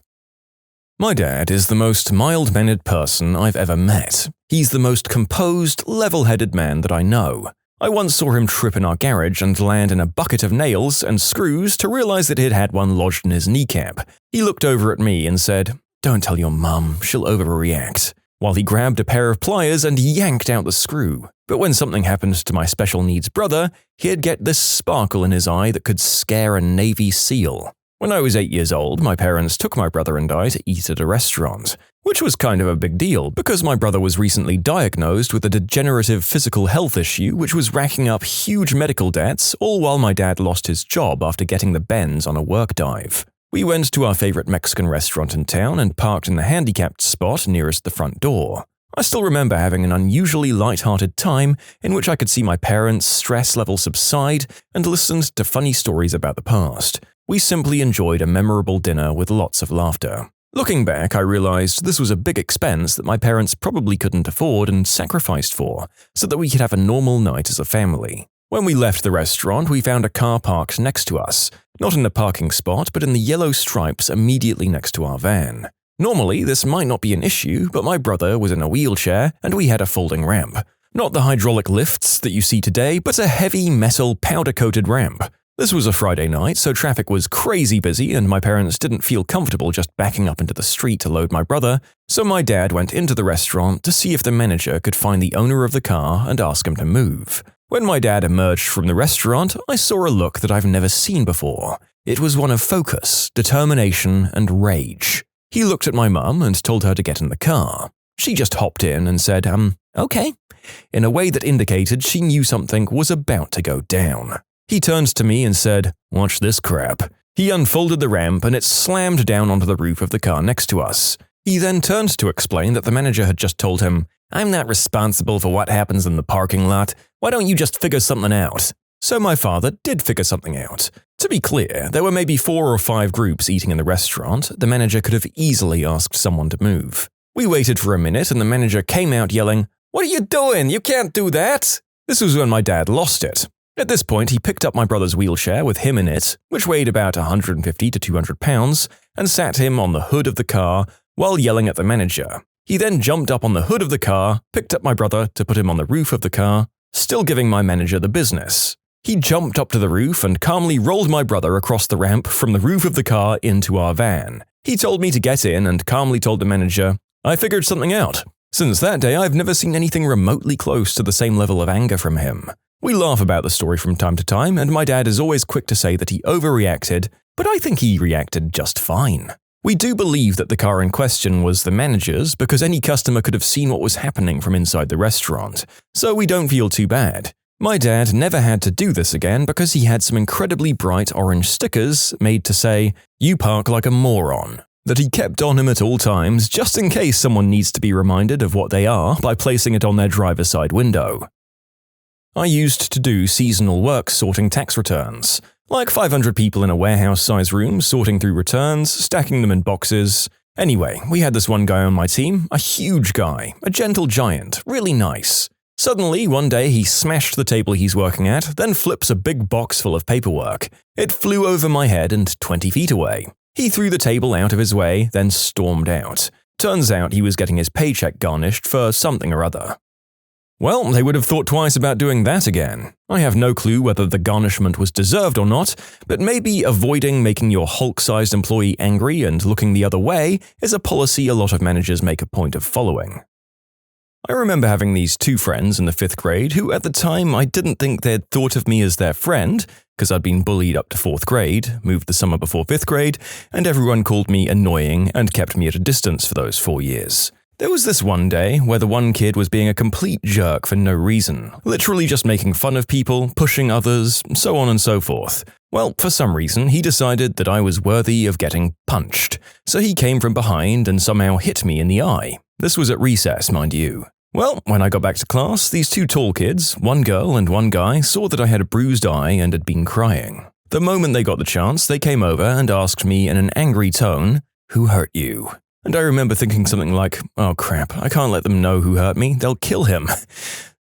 My dad is the most mild-mannered person I've ever met. He's the most composed, level-headed man that I know. I once saw him trip in our garage and land in a bucket of nails and screws to realize that he'd had one lodged in his kneecap. He looked over at me and said, "Don't tell your mum, she'll overreact," while he grabbed a pair of pliers and yanked out the screw. But when something happened to my special needs brother, he'd get this sparkle in his eye that could scare a Navy SEAL. When I was 8 years old, my parents took my brother and I to eat at a restaurant, which was kind of a big deal because my brother was recently diagnosed with a degenerative physical health issue which was racking up huge medical debts, all while my dad lost his job after getting the bends on a work dive. We went to our favorite Mexican restaurant in town and parked in the handicapped spot nearest the front door. I still remember having an unusually light-hearted time in which I could see my parents' stress level subside and listened to funny stories about the past. We simply enjoyed a memorable dinner with lots of laughter. Looking back, I realized this was a big expense that my parents probably couldn't afford and sacrificed for, so that we could have a normal night as a family. When we left the restaurant, we found a car parked next to us, not in a parking spot, but in the yellow stripes immediately next to our van. Normally, this might not be an issue, but my brother was in a wheelchair and we had a folding ramp. Not the hydraulic lifts that you see today, but a heavy metal powder-coated ramp. This was a Friday night, so traffic was crazy busy and my parents didn't feel comfortable just backing up into the street to load my brother, so my dad went into the restaurant to see if the manager could find the owner of the car and ask him to move. When my dad emerged from the restaurant, I saw a look that I've never seen before. It was one of focus, determination, and rage. He looked at my mum and told her to get in the car. She just hopped in and said, okay, in a way that indicated she knew something was about to go down. He turned to me and said, "Watch this crap." He unfolded the ramp and it slammed down onto the roof of the car next to us. He then turned to explain that the manager had just told him, "I'm not responsible for what happens in the parking lot. Why don't you just figure something out?" So my father did figure something out. To be clear, there were maybe 4 or 5 groups eating in the restaurant. The manager could have easily asked someone to move. We waited for a minute and the manager came out yelling, "What are you doing? You can't do that!" This was when my dad lost it. At this point, he picked up my brother's wheelchair with him in it, which weighed about 150 to 200 pounds, and sat him on the hood of the car while yelling at the manager. He then jumped up on the hood of the car, picked up my brother to put him on the roof of the car, still giving my manager the business. He jumped up to the roof and calmly rolled my brother across the ramp from the roof of the car into our van. He told me to get in and calmly told the manager, "I figured something out." Since that day, I've never seen anything remotely close to the same level of anger from him. We laugh about the story from time to time, and my dad is always quick to say that he overreacted, but I think he reacted just fine. We do believe that the car in question was the manager's because any customer could have seen what was happening from inside the restaurant, so we don't feel too bad. My dad never had to do this again because he had some incredibly bright orange stickers made to say, "You park like a moron," that he kept on him at all times just in case someone needs to be reminded of what they are by placing it on their driver's side window. I used to do seasonal work sorting tax returns, like 500 people in a warehouse-sized room sorting through returns, stacking them in boxes. Anyway, we had this one guy on my team, a huge guy, a gentle giant, really nice. Suddenly, one day he smashed the table he's working at, then flips a big box full of paperwork. It flew over my head and 20 feet away. He threw the table out of his way, then stormed out. Turns out he was getting his paycheck garnished for something or other. Well, they would have thought twice about doing that again. I have no clue whether the garnishment was deserved or not, but maybe avoiding making your Hulk-sized employee angry and looking the other way is a policy a lot of managers make a point of following. I remember having these two friends in the 5th grade who at the time I didn't think they'd thought of me as their friend, because I'd been bullied up to 4th grade, moved the summer before 5th grade, and everyone called me annoying and kept me at a distance for those 4 years. There was this one day where the one kid was being a complete jerk for no reason, literally just making fun of people, pushing others, so on and so forth. Well, for some reason, he decided that I was worthy of getting punched, so he came from behind and somehow hit me in the eye. This was at recess, mind you. Well, when I got back to class, these two tall kids, one girl and one guy, saw that I had a bruised eye and had been crying. The moment they got the chance, they came over and asked me in an angry tone, "Who hurt you?" And I remember thinking something like, oh crap, I can't let them know who hurt me, they'll kill him.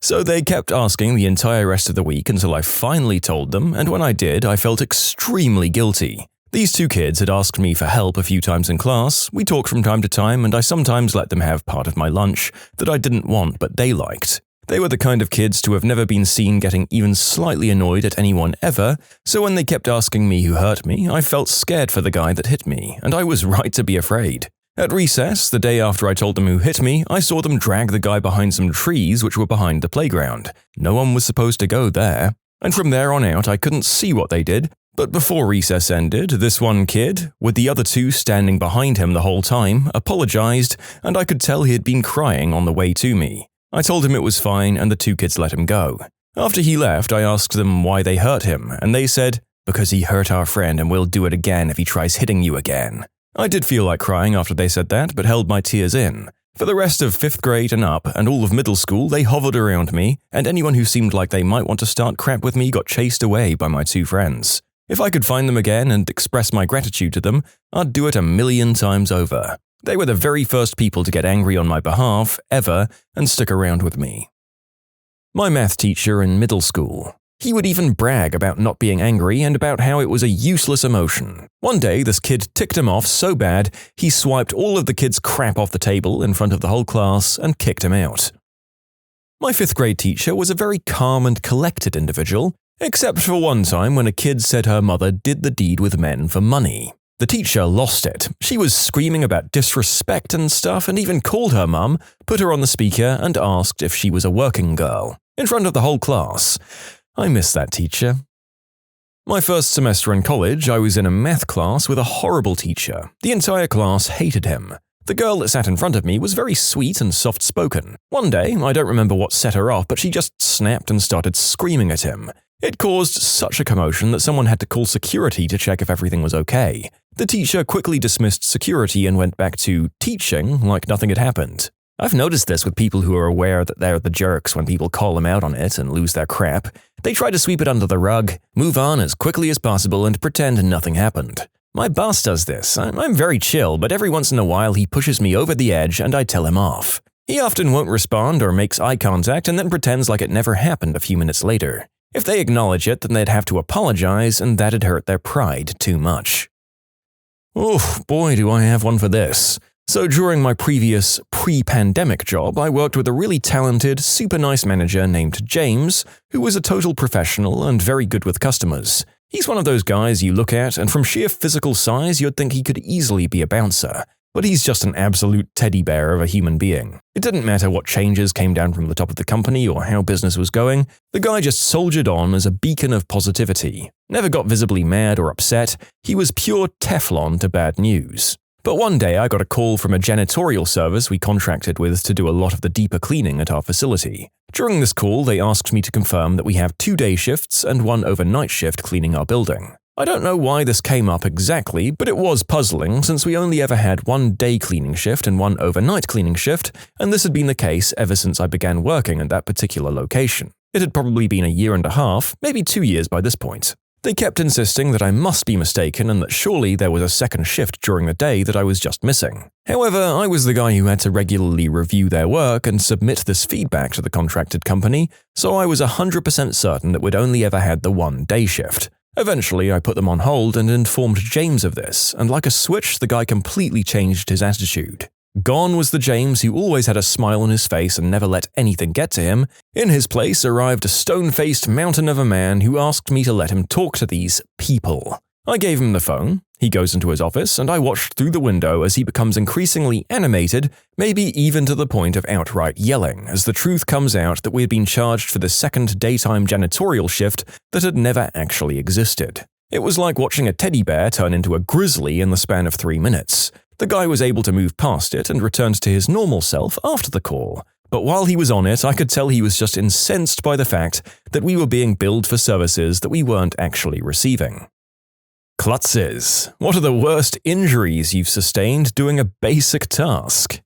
So they kept asking the entire rest of the week until I finally told them, and when I did, I felt extremely guilty. These two kids had asked me for help a few times in class, we talked from time to time, and I sometimes let them have part of my lunch that I didn't want but they liked. They were the kind of kids to have never been seen getting even slightly annoyed at anyone ever, so when they kept asking me who hurt me, I felt scared for the guy that hit me, and I was right to be afraid. At recess, the day after I told them who hit me, I saw them drag the guy behind some trees which were behind the playground. No one was supposed to go there. And from there on out, I couldn't see what they did, but before recess ended, this one kid, with the other two standing behind him the whole time, apologized, and I could tell he had been crying on the way to me. I told him it was fine, and the two kids let him go. After he left, I asked them why they hurt him, and they said, "Because he hurt our friend and we'll do it again if he tries hitting you again." I did feel like crying after they said that, but held my tears in. For the rest of 5th grade and up, and all of middle school, they hovered around me, and anyone who seemed like they might want to start crap with me got chased away by my two friends. If I could find them again and express my gratitude to them, I'd do it 1,000,000 times over. They were the very first people to get angry on my behalf, ever, and stick around with me. My math teacher in middle school. He would even brag about not being angry and about how it was a useless emotion. One day, this kid ticked him off so bad, he swiped all of the kids' crap off the table in front of the whole class and kicked him out. My 5th grade teacher was a very calm and collected individual, except for one time when a kid said her mother did the deed with men for money. The teacher lost it. She was screaming about disrespect and stuff and even called her mum, put her on the speaker and asked if she was a working girl, in front of the whole class. I miss that teacher. My first semester in college, I was in a math class with a horrible teacher. The entire class hated him. The girl that sat in front of me was very sweet and soft-spoken. One day, I don't remember what set her off, but she just snapped and started screaming at him. It caused such a commotion that someone had to call security to check if everything was okay. The teacher quickly dismissed security and went back to teaching like nothing had happened. I've noticed this with people who are aware that they're the jerks when people call them out on it and lose their crap. They try to sweep it under the rug, move on as quickly as possible, and pretend nothing happened. My boss does this. I'm very chill, but every once in a while he pushes me over the edge and I tell him off. He often won't respond or makes eye contact and then pretends like it never happened a few minutes later. If they acknowledge it, then they'd have to apologize, and that'd hurt their pride too much. Oh, boy, do I have one for this. So during my previous pre-pandemic job, I worked with a really talented, super nice manager named James, who was a total professional and very good with customers. He's one of those guys you look at, and from sheer physical size, you'd think he could easily be a bouncer. But he's just an absolute teddy bear of a human being. It didn't matter what changes came down from the top of the company or how business was going, the guy just soldiered on as a beacon of positivity. Never got visibly mad or upset, he was pure Teflon to bad news. But one day I got a call from a janitorial service we contracted with to do a lot of the deeper cleaning at our facility. During this call, they asked me to confirm that we have 2 day shifts and 1 overnight shift cleaning our building. I don't know why this came up exactly, but it was puzzling since we only ever had 1 day cleaning shift and 1 overnight cleaning shift, and this had been the case ever since I began working at that particular location. It had probably been 1.5 years, maybe 2 years by this point. They kept insisting that I must be mistaken and that surely there was a second shift during the day that I was just missing. However, I was the guy who had to regularly review their work and submit this feedback to the contracted company, so I was 100% certain that we'd only ever had the 1 day shift. Eventually, I put them on hold and informed James of this, and like a switch, the guy completely changed his attitude. Gone was the James who always had a smile on his face and never let anything get to him. In his place arrived a stone-faced mountain of a man who asked me to let him talk to these people. I gave him the phone, he goes into his office, and I watched through the window as he becomes increasingly animated, maybe even to the point of outright yelling, as the truth comes out that we had been charged for the second daytime janitorial shift that had never actually existed. It was like watching a teddy bear turn into a grizzly in the span of 3 minutes. The guy was able to move past it and returned to his normal self after the call. But while he was on it, I could tell he was just incensed by the fact that we were being billed for services that we weren't actually receiving. Klutzes. What are the worst injuries you've sustained doing a basic task?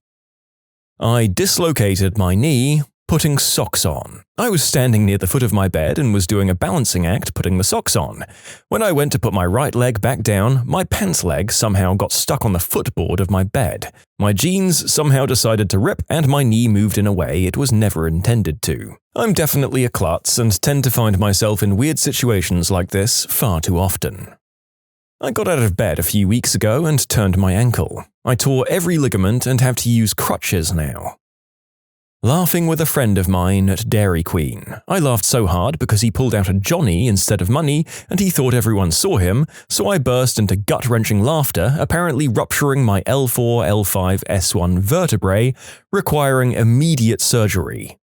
I dislocated my knee putting socks on. I was standing near the foot of my bed and was doing a balancing act putting the socks on. When I went to put my right leg back down, my pants leg somehow got stuck on the footboard of my bed. My jeans somehow decided to rip and my knee moved in a way it was never intended to. I'm definitely a klutz and tend to find myself in weird situations like this far too often. I got out of bed a few weeks ago and turned my ankle. I tore every ligament and have to use crutches now. Laughing with a friend of mine at Dairy Queen. I laughed so hard because he pulled out a Johnny instead of money and he thought everyone saw him, so I burst into gut-wrenching laughter, apparently rupturing my L4, L5, S1 vertebrae, requiring immediate surgery.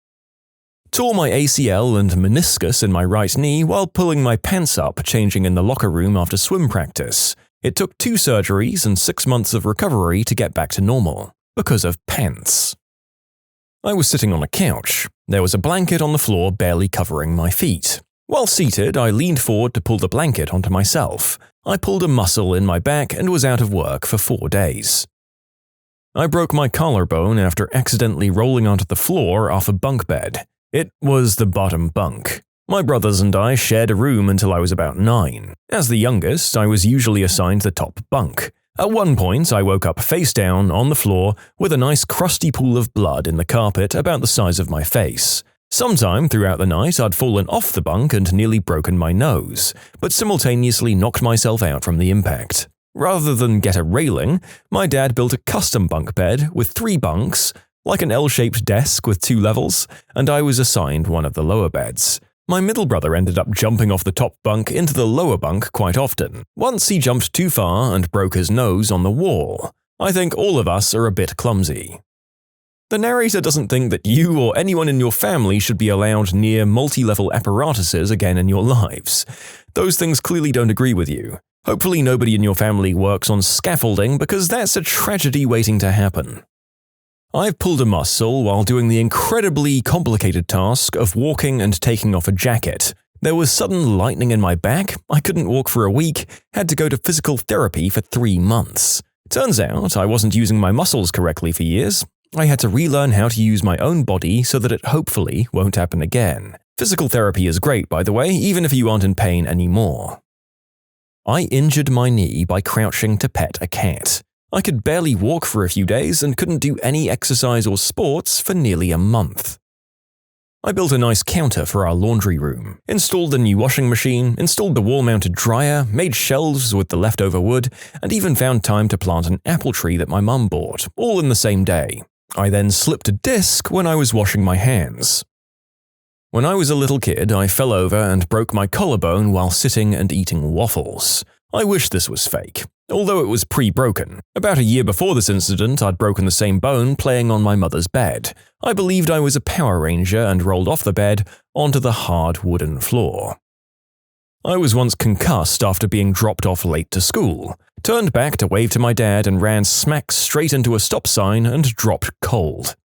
Tore my ACL and meniscus in my right knee while pulling my pants up changing in the locker room after swim practice. It took 2 surgeries and 6 months of recovery to get back to normal. Because of pants. I was sitting on a couch. There was a blanket on the floor barely covering my feet. While seated, I leaned forward to pull the blanket onto myself. I pulled a muscle in my back and was out of work for 4 days. I broke my collarbone after accidentally rolling onto the floor off a bunk bed. It was the bottom bunk. My brothers and I shared a room until I was about 9. As the youngest, I was usually assigned the top bunk. At one point, I woke up face down on the floor with a nice crusty pool of blood in the carpet about the size of my face. Sometime throughout the night, I'd fallen off the bunk and nearly broken my nose, but simultaneously knocked myself out from the impact. Rather than get a railing, my dad built a custom bunk bed with 3 bunks, like an L-shaped desk with 2 levels, and I was assigned one of the lower beds. My middle brother ended up jumping off the top bunk into the lower bunk quite often. Once he jumped too far and broke his nose on the wall. I think all of us are a bit clumsy. The narrator doesn't think that you or anyone in your family should be allowed near multi-level apparatuses again in your lives. Those things clearly don't agree with you. Hopefully nobody in your family works on scaffolding because that's a tragedy waiting to happen. I've pulled a muscle while doing the incredibly complicated task of walking and taking off a jacket. There was sudden lightning in my back, I couldn't walk for a week, had to go to physical therapy for 3 months. Turns out I wasn't using my muscles correctly for years. I had to relearn how to use my own body so that it hopefully won't happen again. Physical therapy is great, by the way, even if you aren't in pain anymore. I injured my knee by crouching to pet a cat. I could barely walk for a few days and couldn't do any exercise or sports for nearly a month. I built a nice counter for our laundry room, installed a new washing machine, installed the wall-mounted dryer, made shelves with the leftover wood, and even found time to plant an apple tree that my mum bought, all in the same day. I then slipped a disc when I was washing my hands. When I was a little kid, I fell over and broke my collarbone while sitting and eating waffles. I wish this was fake, although it was pre-broken. About a year before this incident, I'd broken the same bone playing on my mother's bed. I believed I was a Power Ranger and rolled off the bed onto the hard wooden floor. I was once concussed after being dropped off late to school, turned back to wave to my dad and ran smack straight into a stop sign and dropped cold.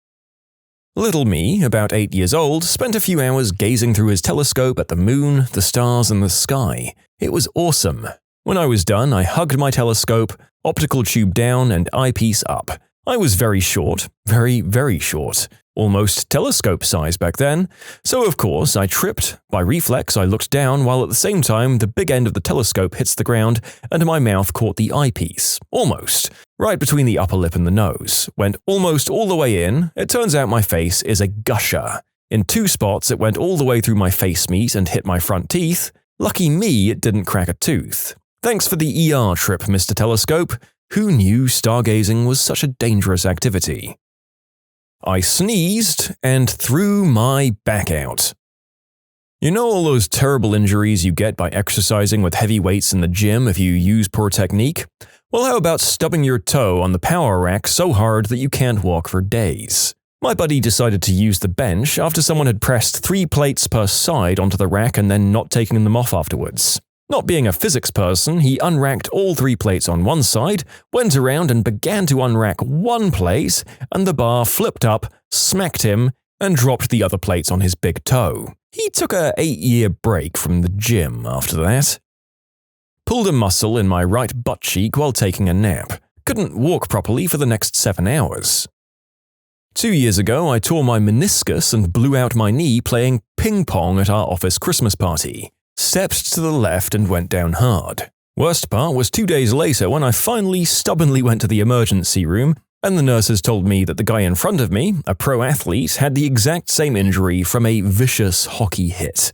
Little me, about 8 years old, spent a few hours gazing through his telescope at the moon, the stars, and the sky. It was awesome. When I was done, I hugged my telescope, optical tube down and eyepiece up. I was very short, very, very short, almost telescope size back then, so of course I tripped. By reflex I looked down while at the same time the big end of the telescope hits the ground and my mouth caught the eyepiece, almost, right between the upper lip and the nose, went almost all the way in. It turns out my face is a gusher. In 2 spots it went all the way through my face meat and hit my front teeth. Lucky me it didn't crack a tooth. Thanks for the ER trip, Mr. Telescope. Who knew stargazing was such a dangerous activity? I sneezed and threw my back out. You know all those terrible injuries you get by exercising with heavy weights in the gym if you use poor technique? Well, how about stubbing your toe on the power rack so hard that you can't walk for days? My buddy decided to use the bench after someone had pressed 3 plates per side onto the rack and then not taking them off afterwards. Not being a physics person, he unracked all 3 plates on one side, went around and began to unrack one plate, and the bar flipped up, smacked him, and dropped the other plates on his big toe. He took a 8-year break from the gym after that. Pulled a muscle in my right butt cheek while taking a nap. Couldn't walk properly for the next 7 hours. 2 years ago, I tore my meniscus and blew out my knee playing ping pong at our office Christmas party. Stepped to the left and went down hard. Worst part was 2 days later when I finally stubbornly went to the emergency room and the nurses told me that the guy in front of me, a pro athlete, had the exact same injury from a vicious hockey hit.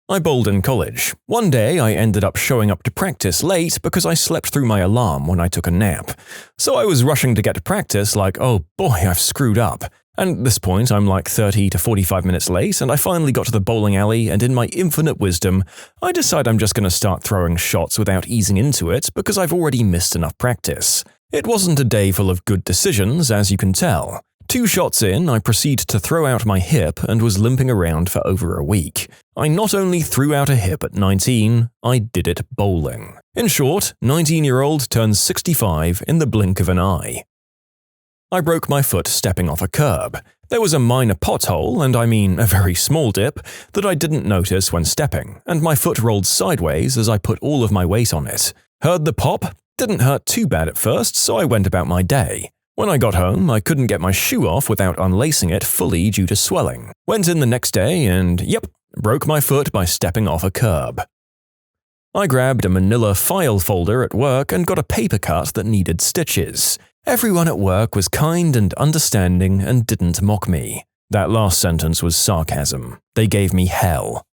I bowled in college. One day I ended up showing up to practice late because I slept through my alarm when I took a nap. So I was rushing to get to practice like, oh boy, I've screwed up. And at this point I'm like 30 to 45 minutes late and I finally got to the bowling alley and in my infinite wisdom, I decide I'm just going to start throwing shots without easing into it because I've already missed enough practice. It wasn't a day full of good decisions, as you can tell. 2 shots in, I proceeded to throw out my hip and was limping around for over a week. I not only threw out a hip at 19, I did it bowling. In short, 19-year-old turns 65 in the blink of an eye. I broke my foot stepping off a curb. There was a minor pothole, and I mean a very small dip, that I didn't notice when stepping, and my foot rolled sideways as I put all of my weight on it. Heard the pop? Didn't hurt too bad at first, so I went about my day. When I got home, I couldn't get my shoe off without unlacing it fully due to swelling. Went in the next day and, yep, broke my foot by stepping off a curb. I grabbed a manila file folder at work and got a paper cut that needed stitches. Everyone at work was kind and understanding and didn't mock me. That last sentence was sarcasm. They gave me hell.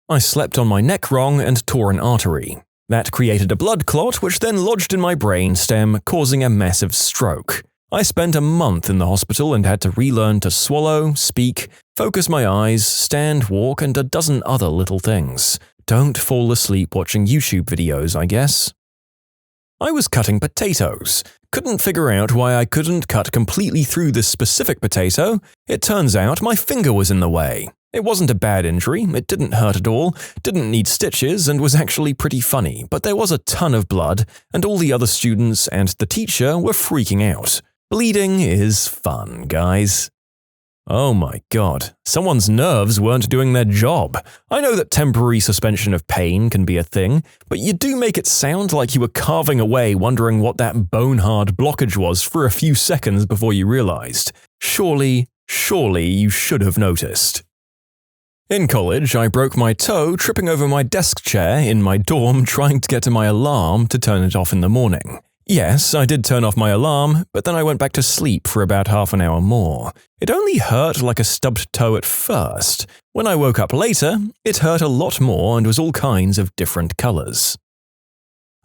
I slept on my neck wrong and tore an artery. That created a blood clot which then lodged in my brain stem, causing a massive stroke. I spent a month in the hospital and had to relearn to swallow, speak, focus my eyes, stand, walk, and a dozen other little things. Don't fall asleep watching YouTube videos, I guess. I was cutting potatoes. Couldn't figure out why I couldn't cut completely through this specific potato. It turns out my finger was in the way. It wasn't a bad injury, it didn't hurt at all, didn't need stitches, and was actually pretty funny, but there was a ton of blood, and all the other students and the teacher were freaking out. Bleeding is fun, guys. Oh my god, someone's nerves weren't doing their job. I know that temporary suspension of pain can be a thing, but you do make it sound like you were carving away wondering what that bone-hard blockage was for a few seconds before you realized. Surely you should have noticed. In college, I broke my toe tripping over my desk chair in my dorm trying to get to my alarm to turn it off in the morning. Yes, I did turn off my alarm, but then I went back to sleep for about half an hour more. It only hurt like a stubbed toe at first. When I woke up later, it hurt a lot more and was all kinds of different colors.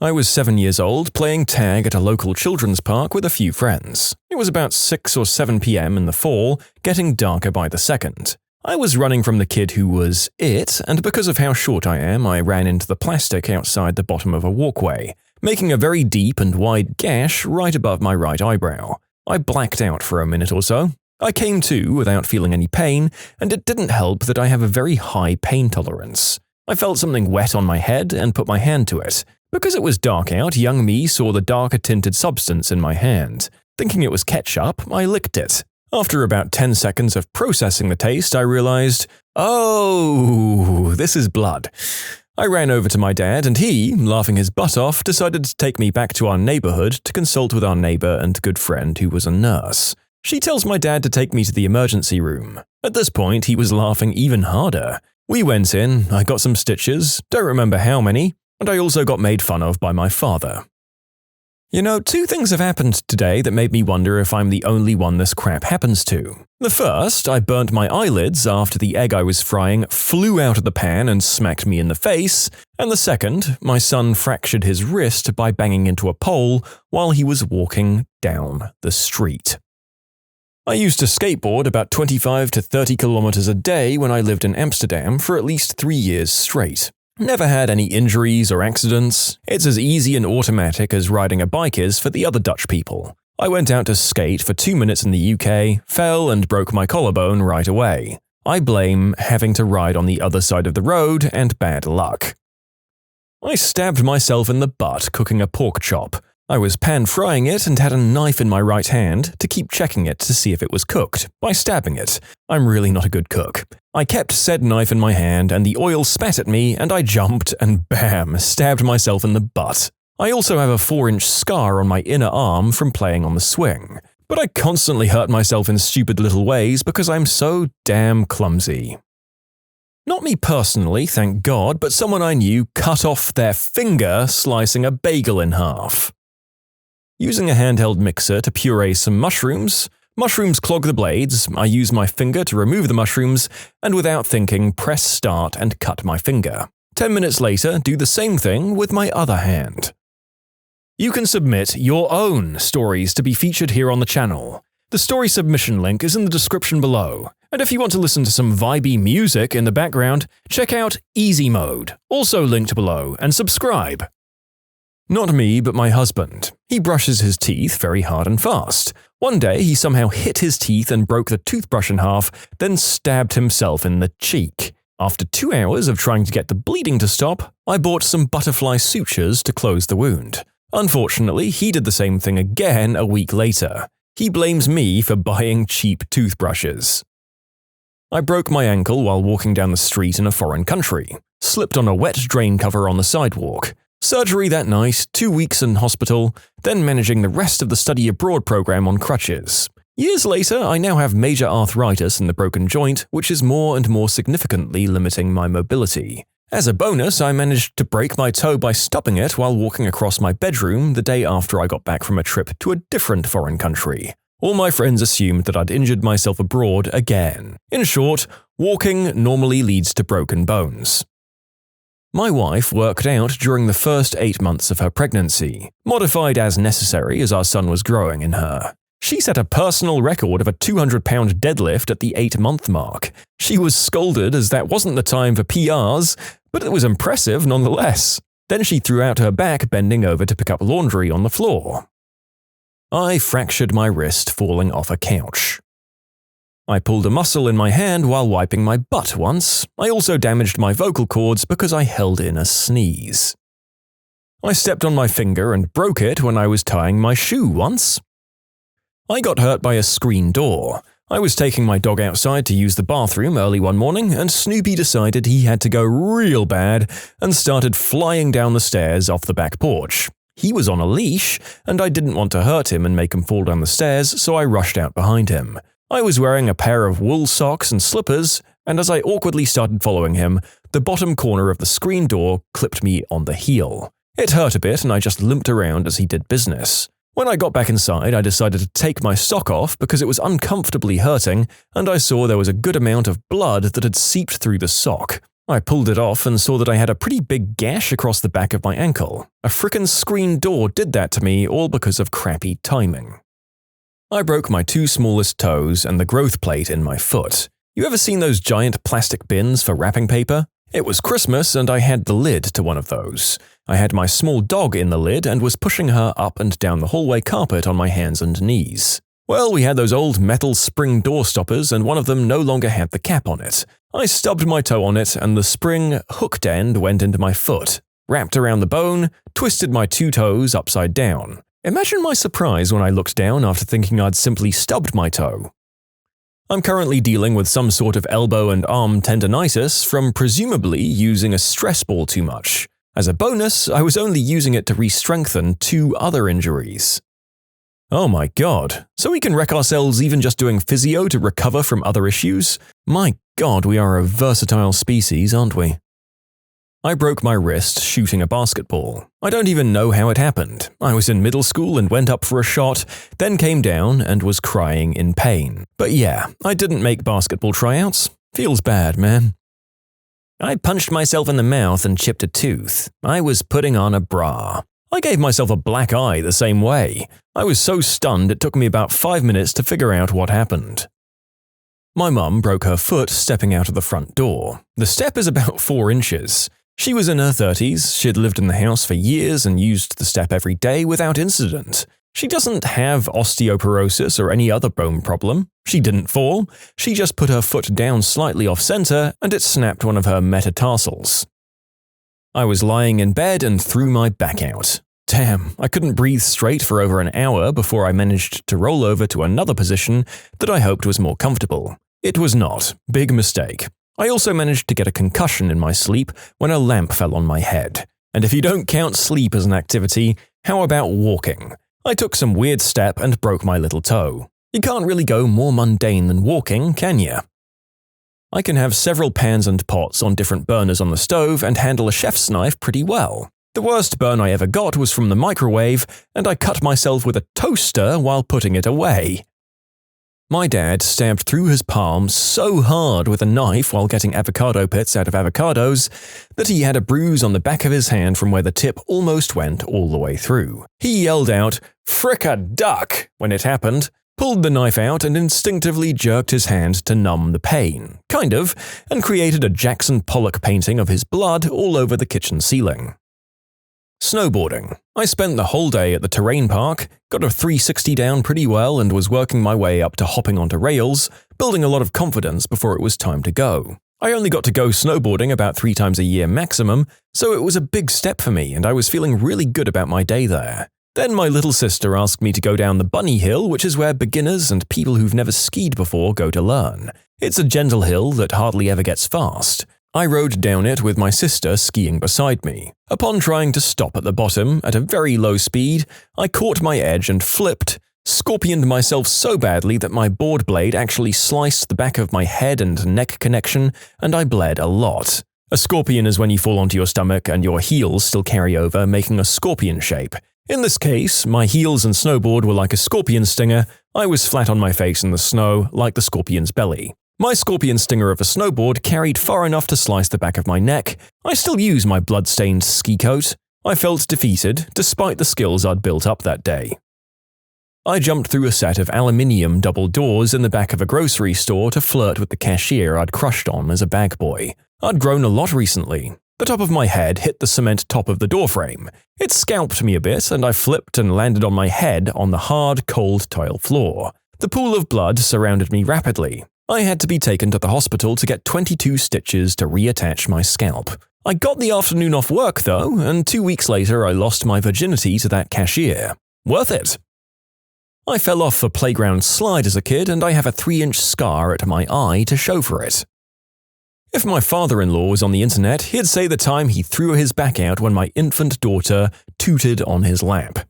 I was 7 years old playing tag at a local children's park with a few friends. It was about 6 or 7 p.m. in the fall, getting darker by the second. I was running from the kid who was it, and because of how short I am, I ran into the plastic outside the bottom of a walkway, making a very deep and wide gash right above my right eyebrow. I blacked out for a minute or so. I came to without feeling any pain, and it didn't help that I have a very high pain tolerance. I felt something wet on my head and put my hand to it. Because it was dark out, young me saw the darker tinted substance in my hand. Thinking it was ketchup, I licked it. After about 10 seconds of processing the taste, I realized, oh, this is blood. I ran over to my dad and he, laughing his butt off, decided to take me back to our neighborhood to consult with our neighbor and good friend who was a nurse. She tells my dad to take me to the emergency room. At this point, he was laughing even harder. We went in, I got some stitches, don't remember how many, and I also got made fun of by my father. You know, 2 things have happened today that made me wonder if I'm the only one this crap happens to. The first, I burnt my eyelids after the egg I was frying flew out of the pan and smacked me in the face, and the second, my son fractured his wrist by banging into a pole while he was walking down the street. I used to skateboard about 25 to 30 kilometers a day when I lived in Amsterdam for at least 3 years straight. Never had any injuries or accidents. It's as easy and automatic as riding a bike is for the other Dutch people. I went out to skate for 2 minutes in the UK, fell and broke my collarbone right away. I blame having to ride on the other side of the road and bad luck. I stabbed myself in the butt cooking a pork chop. I was pan-frying it and had a knife in my right hand to keep checking it to see if it was cooked, by stabbing it. I'm really not a good cook. I kept said knife in my hand and the oil spat at me and I jumped and bam, stabbed myself in the butt. I also have a 4-inch scar on my inner arm from playing on the swing. But I constantly hurt myself in stupid little ways because I'm so damn clumsy. Not me personally, thank God, but someone I knew cut off their finger slicing a bagel in half. Using a handheld mixer to puree some mushrooms. Mushrooms clog the blades, I use my finger to remove the mushrooms, and without thinking, press start and cut my finger. 10 minutes later, do the same thing with my other hand. You can submit your own stories to be featured here on the channel. The story submission link is in the description below, and if you want to listen to some vibey music in the background, check out easymode, also linked below, and subscribe. Not me, but my husband. He brushes his teeth very hard and fast. One day, he somehow hit his teeth and broke the toothbrush in half, then stabbed himself in the cheek. After 2 hours of trying to get the bleeding to stop, I bought some butterfly sutures to close the wound. Unfortunately, he did the same thing again a week later. He blames me for buying cheap toothbrushes. I broke my ankle while walking down the street in a foreign country. Slipped on a wet drain cover on the sidewalk. Surgery that night, 2 weeks in hospital, then managing the rest of the study abroad program on crutches. Years later, I now have major arthritis in the broken joint, which is more and more significantly limiting my mobility. As a bonus, I managed to break my toe by stubbing it while walking across my bedroom the day after I got back from a trip to a different foreign country. All my friends assumed that I'd injured myself abroad again. In short, walking normally leads to broken bones. My wife worked out during the first 8 months of her pregnancy, modified as necessary as our son was growing in her. She set a personal record of a 200-pound deadlift at the 8-month mark. She was scolded as that wasn't the time for PRs, but it was impressive nonetheless. Then she threw out her back bending over to pick up laundry on the floor. I fractured my wrist falling off a couch. I pulled a muscle in my hand while wiping my butt once. I also damaged my vocal cords because I held in a sneeze. I stepped on my finger and broke it when I was tying my shoe once. I got hurt by a screen door. I was taking my dog outside to use the bathroom early one morning, and Snoopy decided he had to go real bad and started flying down the stairs off the back porch. He was on a leash, and I didn't want to hurt him and make him fall down the stairs, so I rushed out behind him. I was wearing a pair of wool socks and slippers, and as I awkwardly started following him, the bottom corner of the screen door clipped me on the heel. It hurt a bit, and I just limped around as he did business. When I got back inside, I decided to take my sock off because it was uncomfortably hurting, and I saw there was a good amount of blood that had seeped through the sock. I pulled it off and saw that I had a pretty big gash across the back of my ankle. A frickin' screen door did that to me, all because of crappy timing. I broke my 2 smallest toes and the growth plate in my foot. You ever seen those giant plastic bins for wrapping paper? It was Christmas and I had the lid to one of those. I had my small dog in the lid and was pushing her up and down the hallway carpet on my hands and knees. Well, we had those old metal spring door stoppers and one of them no longer had the cap on it. I stubbed my toe on it and the spring hooked end went into my foot, wrapped around the bone, twisted my 2 toes upside down. Imagine my surprise when I looked down after thinking I'd simply stubbed my toe. I'm currently dealing with some sort of elbow and arm tendonitis from presumably using a stress ball too much. As a bonus, I was only using it to re-strengthen 2 other injuries. Oh my god, so we can wreck ourselves even just doing physio to recover from other issues? My god, we are a versatile species, aren't we? I broke my wrist shooting a basketball. I don't even know how it happened. I was in middle school and went up for a shot, then came down and was crying in pain. But yeah, I didn't make basketball tryouts. Feels bad, man. I punched myself in the mouth and chipped a tooth. I was putting on a bra. I gave myself a black eye the same way. I was so stunned it took me about 5 minutes to figure out what happened. My mum broke her foot stepping out of the front door. The step is about 4 inches. She was in her 30s, she'd lived in the house for years and used the step every day without incident. She doesn't have osteoporosis or any other bone problem. She didn't fall, she just put her foot down slightly off-center and it snapped one of her metatarsals. I was lying in bed and threw my back out. Damn, I couldn't breathe straight for over an hour before I managed to roll over to another position that I hoped was more comfortable. It was not. Big mistake. I also managed to get a concussion in my sleep when a lamp fell on my head. And if you don't count sleep as an activity, how about walking? I took some weird step and broke my little toe. You can't really go more mundane than walking, can you? I can have several pans and pots on different burners on the stove and handle a chef's knife pretty well. The worst burn I ever got was from the microwave, and I cut myself with a toaster while putting it away. My dad stabbed through his palm so hard with a knife while getting avocado pits out of avocados that he had a bruise on the back of his hand from where the tip almost went all the way through. He yelled out, "Frick a duck!" when it happened, pulled the knife out and instinctively jerked his hand to numb the pain, kind of, and created a Jackson Pollock painting of his blood all over the kitchen ceiling. Snowboarding. I spent the whole day at the terrain park, got a 360 down pretty well and was working my way up to hopping onto rails, building a lot of confidence before it was time to go. I only got to go snowboarding about 3 times a year maximum, so it was a big step for me and I was feeling really good about my day there. Then my little sister asked me to go down the bunny hill, which is where beginners and people who've never skied before go to learn. It's a gentle hill that hardly ever gets fast. I rode down it with my sister skiing beside me. Upon trying to stop at the bottom at a very low speed, I caught my edge and flipped, scorpioned myself so badly that my board blade actually sliced the back of my head and neck connection, and I bled a lot. A scorpion is when you fall onto your stomach and your heels still carry over, making a scorpion shape. In this case, my heels and snowboard were like a scorpion stinger. I was flat on my face in the snow, like the scorpion's belly. My scorpion stinger of a snowboard carried far enough to slice the back of my neck. I still use my blood-stained ski coat. I felt defeated, despite the skills I'd built up that day. I jumped through a set of aluminium double doors in the back of a grocery store to flirt with the cashier I'd crushed on as a bag boy. I'd grown a lot recently. The top of my head hit the cement top of the doorframe. It scalped me a bit, and I flipped and landed on my head on the hard, cold tile floor. The pool of blood surrounded me rapidly. I had to be taken to the hospital to get 22 stitches to reattach my scalp. I got the afternoon off work though, and 2 weeks later I lost my virginity to that cashier. Worth it! I fell off a playground slide as a kid and I have a 3-inch scar at my eye to show for it. If my father-in-law was on the internet, he'd say the time he threw his back out when my infant daughter tooted on his lap.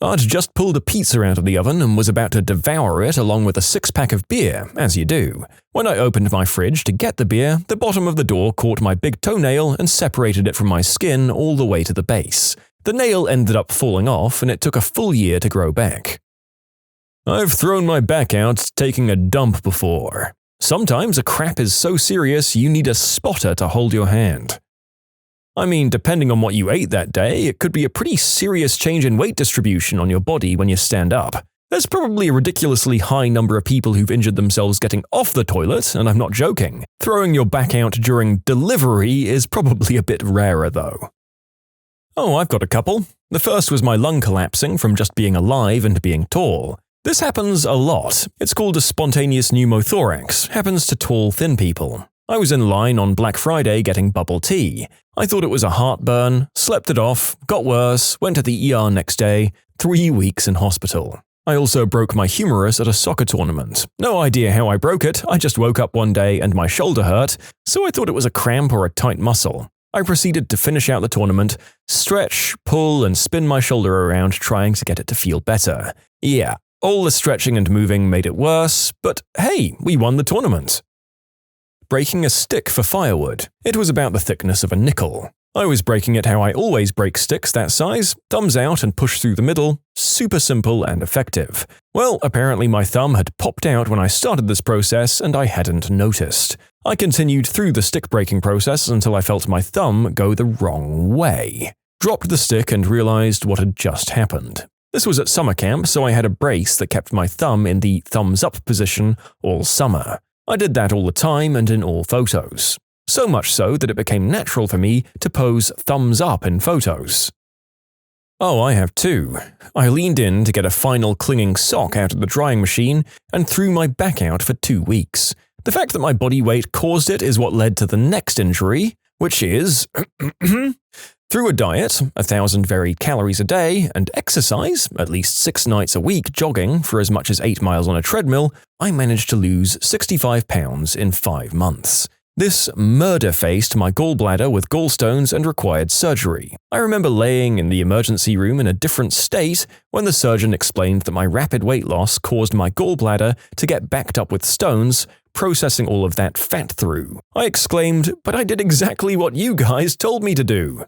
I'd just pulled a pizza out of the oven and was about to devour it along with a 6-pack of beer, as you do. When I opened my fridge to get the beer, the bottom of the door caught my big toenail and separated it from my skin all the way to the base. The nail ended up falling off and it took a full year to grow back. I've thrown my back out taking a dump before. Sometimes a crap is so serious you need a spotter to hold your hand. I mean, depending on what you ate that day, it could be a pretty serious change in weight distribution on your body when you stand up. There's probably a ridiculously high number of people who've injured themselves getting off the toilet, and I'm not joking. Throwing your back out during delivery is probably a bit rarer though. Oh, I've got a couple. The first was my lung collapsing from just being alive and being tall. This happens a lot. It's called a spontaneous pneumothorax, happens to tall, thin people. I was in line on Black Friday getting bubble tea. I thought it was a heartburn, slept it off, got worse, went to the ER next day, 3 weeks in hospital. I also broke my humerus at a soccer tournament. No idea how I broke it, I just woke up one day and my shoulder hurt, so I thought it was a cramp or a tight muscle. I proceeded to finish out the tournament, stretch, pull, and spin my shoulder around trying to get it to feel better. Yeah, all the stretching and moving made it worse, but hey, we won the tournament. Breaking a stick for firewood. It was about the thickness of a nickel. I was breaking it how I always break sticks that size, thumbs out and push through the middle, super simple and effective. Well, apparently my thumb had popped out when I started this process and I hadn't noticed. I continued through the stick breaking process until I felt my thumb go the wrong way. Dropped the stick and realized what had just happened. This was at summer camp, so I had a brace that kept my thumb in the thumbs-up position all summer. I did that all the time and in all photos. So much so that it became natural for me to pose thumbs up in photos. Oh, I have too. I leaned in to get a final clinging sock out of the drying machine and threw my back out for 2 weeks. The fact that my body weight caused it is what led to the next injury, which is… Through a diet, 1,000 varied calories a day, and exercise, at least 6 nights a week jogging for as much as 8 miles on a treadmill, I managed to lose 65 pounds in 5 months. This murder-faced my gallbladder with gallstones and required surgery. I remember laying in the emergency room in a different state when the surgeon explained that my rapid weight loss caused my gallbladder to get backed up with stones, processing all of that fat through. I exclaimed, "But I did exactly what you guys told me to do."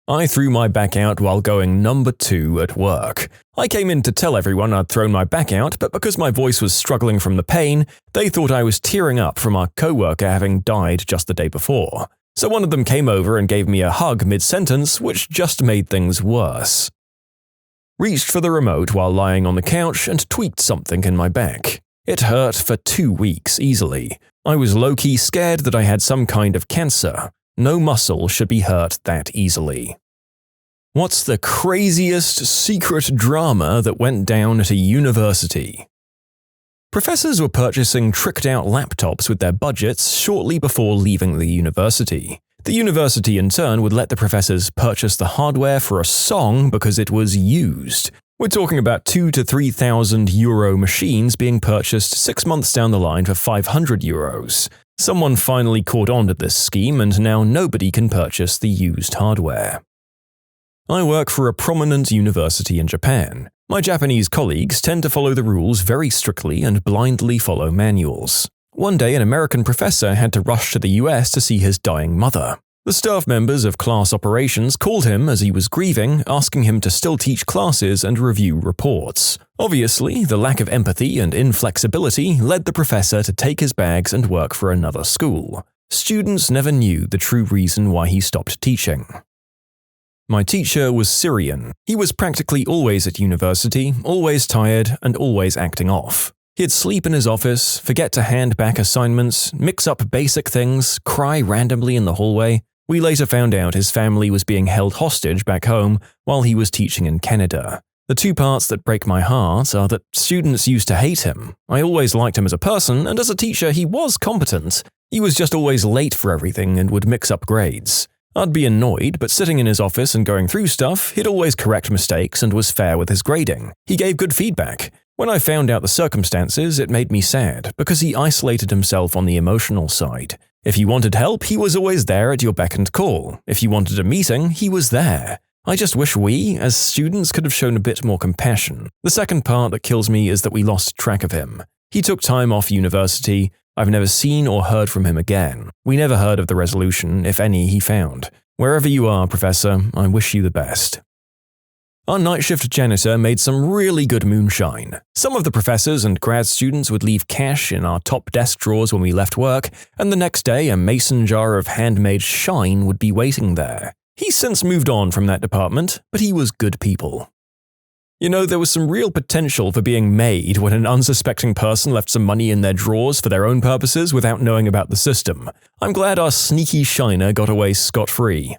I threw my back out while going number 2 at work. I came in to tell everyone I'd thrown my back out, but because my voice was struggling from the pain, they thought I was tearing up from our coworker having died just the day before. So one of them came over and gave me a hug mid-sentence, which just made things worse. Reached for the remote while lying on the couch and tweaked something in my back. It hurt for 2 weeks easily. I was low-key scared that I had some kind of cancer. No muscle should be hurt that easily. What's the craziest secret drama that went down at a university? Professors were purchasing tricked-out laptops with their budgets shortly before leaving the university. The university in turn would let the professors purchase the hardware for a song because it was used. We're talking about 2,000 to 3,000 euro machines being purchased 6 months down the line for 500 euros. Someone finally caught on to this scheme and now nobody can purchase the used hardware. I work for a prominent university in Japan. My Japanese colleagues tend to follow the rules very strictly and blindly follow manuals. One day an American professor had to rush to the US to see his dying mother. The staff members of class operations called him as he was grieving, asking him to still teach classes and review reports. Obviously, the lack of empathy and inflexibility led the professor to take his bags and work for another school. Students never knew the true reason why he stopped teaching. My teacher was Syrian. He was practically always at university, always tired, and always acting off. He'd sleep in his office, forget to hand back assignments, mix up basic things, cry randomly in the hallway. We later found out his family was being held hostage back home while he was teaching in Canada. The 2 parts that break my heart are that students used to hate him. I always liked him as a person, and as a teacher he was competent. He was just always late for everything and would mix up grades. I'd be annoyed, but sitting in his office and going through stuff, he'd always correct mistakes and was fair with his grading. He gave good feedback. When I found out the circumstances, it made me sad, because he isolated himself on the emotional side. If you wanted help, he was always there at your beck and call. If you wanted a meeting, he was there. I just wish we, as students, could have shown a bit more compassion. The second part that kills me is that we lost track of him. He took time off university. I've never seen or heard from him again. We never heard of the resolution, if any, he found. Wherever you are, Professor, I wish you the best. Our night shift janitor made some really good moonshine. Some of the professors and grad students would leave cash in our top desk drawers when we left work, and the next day a mason jar of handmade shine would be waiting there. He's since moved on from that department, but he was good people. You know, there was some real potential for being made when an unsuspecting person left some money in their drawers for their own purposes without knowing about the system. I'm glad our sneaky shiner got away scot-free.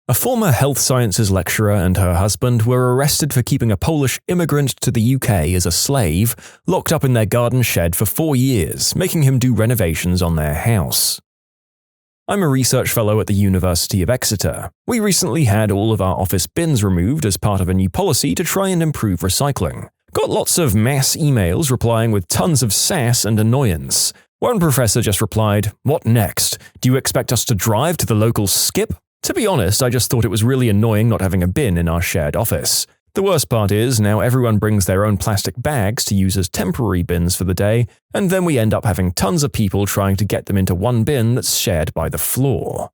A former health sciences lecturer and her husband were arrested for keeping a Polish immigrant to the UK as a slave, locked up in their garden shed for 4 years, making him do renovations on their house. I'm a research fellow at the University of Exeter. We recently had all of our office bins removed as part of a new policy to try and improve recycling. Got lots of mass emails replying with tons of sass and annoyance. One professor just replied, "What next? Do you expect us to drive to the local skip?" To be honest, I just thought it was really annoying not having a bin in our shared office. The worst part is, now everyone brings their own plastic bags to use as temporary bins for the day, and then we end up having tons of people trying to get them into one bin that's shared by the floor.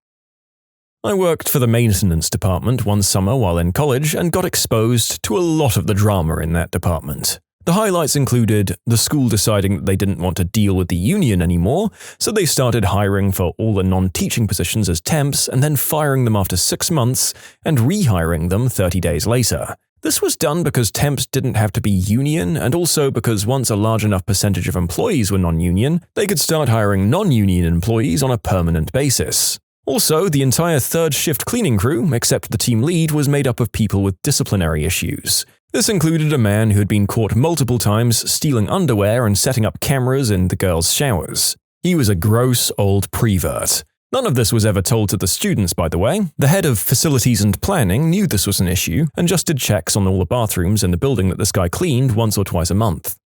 I worked for the maintenance department one summer while in college and got exposed to a lot of the drama in that department. The highlights included the school deciding that they didn't want to deal with the union anymore, so they started hiring for all the non-teaching positions as temps and then firing them after 6 months and rehiring them 30 days later. This was done because temps didn't have to be union, and also because once a large enough percentage of employees were non-union, they could start hiring non-union employees on a permanent basis. Also, the entire third-shift cleaning crew, except the team lead, was made up of people with disciplinary issues. This included a man who had been caught multiple times stealing underwear and setting up cameras in the girls' showers. He was a gross old prevert. None of this was ever told to the students, by the way. The head of facilities and planning knew this was an issue and just did checks on all the bathrooms in the building that this guy cleaned once or twice a month.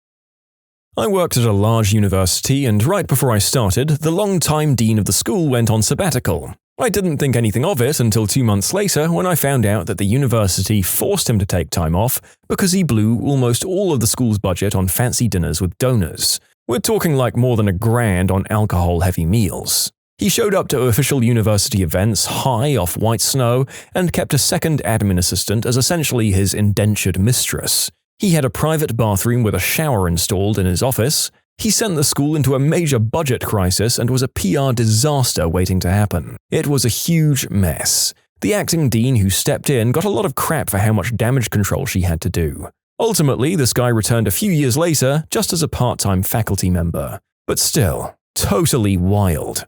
I worked at a large university, and right before I started, the long-time dean of the school went on sabbatical. I didn't think anything of it until 2 months later when I found out that the university forced him to take time off because he blew almost all of the school's budget on fancy dinners with donors. We're talking like more than $1,000 on alcohol-heavy meals. He showed up to official university events high off white snow and kept a second admin assistant as essentially his indentured mistress. He had a private bathroom with a shower installed in his office. He sent the school into a major budget crisis and was a PR disaster waiting to happen. It was a huge mess. The acting dean who stepped in got a lot of crap for how much damage control she had to do. Ultimately, this guy returned a few years later just as a part-time faculty member. But still, totally wild.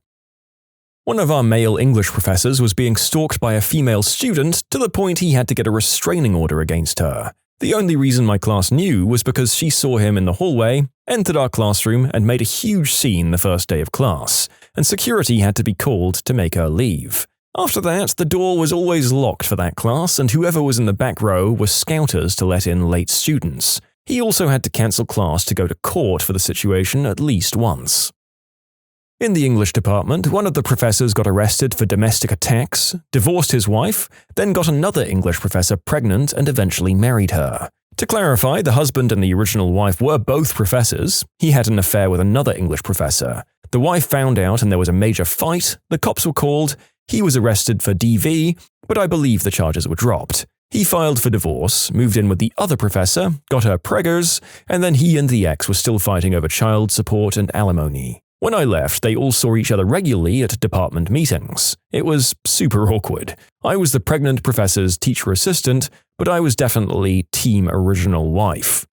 One of our male English professors was being stalked by a female student to the point he had to get a restraining order against her. The only reason my class knew was because she saw him in the hallway, entered our classroom, and made a huge scene the first day of class, and security had to be called to make her leave. After that, the door was always locked for that class, and whoever was in the back row were scouters to let in late students. He also had to cancel class to go to court for the situation at least once. In the English department, one of the professors got arrested for domestic attacks, divorced his wife, then got another English professor pregnant and eventually married her. To clarify, the husband and the original wife were both professors. He had an affair with another English professor. The wife found out and there was a major fight, the cops were called, he was arrested for DV, but I believe the charges were dropped. He filed for divorce, moved in with the other professor, got her preggers, and then he and the ex were still fighting over child support and alimony. When I left, they all saw each other regularly at department meetings. It was super awkward. I was the pregnant professor's teacher assistant, but I was definitely team original wife.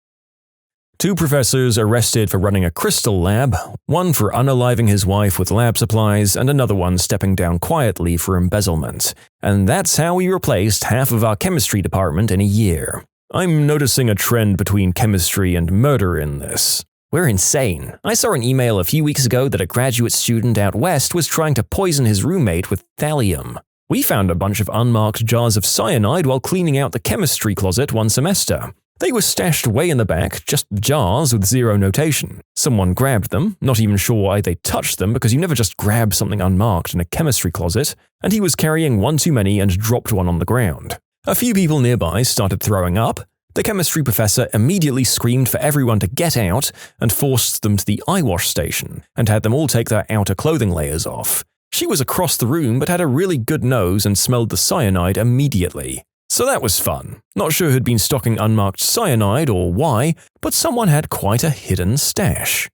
2 professors arrested for running a crystal lab, one for unaliving his wife with lab supplies, and another one stepping down quietly for embezzlement. And that's how we replaced half of our chemistry department in a year. I'm noticing a trend between chemistry and murder in this. We're insane. I saw an email a few weeks ago that a graduate student out west was trying to poison his roommate with thallium. We found a bunch of unmarked jars of cyanide while cleaning out the chemistry closet one semester. They were stashed way in the back, just jars with zero notation. Someone grabbed them, not even sure why they touched them because you never just grab something unmarked in a chemistry closet, and he was carrying one too many and dropped one on the ground. A few people nearby started throwing up. The chemistry professor immediately screamed for everyone to get out and forced them to the eyewash station and had them all take their outer clothing layers off. She was across the room but had a really good nose and smelled the cyanide immediately. So that was fun. Not sure who'd been stocking unmarked cyanide or why, but someone had quite a hidden stash.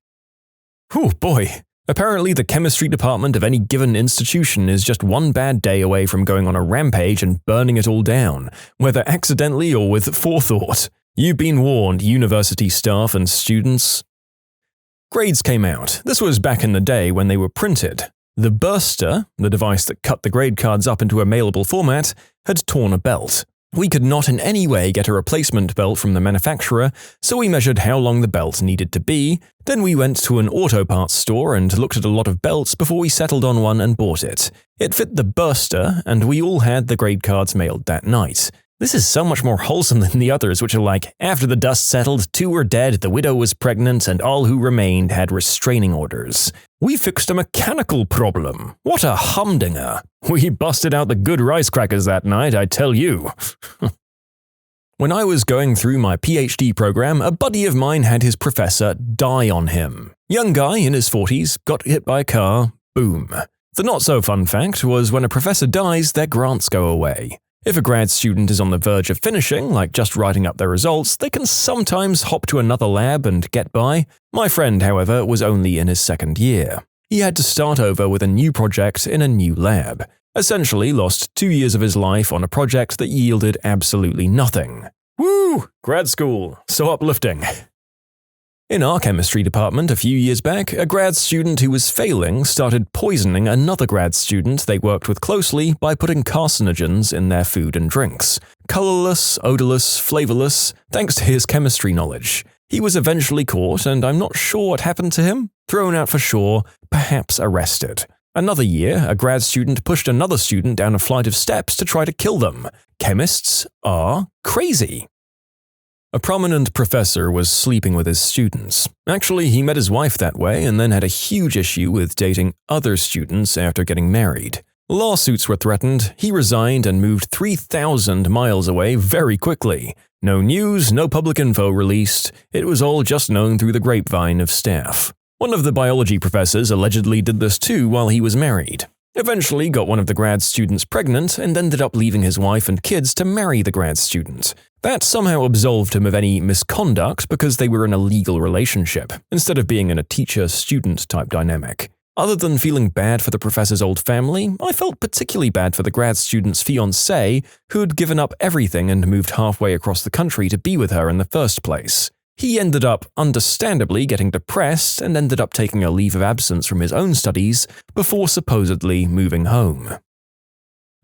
Oh boy. Apparently the chemistry department of any given institution is just one bad day away from going on a rampage and burning it all down, whether accidentally or with forethought. You've been warned, university staff and students. Grades came out. This was back in the day when they were printed. The burster, the device that cut the grade cards up into a mailable format, had torn a belt. We could not in any way get a replacement belt from the manufacturer, so we measured how long the belt needed to be, then we went to an auto parts store and looked at a lot of belts before we settled on one and bought it. It fit the burster, and we all had the grade cards mailed that night. This is so much more wholesome than the others, which are like, after the dust settled, 2 were dead, the widow was pregnant, and all who remained had restraining orders. We fixed a mechanical problem. What a humdinger. We busted out the good rice crackers that night, I tell you. When I was going through my PhD program, a buddy of mine had his professor die on him. Young guy in his 40s, got hit by a car, boom. The not-so-fun fact was when a professor dies, their grants go away. If a grad student is on the verge of finishing, like just writing up their results, they can sometimes hop to another lab and get by. My friend, however, was only in his 2nd year. He had to start over with a new project in a new lab. Essentially lost 2 years of his life on a project that yielded absolutely nothing. Woo! Grad school. So uplifting. In our chemistry department a few years back, a grad student who was failing started poisoning another grad student they worked with closely by putting carcinogens in their food and drinks. Colorless, odorless, flavorless, thanks to his chemistry knowledge. He was eventually caught, and I'm not sure what happened to him. Thrown out for sure, perhaps arrested. Another year, a grad student pushed another student down a flight of steps to try to kill them. Chemists are crazy. A prominent professor was sleeping with his students. Actually, he met his wife that way and then had a huge issue with dating other students after getting married. Lawsuits were threatened, he resigned and moved 3,000 miles away very quickly. No news, no public info released. It was all just known through the grapevine of staff. One of the biology professors allegedly did this too while he was married. Eventually got one of the grad students pregnant and ended up leaving his wife and kids to marry the grad student. That somehow absolved him of any misconduct because they were in a legal relationship, instead of being in a teacher-student type dynamic. Other than feeling bad for the professor's old family, I felt particularly bad for the grad student's fiancé, who'd given up everything and moved halfway across the country to be with her in the first place. He ended up, understandably, getting depressed and ended up taking a leave of absence from his own studies before supposedly moving home.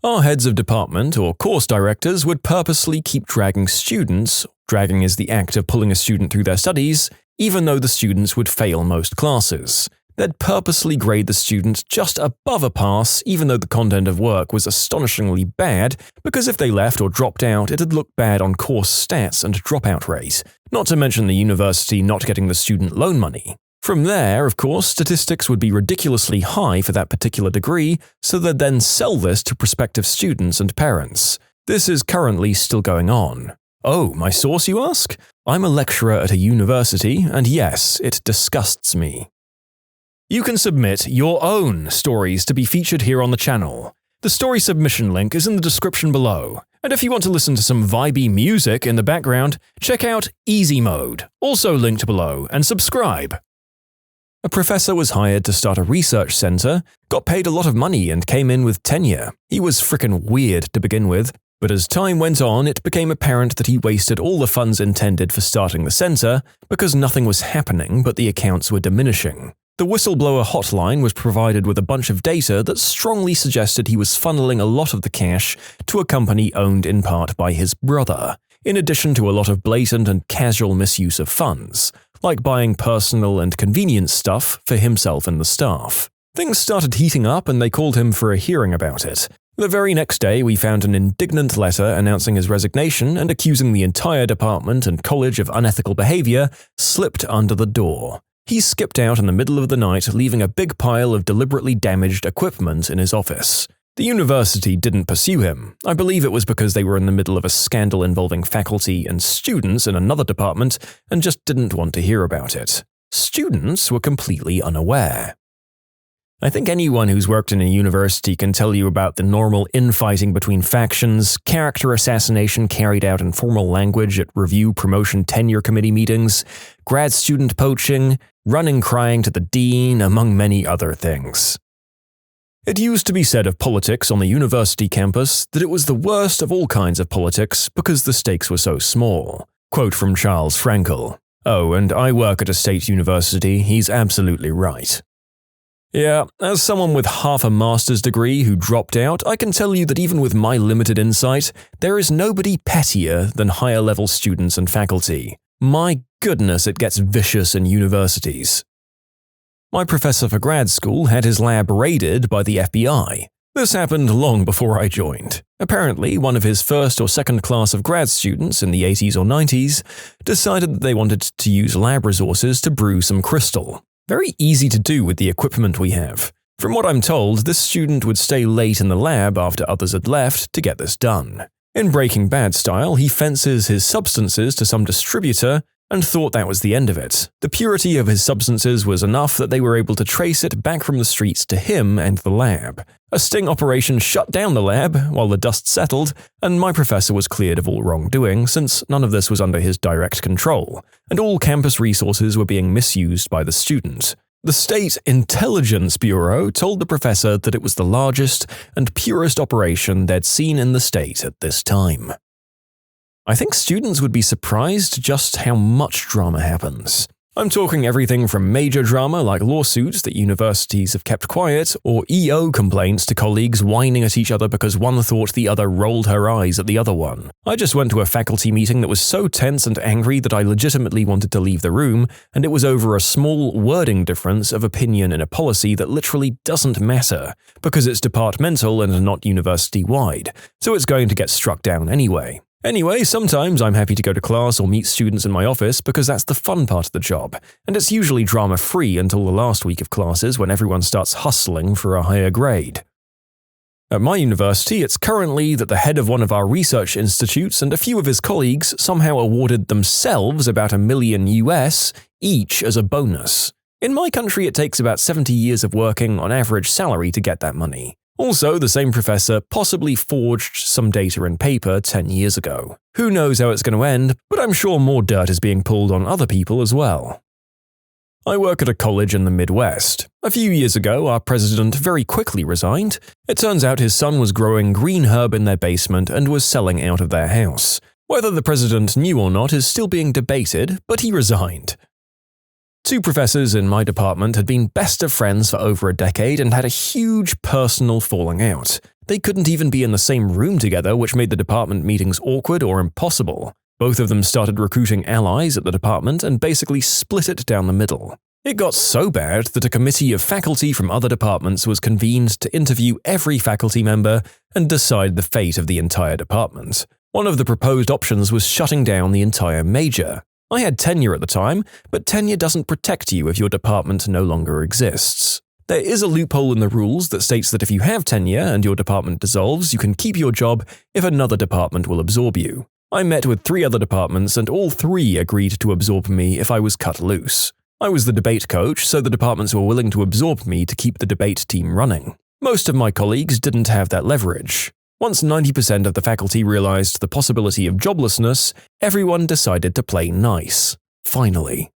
Our heads of department or course directors would purposely keep dragging students, dragging is the act of pulling a student through their studies, even though the students would fail most classes. They'd purposely grade the student just above a pass even though the content of work was astonishingly bad, because if they left or dropped out it'd look bad on course stats and dropout rate, not to mention the university not getting the student loan money. From there, of course, statistics would be ridiculously high for that particular degree, so they'd then sell this to prospective students and parents. This is currently still going on. Oh, my source, you ask? I'm a lecturer at a university, and yes, it disgusts me. You can submit your own stories to be featured here on the channel. The story submission link is in the description below. And if you want to listen to some vibey music in the background, check out easymode, also linked below, and subscribe. A professor was hired to start a research center, got paid a lot of money and came in with tenure. He was frickin' weird to begin with, but as time went on it became apparent that he wasted all the funds intended for starting the center because nothing was happening but the accounts were diminishing. The whistleblower hotline was provided with a bunch of data that strongly suggested he was funneling a lot of the cash to a company owned in part by his brother, in addition to a lot of blatant and casual misuse of funds, like buying personal and convenience stuff for himself and the staff. Things started heating up and they called him for a hearing about it. The very next day we found an indignant letter announcing his resignation and accusing the entire department and college of unethical behavior slipped under the door. He skipped out in the middle of the night, leaving a big pile of deliberately damaged equipment in his office. The university didn't pursue him. I believe it was because they were in the middle of a scandal involving faculty and students in another department and just didn't want to hear about it. Students were completely unaware. I think anyone who's worked in a university can tell you about the normal infighting between factions, character assassination carried out in formal language at review, promotion, tenure committee meetings, grad student poaching, running crying to the dean, among many other things. It used to be said of politics on the university campus that it was the worst of all kinds of politics because the stakes were so small. Quote from Charles Frankel. Oh, and I work at a state university, he's absolutely right. Yeah, as someone with half a master's degree who dropped out, I can tell you that even with my limited insight, there is nobody pettier than higher-level students and faculty. My goodness, it gets vicious in universities. My professor for grad school had his lab raided by the FBI. This happened long before I joined. Apparently, one of his first or second class of grad students in the 80s or 90s decided that they wanted to use lab resources to brew some crystal. Very easy to do with the equipment we have. From what I'm told, this student would stay late in the lab after others had left to get this done. In Breaking Bad style, he fences his substances to some distributor and thought that was the end of it. The purity of his substances was enough that they were able to trace it back from the streets to him and the lab. A sting operation shut down the lab while the dust settled, and my professor was cleared of all wrongdoing since none of this was under his direct control, and all campus resources were being misused by the student. The State Intelligence Bureau told the professor that it was the largest and purest operation they'd seen in the state at this time. I think students would be surprised just how much drama happens. I'm talking everything from major drama like lawsuits that universities have kept quiet, or EO complaints to colleagues whining at each other because one thought the other rolled her eyes at the other one. I just went to a faculty meeting that was so tense and angry that I legitimately wanted to leave the room, and it was over a small wording difference of opinion in a policy that literally doesn't matter, because it's departmental and not university-wide, so it's going to get struck down anyway. Anyway, sometimes I'm happy to go to class or meet students in my office because that's the fun part of the job, and it's usually drama-free until the last week of classes when everyone starts hustling for a higher grade. At my university, it's currently that the head of one of our research institutes and a few of his colleagues somehow awarded themselves about $1 million US each as a bonus. In my country, it takes about 70 years of working on average salary to get that money. Also, the same professor possibly forged some data and paper 10 years ago. Who knows how it's going to end, but I'm sure more dirt is being pulled on other people as well. I work at a college in the Midwest. A few years ago, our president very quickly resigned. It turns out his son was growing green herb in their basement and was selling out of their house. Whether the president knew or not is still being debated, but he resigned. Two professors in my department had been best of friends for over a decade and had a huge personal falling out. They couldn't even be in the same room together, which made the department meetings awkward or impossible. Both of them started recruiting allies at the department and basically split it down the middle. It got so bad that a committee of faculty from other departments was convened to interview every faculty member and decide the fate of the entire department. One of the proposed options was shutting down the entire major. I had tenure at the time, but tenure doesn't protect you if your department no longer exists. There is a loophole in the rules that states that if you have tenure and your department dissolves, you can keep your job if another department will absorb you. I met with 3 other departments and all 3 agreed to absorb me if I was cut loose. I was the debate coach, so the departments were willing to absorb me to keep the debate team running. Most of my colleagues didn't have that leverage. Once 90% of the faculty realized the possibility of joblessness, everyone decided to play nice. Finally.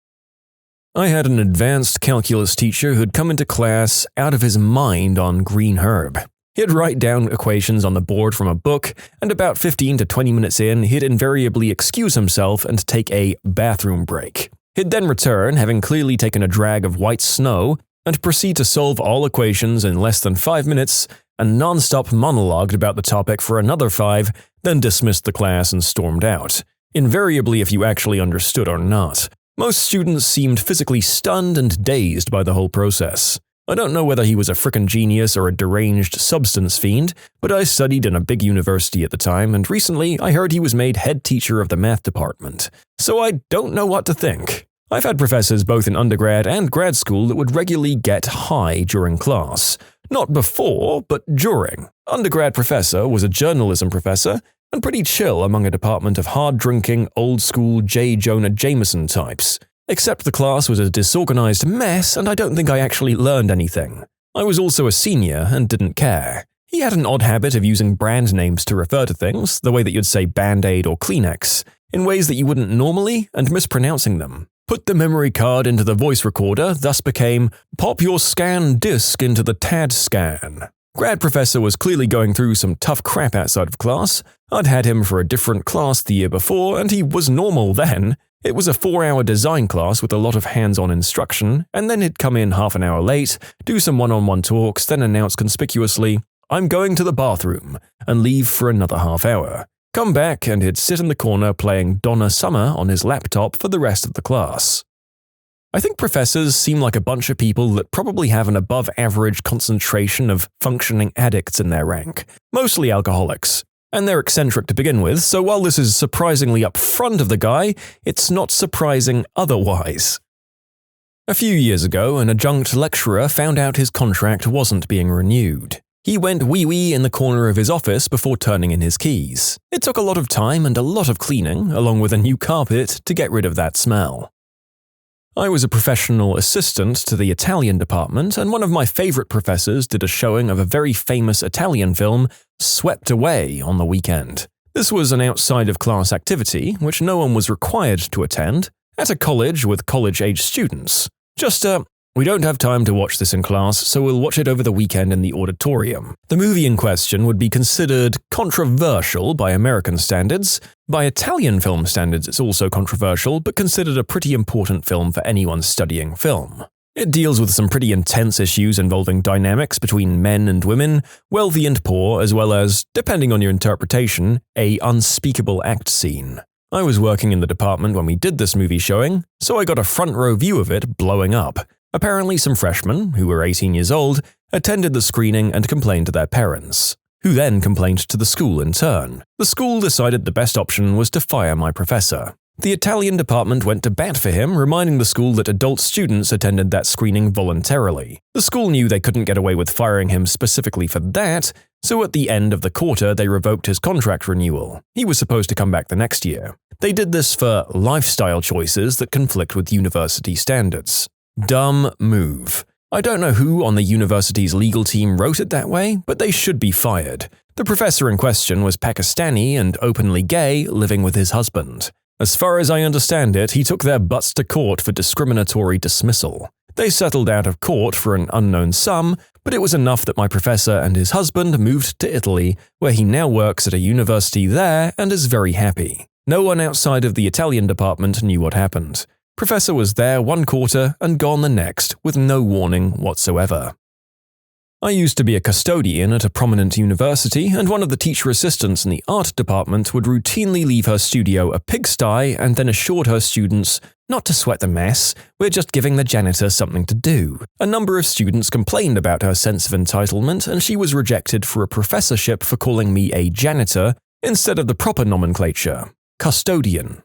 I had an advanced calculus teacher who'd come into class out of his mind on green herb. He'd write down equations on the board from a book, and about 15 to 20 minutes in, he'd invariably excuse himself and take a bathroom break. He'd then return, having clearly taken a drag of white snow, and proceed to solve all equations in less than 5 minutes, and non-stop monologued about the topic for another 5, then dismissed the class and stormed out. Invariably if you actually understood or not. Most students seemed physically stunned and dazed by the whole process. I don't know whether he was a frickin' genius or a deranged substance fiend, but I studied in a big university at the time, and recently I heard he was made head teacher of the math department. So I don't know what to think. I've had professors both in undergrad and grad school that would regularly get high during class. Not before, but during. Undergrad professor was a journalism professor, and pretty chill among a department of hard-drinking, old-school J. Jonah Jameson types. Except the class was a disorganized mess, and I don't think I actually learned anything. I was also a senior and didn't care. He had an odd habit of using brand names to refer to things, the way that you'd say Band-Aid or Kleenex, in ways that you wouldn't normally, and mispronouncing them. Put the memory card into the voice recorder thus became, pop your scan disk into the TAD scan. Grad professor was clearly going through some tough crap outside of class. I'd had him for a different class the year before, and he was normal then. It was a 4-hour design class with a lot of hands-on instruction, and then he'd come in half an hour late, do some one-on-one talks, then announce conspicuously, I'm going to the bathroom, and leave for another half hour. Come back and he'd sit in the corner playing Donna Summer on his laptop for the rest of the class. I think professors seem like a bunch of people that probably have an above-average concentration of functioning addicts in their rank, mostly alcoholics. And they're eccentric to begin with, so while this is surprisingly upfront of the guy, it's not surprising otherwise. A few years ago, an adjunct lecturer found out his contract wasn't being renewed. He went wee-wee in the corner of his office before turning in his keys. It took a lot of time and a lot of cleaning, along with a new carpet, to get rid of that smell. I was a professional assistant to the Italian department, and one of my favorite professors did a showing of a very famous Italian film, Swept Away, on the weekend. This was an outside-of-class activity, which no one was required to attend, at a college with college-age students. Just a We don't have time to watch this in class, so we'll watch it over the weekend in the auditorium. The movie in question would be considered controversial by American standards. By Italian film standards, it's also controversial, but considered a pretty important film for anyone studying film. It deals with some pretty intense issues involving dynamics between men and women, wealthy and poor, as well as, depending on your interpretation, a unspeakable act scene. I was working in the department when we did this movie showing, so I got a front row view of it blowing up. Apparently some freshmen, who were 18 years old, attended the screening and complained to their parents, who then complained to the school in turn. The school decided the best option was to fire my professor. The Italian department went to bat for him, reminding the school that adult students attended that screening voluntarily. The school knew they couldn't get away with firing him specifically for that, so at the end of the quarter they revoked his contract renewal. He was supposed to come back the next year. They did this for lifestyle choices that conflict with university standards. Dumb move. I don't know who on the university's legal team wrote it that way, but they should be fired. The professor in question was Pakistani and openly gay, living with his husband. As far as I understand it, he took their butts to court for discriminatory dismissal. They settled out of court for an unknown sum, but it was enough that my professor and his husband moved to Italy, where he now works at a university there and is very happy. No one outside of the Italian department knew what happened. Professor was there one quarter and gone the next, with no warning whatsoever. I used to be a custodian at a prominent university, and one of the teacher assistants in the art department would routinely leave her studio a pigsty and then assured her students, "Not to sweat the mess, we're just giving the janitor something to do." A number of students complained about her sense of entitlement, and she was rejected for a professorship for calling me a janitor instead of the proper nomenclature, custodian.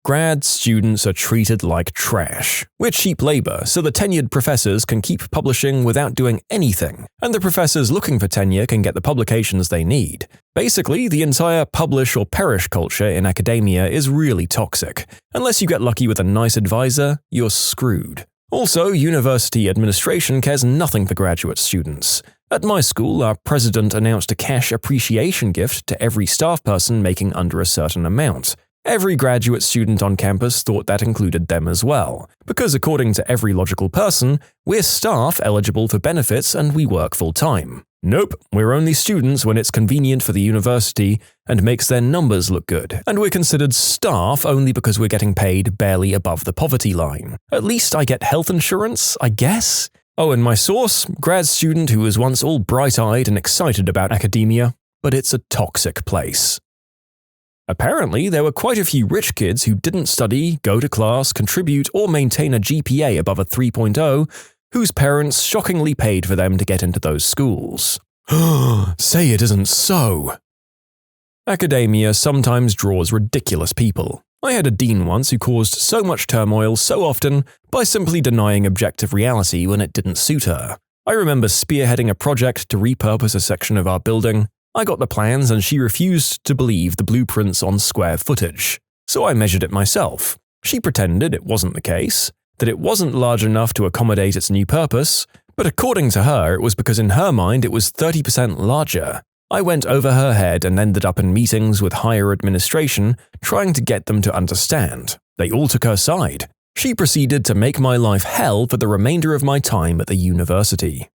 Grad students are treated like trash. We're cheap labor, so the tenured professors can keep publishing without doing anything, and the professors looking for tenure can get the publications they need. Basically, the entire publish or perish culture in academia is really toxic. Unless you get lucky with a nice advisor, you're screwed. Also, university administration cares nothing for graduate students. At my school, our president announced a cash appreciation gift to every staff person making under a certain amount. Every graduate student on campus thought that included them as well, because according to every logical person, we're staff eligible for benefits and we work full-time. Nope, we're only students when it's convenient for the university and makes their numbers look good, and we're considered staff only because we're getting paid barely above the poverty line. At least I get health insurance, I guess? Oh, and my source? Grad student who was once all bright-eyed and excited about academia, but it's a toxic place. Apparently, there were quite a few rich kids who didn't study, go to class, contribute, or maintain a GPA above a 3.0, whose parents shockingly paid for them to get into those schools. Say it isn't so. Academia sometimes draws ridiculous people. I had a dean once who caused so much turmoil so often by simply denying objective reality when it didn't suit her. I remember spearheading a project to repurpose a section of our building. I got the plans and she refused to believe the blueprints on square footage. So I measured it myself. She pretended it wasn't the case, that it wasn't large enough to accommodate its new purpose, but according to her, it was because in her mind it was 30% larger. I went over her head and ended up in meetings with higher administration trying to get them to understand. They all took her side. She proceeded to make my life hell for the remainder of my time at the university.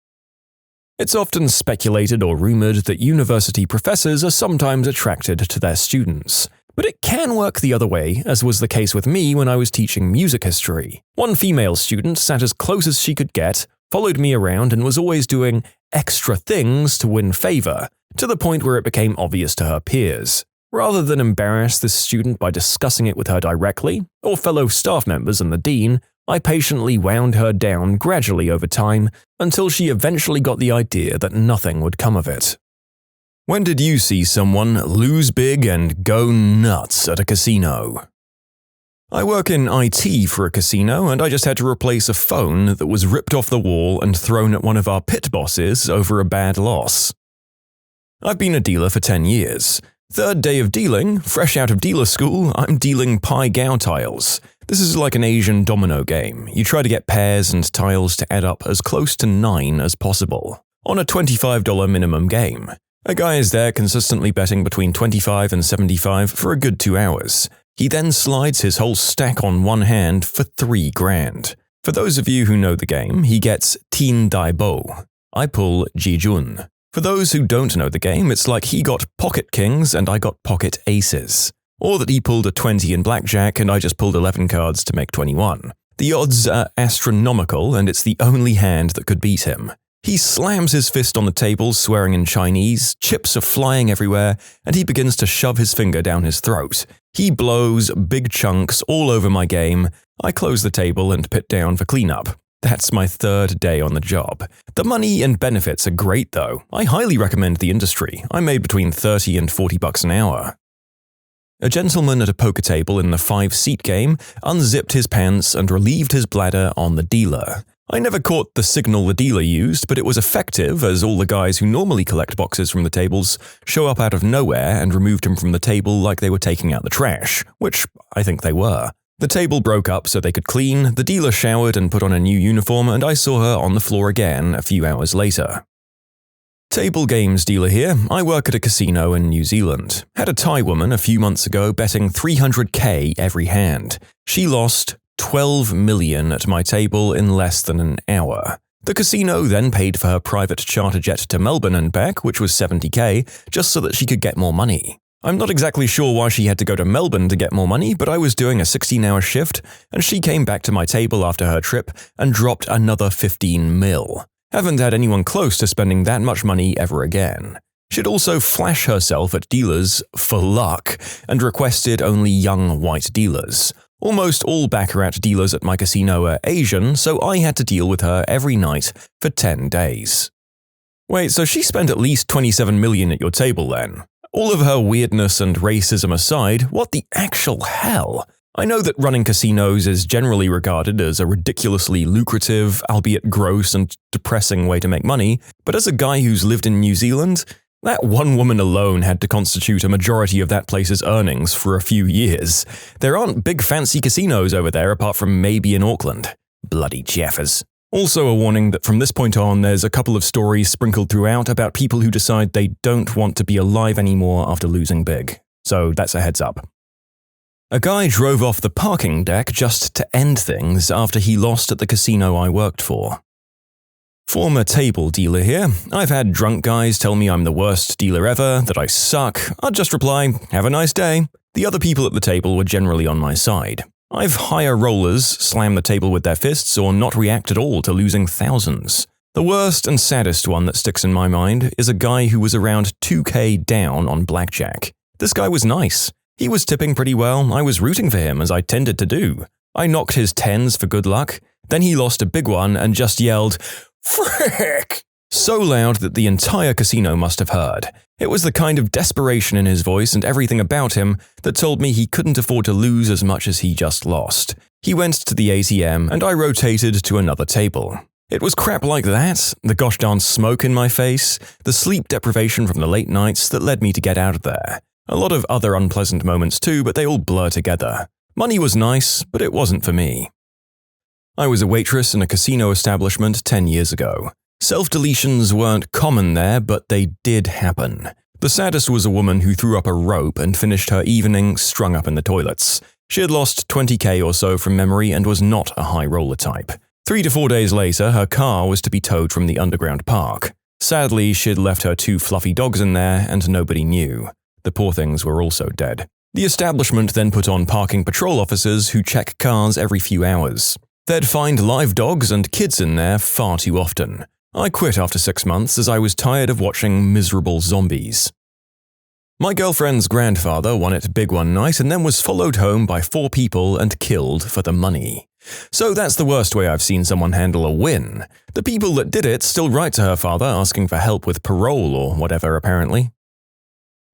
It's often speculated or rumored that university professors are sometimes attracted to their students. But it can work the other way, as was the case with me when I was teaching music history. One female student sat as close as she could get, followed me around and was always doing extra things to win favor, to the point where it became obvious to her peers. Rather than embarrass this student by discussing it with her directly, or fellow staff members and the dean, I patiently wound her down gradually over time until she eventually got the idea that nothing would come of it. When did you see someone lose big and go nuts at a casino? I work in IT for a casino, and I just had to replace a phone that was ripped off the wall and thrown at one of our pit bosses over a bad loss. I've been a dealer for 10 years. Third day of dealing, fresh out of dealer school, I'm dealing Pai Gao tiles. This is like an Asian domino game. You try to get pairs and tiles to add up as close to 9 as possible, on a $25 minimum game. A guy is there consistently betting between 25 and 75 for a good 2 hours. He then slides his whole stack on one hand for $3,000. For those of you who know the game, he gets Tin Dai Bo. I pull Jijun. For those who don't know the game, it's like he got pocket kings and I got pocket aces. Or that he pulled a 20 in blackjack and I just pulled 11 cards to make 21. The odds are astronomical and it's the only hand that could beat him. He slams his fist on the table, swearing in Chinese, chips are flying everywhere, and he begins to shove his finger down his throat. He blows big chunks all over my game. I close the table and pit down for cleanup. That's my third day on the job. The money and benefits are great though. I highly recommend the industry. I made between $30 and $40 an hour. A gentleman at a poker table in the 5-seat game unzipped his pants and relieved his bladder on the dealer. I never caught the signal the dealer used, but it was effective as all the guys who normally collect boxes from the tables show up out of nowhere and removed him from the table like they were taking out the trash, which I think they were. The table broke up so they could clean, the dealer showered and put on a new uniform, and I saw her on the floor again a few hours later. Table games dealer here. I work at a casino in New Zealand. Had a Thai woman a few months ago betting $300K every hand. She lost $12 million at my table in less than an hour. The casino then paid for her private charter jet to Melbourne and back, which was $70K, just so that she could get more money. I'm not exactly sure why she had to go to Melbourne to get more money, but I was doing a 16-hour shift, and she came back to my table after her trip and dropped another 15 mil. Haven't had anyone close to spending that much money ever again. She'd also flash herself at dealers for luck and requested only young white dealers. Almost all baccarat dealers at my casino are Asian, so I had to deal with her every night for 10 days. Wait, so she spent at least $27 million at your table then? All of her weirdness and racism aside, what the actual hell? I know that running casinos is generally regarded as a ridiculously lucrative, albeit gross and depressing way to make money, but as a guy who's lived in New Zealand, that one woman alone had to constitute a majority of that place's earnings for a few years. There aren't big fancy casinos over there apart from maybe in Auckland. Bloody Jaffers. Also a warning that from this point on there's a couple of stories sprinkled throughout about people who decide they don't want to be alive anymore after losing big. So that's a heads up. A guy drove off the parking deck just to end things after he lost at the casino I worked for. Former table dealer here. I've had drunk guys tell me I'm the worst dealer ever, that I suck. I'd just reply, have a nice day. The other people at the table were generally on my side. I've higher rollers slam the table with their fists or not react at all to losing thousands. The worst and saddest one that sticks in my mind is a guy who was around 2K down on blackjack. This guy was nice. He was tipping pretty well. I was rooting for him as I tended to do. I knocked his 10s for good luck. Then he lost a big one and just yelled, "Frick!" so loud that the entire casino must have heard. It was the kind of desperation in his voice and everything about him that told me he couldn't afford to lose as much as he just lost. He went to the ATM and I rotated to another table. It was crap like that, the gosh darn smoke in my face, the sleep deprivation from the late nights that led me to get out of there. A lot of other unpleasant moments too, but they all blur together. Money was nice, but it wasn't for me. I was a waitress in a casino establishment 10 years ago. Self-deletions weren't common there, but they did happen. The saddest was a woman who threw up a rope and finished her evening strung up in the toilets. She had lost $20K or so from memory and was not a high roller type. 3 to 4 days later, her car was to be towed from the underground park. Sadly, she'd left her 2 fluffy dogs in there and nobody knew. The poor things were also dead. The establishment then put on parking patrol officers who check cars every few hours. They'd find live dogs and kids in there far too often. I quit after 6 months as I was tired of watching miserable zombies. My girlfriend's grandfather won it big one night and then was followed home by 4 people and killed for the money. So that's the worst way I've seen someone handle a win. The people that did it still write to her father asking for help with parole or whatever apparently.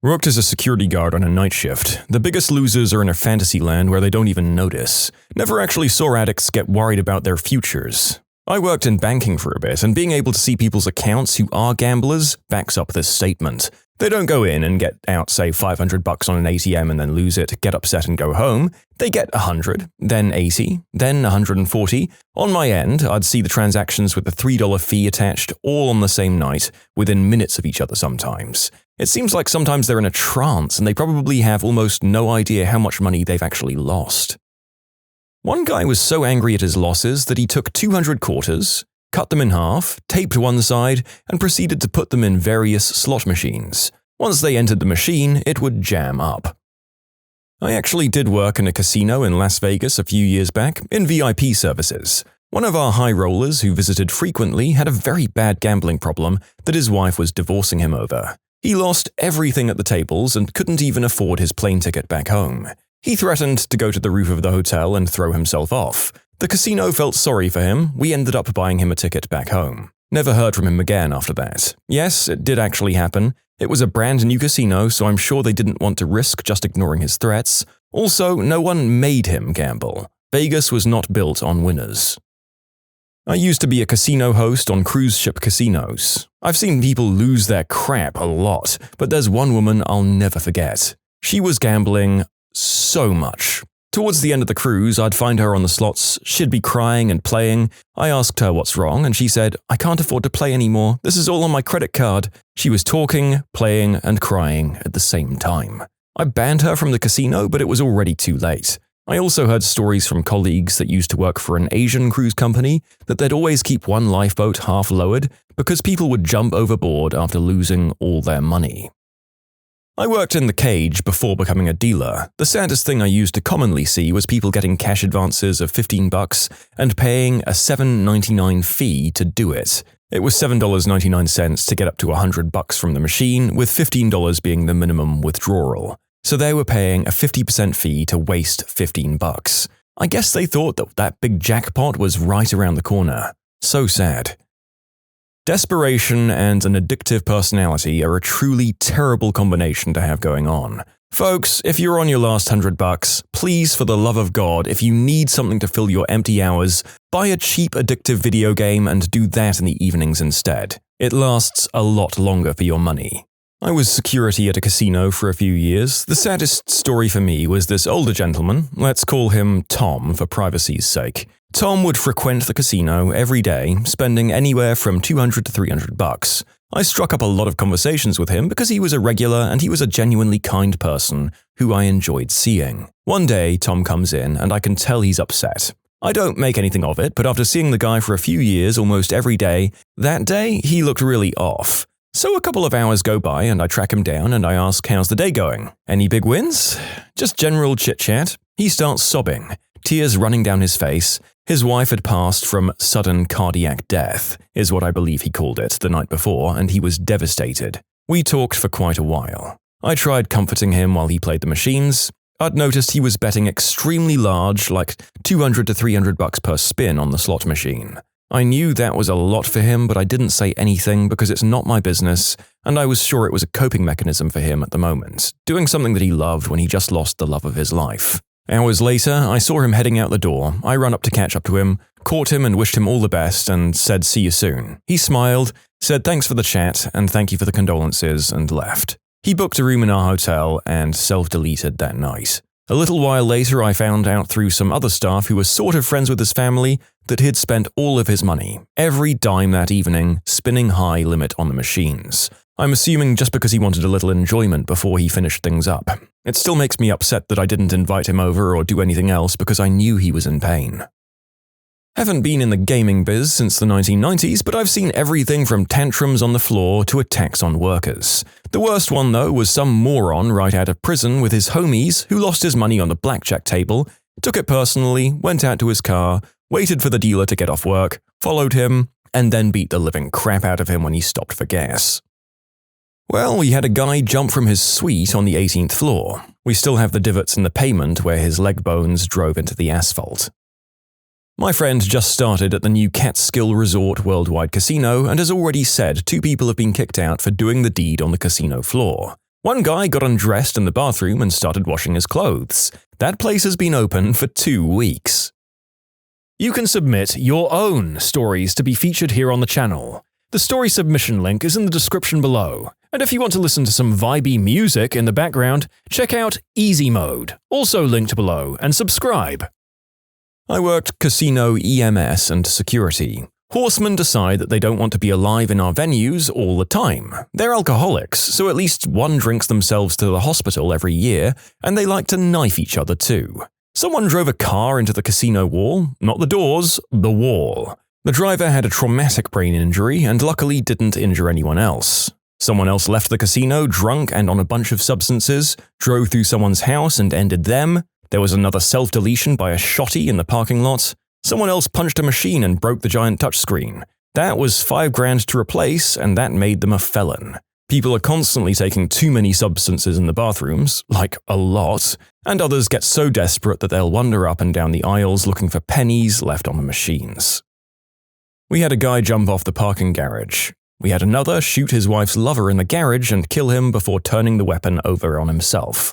Worked as a security guard on a night shift. The biggest losers are in a fantasy land where they don't even notice. Never actually saw addicts get worried about their futures. I worked in banking for a bit, and being able to see people's accounts who are gamblers backs up this statement. They don't go in and get out, say, $500 on an ATM and then lose it, get upset and go home. They get 100, then 80, then 140. On my end, I'd see the transactions with the $3 fee attached all on the same night, within minutes of each other sometimes. It seems like sometimes they're in a trance and they probably have almost no idea how much money they've actually lost. One guy was so angry at his losses that he took 200 quarters, cut them in half, taped one side, and proceeded to put them in various slot machines. Once they entered the machine, it would jam up. I actually did work in a casino in Las Vegas a few years back, in VIP services. One of our high rollers who visited frequently had a very bad gambling problem that his wife was divorcing him over. He lost everything at the tables and couldn't even afford his plane ticket back home. He threatened to go to the roof of the hotel and throw himself off. The casino felt sorry for him. We ended up buying him a ticket back home. Never heard from him again after that. Yes, it did actually happen. It was a brand new casino, so I'm sure they didn't want to risk just ignoring his threats. Also, no one made him gamble. Vegas was not built on winners. I used to be a casino host on cruise ship casinos. I've seen people lose their crap a lot, but there's one woman I'll never forget. She was gambling so much. Towards the end of the cruise, I'd find her on the slots. She'd be crying and playing. I asked her what's wrong, and she said, "I can't afford to play anymore. This is all on my credit card." She was talking, playing, and crying at the same time. I banned her from the casino, but it was already too late. I also heard stories from colleagues that used to work for an Asian cruise company that they'd always keep one lifeboat half lowered because people would jump overboard after losing all their money. I worked in the cage before becoming a dealer. The saddest thing I used to commonly see was people getting cash advances of $15 and paying a $7.99 fee to do it. It was $7.99 to get up to $100 from the machine, with $15 being the minimum withdrawal. So they were paying a 50% fee to waste $15. I guess they thought that big jackpot was right around the corner. So sad. Desperation and an addictive personality are a truly terrible combination to have going on. Folks, if you're on your last $100, please, for the love of God, if you need something to fill your empty hours, buy a cheap addictive video game and do that in the evenings instead. It lasts a lot longer for your money. I was security at a casino for a few years. The saddest story for me was this older gentleman, let's call him Tom for privacy's sake. Tom would frequent the casino every day, spending anywhere from $200 to $300. I struck up a lot of conversations with him because he was a regular and he was a genuinely kind person who I enjoyed seeing. One day, Tom comes in and I can tell he's upset. I don't make anything of it, but after seeing the guy for a few years almost every day, that day he looked really off. So a couple of hours go by and I track him down and I ask, "How's the day going? Any big wins?" Just general chit-chat. He starts sobbing, tears running down his face. His wife had passed from sudden cardiac death, is what I believe he called it, the night before, and he was devastated. We talked for quite a while. I tried comforting him while he played the machines. I'd noticed he was betting extremely large, like $200 to $300 per spin on the slot machine. I knew that was a lot for him, but I didn't say anything because it's not my business, and I was sure it was a coping mechanism for him at the moment, doing something that he loved when he just lost the love of his life. Hours later, I saw him heading out the door. I ran up to catch up to him, caught him and wished him all the best and said, "See you soon." He smiled, said thanks for the chat and thank you for the condolences, and left. He booked a room in our hotel and self-deleted that night. A little while later, I found out through some other staff who were sort of friends with his family that he'd spent all of his money, every dime that evening, spinning high limit on the machines. I'm assuming just because he wanted a little enjoyment before he finished things up. It still makes me upset that I didn't invite him over or do anything else because I knew he was in pain. Haven't been in the gaming biz since the 1990s, but I've seen everything from tantrums on the floor to attacks on workers. The worst one, though, was some moron right out of prison with his homies who lost his money on the blackjack table, took it personally, went out to his car, waited for the dealer to get off work, followed him, and then beat the living crap out of him when he stopped for gas. Well, we had a guy jump from his suite on the 18th floor. We still have the divots in the pavement where his leg bones drove into the asphalt. My friend just started at the new Catskill Resort Worldwide Casino and has already said 2 people have been kicked out for doing the deed on the casino floor. One guy got undressed in the bathroom and started washing his clothes. That place has been open for 2 weeks. You can submit your own stories to be featured here on the channel. The story submission link is in the description below. And if you want to listen to some vibey music in the background, check out easymode, also linked below, and subscribe. I worked casino EMS and security. Horsemen decide that they don't want to be alive in our venues all the time. They're alcoholics, so at least one drinks themselves to the hospital every year, and they like to knife each other too. Someone drove a car into the casino wall, not the doors, the wall. The driver had a traumatic brain injury and luckily didn't injure anyone else. Someone else left the casino drunk and on a bunch of substances, drove through someone's house and ended them. There was another self-deletion by a shotty in the parking lot. Someone else punched a machine and broke the giant touchscreen. That was $5,000 to replace, and that made them a felon. People are constantly taking too many substances in the bathrooms, like a lot, and others get so desperate that they'll wander up and down the aisles looking for pennies left on the machines. We had a guy jump off the parking garage. We had another shoot his wife's lover in the garage and kill him before turning the weapon over on himself.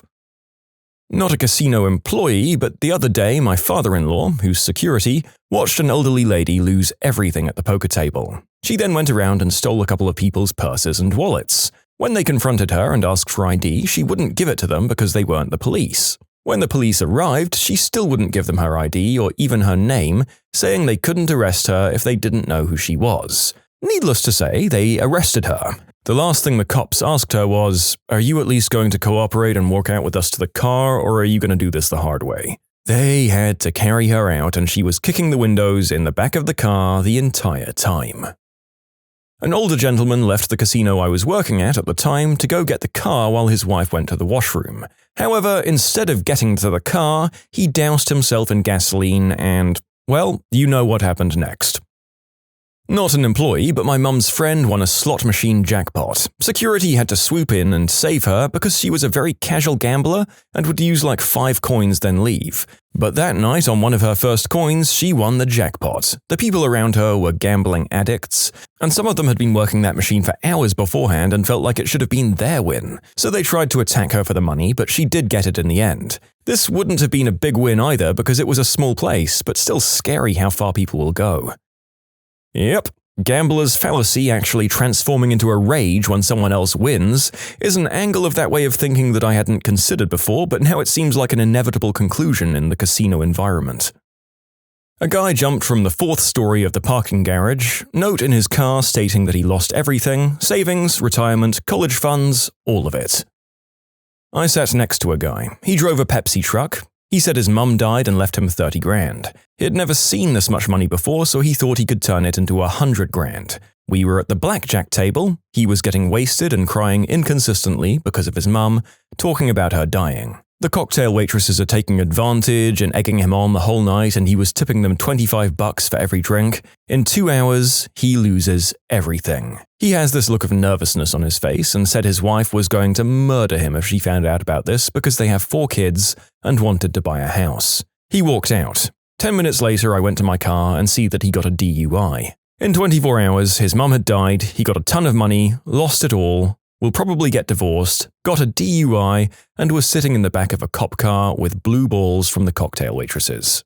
Not a casino employee, but the other day my father-in-law, who's security, watched an elderly lady lose everything at the poker table. She then went around and stole a couple of people's purses and wallets. When they confronted her and asked for ID, she wouldn't give it to them because they weren't the police. When the police arrived, she still wouldn't give them her ID or even her name, saying they couldn't arrest her if they didn't know who she was. Needless to say, they arrested her. The last thing the cops asked her was, "Are you at least going to cooperate and walk out with us to the car, or are you going to do this the hard way?" They had to carry her out, and she was kicking the windows in the back of the car the entire time. An older gentleman left the casino I was working at the time to go get the car while his wife went to the washroom. However, instead of getting to the car, he doused himself in gasoline and, well, you know what happened next. Not an employee, but my mum's friend won a slot machine jackpot. Security had to swoop in and save her because she was a very casual gambler and would use like 5 coins then leave. But that night, on one of her first coins, she won the jackpot. The people around her were gambling addicts, and some of them had been working that machine for hours beforehand and felt like it should have been their win. So they tried to attack her for the money, but she did get it in the end. This wouldn't have been a big win either because it was a small place, but still scary how far people will go. Yep, gambler's fallacy actually transforming into a rage when someone else wins is an angle of that way of thinking that I hadn't considered before, but now it seems like an inevitable conclusion in the casino environment. A guy jumped from the 4th story of the parking garage, note in his car stating that he lost everything, savings, retirement, college funds, all of it. I sat next to a guy. He drove a Pepsi truck. He said his mum died and left him $30,000. He had never seen this much money before, so he thought he could turn it into $100,000. We were at the blackjack table. He was getting wasted and crying inconsistently because of his mum, talking about her dying. The cocktail waitresses are taking advantage and egging him on the whole night, and he was tipping them $25 for every drink. In 2 hours, he loses everything. He has this look of nervousness on his face and said his wife was going to murder him if she found out about this because they have 4 kids and wanted to buy a house. He walked out. 10 minutes later, I went to my car and see that he got a DUI. In 24 hours, his mum had died, he got a ton of money, lost it all, will probably get divorced, got a DUI, and was sitting in the back of a cop car with blue balls from the cocktail waitresses.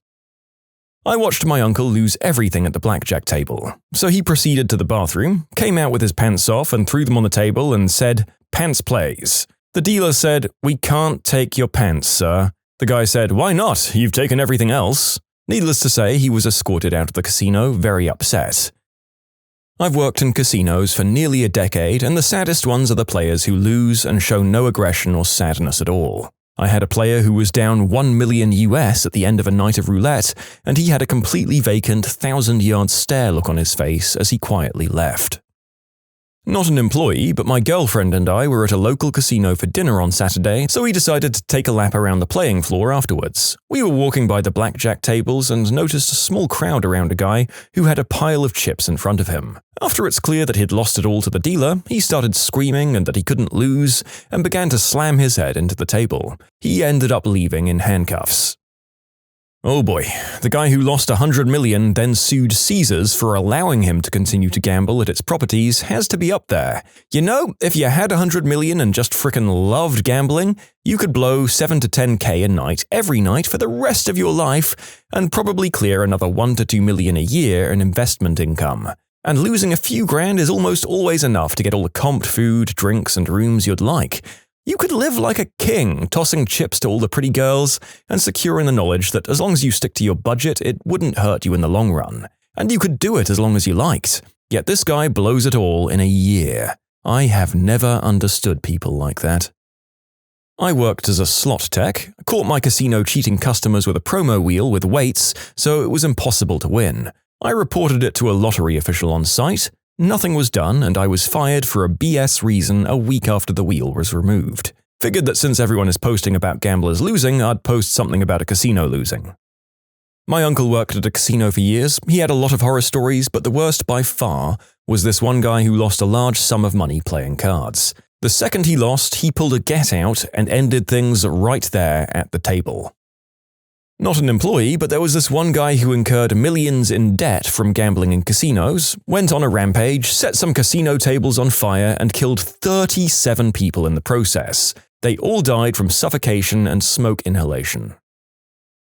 I watched my uncle lose everything at the blackjack table, so he proceeded to the bathroom, came out with his pants off and threw them on the table and said, "Pants plays." The dealer said, "We can't take your pants, sir." The guy said, "Why not? You've taken everything else." Needless to say, he was escorted out of the casino, very upset. I've worked in casinos for nearly a decade, and the saddest ones are the players who lose and show no aggression or sadness at all. I had a player who was down $1 million US at the end of a night of roulette, and he had a completely vacant 1,000-yard stare look on his face as he quietly left. Not an employee, but my girlfriend and I were at a local casino for dinner on Saturday, so we decided to take a lap around the playing floor afterwards. We were walking by the blackjack tables and noticed a small crowd around a guy who had a pile of chips in front of him. After it's clear that he'd lost it all to the dealer, he started screaming and that he couldn't lose, and began to slam his head into the table. He ended up leaving in handcuffs. Oh boy, the guy who lost $100 million then sued Caesars for allowing him to continue to gamble at its properties has to be up there. You know, if you had $100 million and just frickin' loved gambling, you could blow $7 to $10K a night every night for the rest of your life and probably clear another $1 to $2 million a year in investment income. And losing a few grand is almost always enough to get all the comped food, drinks, and rooms you'd like. You could live like a king, tossing chips to all the pretty girls, and secure in the knowledge that as long as you stick to your budget, it wouldn't hurt you in the long run. And you could do it as long as you liked. Yet this guy blows it all in a year. I have never understood people like that. I worked as a slot tech, caught my casino cheating customers with a promo wheel with weights, so it was impossible to win. I reported it to a lottery official on site. Nothing was done, and I was fired for a BS reason a week after the wheel was removed. Figured that since everyone is posting about gamblers losing, I'd post something about a casino losing. My uncle worked at a casino for years. He had a lot of horror stories, but the worst by far was this one guy who lost a large sum of money playing cards. The second he lost, he pulled a get out and ended things right there at the table. Not an employee, but there was this one guy who incurred millions in debt from gambling in casinos, went on a rampage, set some casino tables on fire, and killed 37 people in the process. They all died from suffocation and smoke inhalation.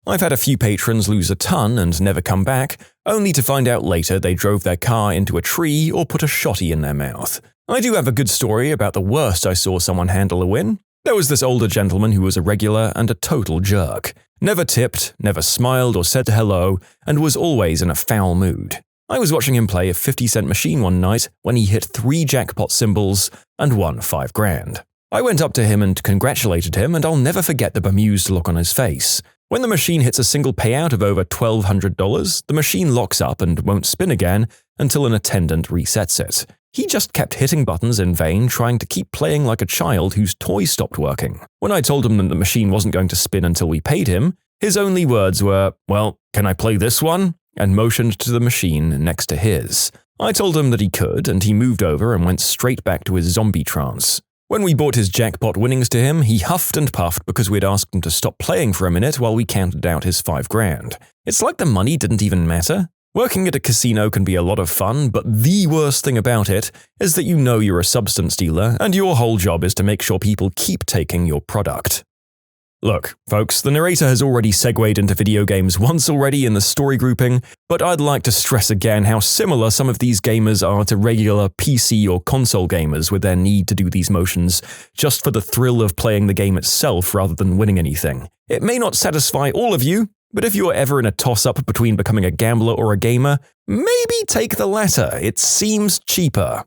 I've had a few patrons lose a ton and never come back, only to find out later they drove their car into a tree or put a shotty in their mouth. I do have a good story about the worst I saw someone handle a win. There was this older gentleman who was a regular and a total jerk. Never tipped, never smiled or said hello, and was always in a foul mood. I was watching him play a 50-cent machine one night when he hit 3 jackpot symbols and won $5,000. I went up to him and congratulated him, and I'll never forget the bemused look on his face. When the machine hits a single payout of over $1,200, the machine locks up and won't spin again until an attendant resets it. He just kept hitting buttons in vain, trying to keep playing like a child whose toy stopped working. When I told him that the machine wasn't going to spin until we paid him, his only words were, "Well, can I play this one?" and motioned to the machine next to his. I told him that he could, and he moved over and went straight back to his zombie trance. When we brought his jackpot winnings to him, he huffed and puffed because we'd asked him to stop playing for a minute while we counted out his $5,000. It's like the money didn't even matter. Working at a casino can be a lot of fun, but the worst thing about it is that you know you're a substance dealer and your whole job is to make sure people keep taking your product. Look, folks, the narrator has already segued into video games once already in the story grouping, but I'd like to stress again how similar some of these gamers are to regular PC or console gamers with their need to do these motions just for the thrill of playing the game itself rather than winning anything. It may not satisfy all of you, but if you're ever in a toss-up between becoming a gambler or a gamer, maybe take the latter. It seems cheaper.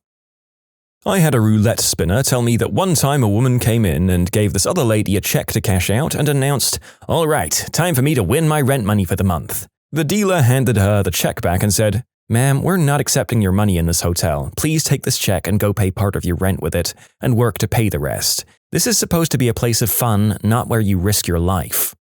I had a roulette spinner tell me that one time a woman came in and gave this other lady a check to cash out and announced, "All right, time for me to win my rent money for the month." The dealer handed her the check back and said, "Ma'am, we're not accepting your money in this hotel. Please take this check and go pay part of your rent with it and work to pay the rest. This is supposed to be a place of fun, not where you risk your life."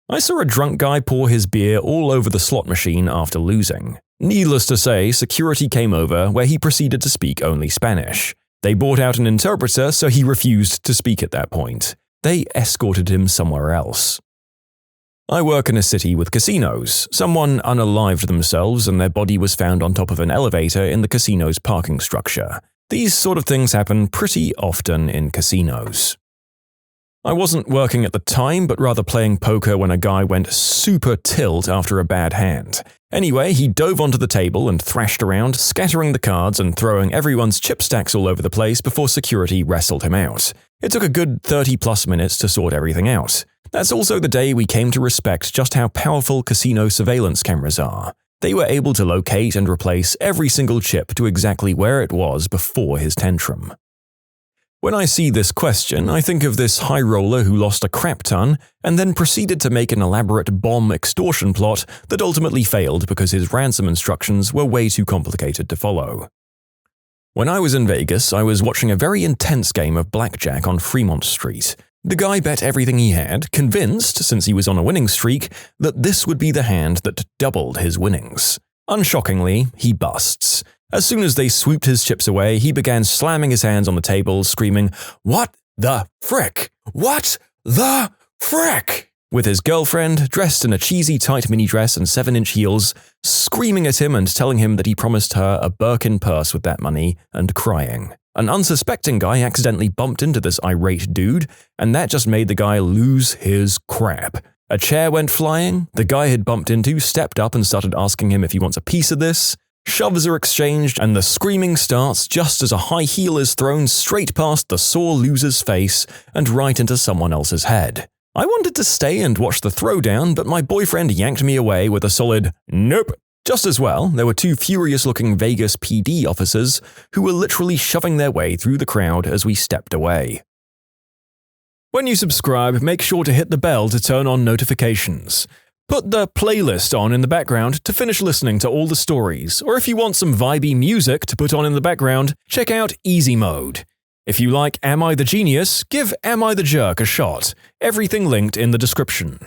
I saw a drunk guy pour his beer all over the slot machine after losing. Needless to say, security came over where he proceeded to speak only Spanish. They brought out an interpreter, so he refused to speak at that point. They escorted him somewhere else. I work in a city with casinos. Someone unalived themselves and their body was found on top of an elevator in the casino's parking structure. These sort of things happen pretty often in casinos. I wasn't working at the time, but rather playing poker when a guy went super tilt after a bad hand. Anyway, he dove onto the table and thrashed around, scattering the cards and throwing everyone's chip stacks all over the place before security wrestled him out. It took a good 30+ minutes to sort everything out. That's also the day we came to respect just how powerful casino surveillance cameras are. They were able to locate and replace every single chip to exactly where it was before his tantrum. When I see this question, I think of this high roller who lost a crap ton and then proceeded to make an elaborate bomb extortion plot that ultimately failed because his ransom instructions were way too complicated to follow. When I was in Vegas, I was watching a very intense game of blackjack on Fremont Street. The guy bet everything he had, convinced, since he was on a winning streak, that this would be the hand that doubled his winnings. Unshockingly, he busts. As soon as they swooped his chips away, he began slamming his hands on the table, screaming, "What the frick? What the frick?" with his girlfriend, dressed in a cheesy tight mini dress and 7-inch heels, screaming at him and telling him that he promised her a Birkin purse with that money, and crying. An unsuspecting guy accidentally bumped into this irate dude, and that just made the guy lose his crap. A chair went flying, the guy had bumped into stepped up and started asking him if he wants a piece of this. Shoves are exchanged, and the screaming starts just as a high heel is thrown straight past the sore loser's face and right into someone else's head. I wanted to stay and watch the throwdown, but my boyfriend yanked me away with a solid "nope." Just as well, there were 2 furious-looking Vegas PD officers who were literally shoving their way through the crowd as we stepped away. When you subscribe, make sure to hit the bell to turn on notifications. Put the playlist on in the background to finish listening to all the stories, or if you want some vibey music to put on in the background, check out easymode. If you like Am I the Genius, give Am I the Jerk a shot. Everything linked in the description.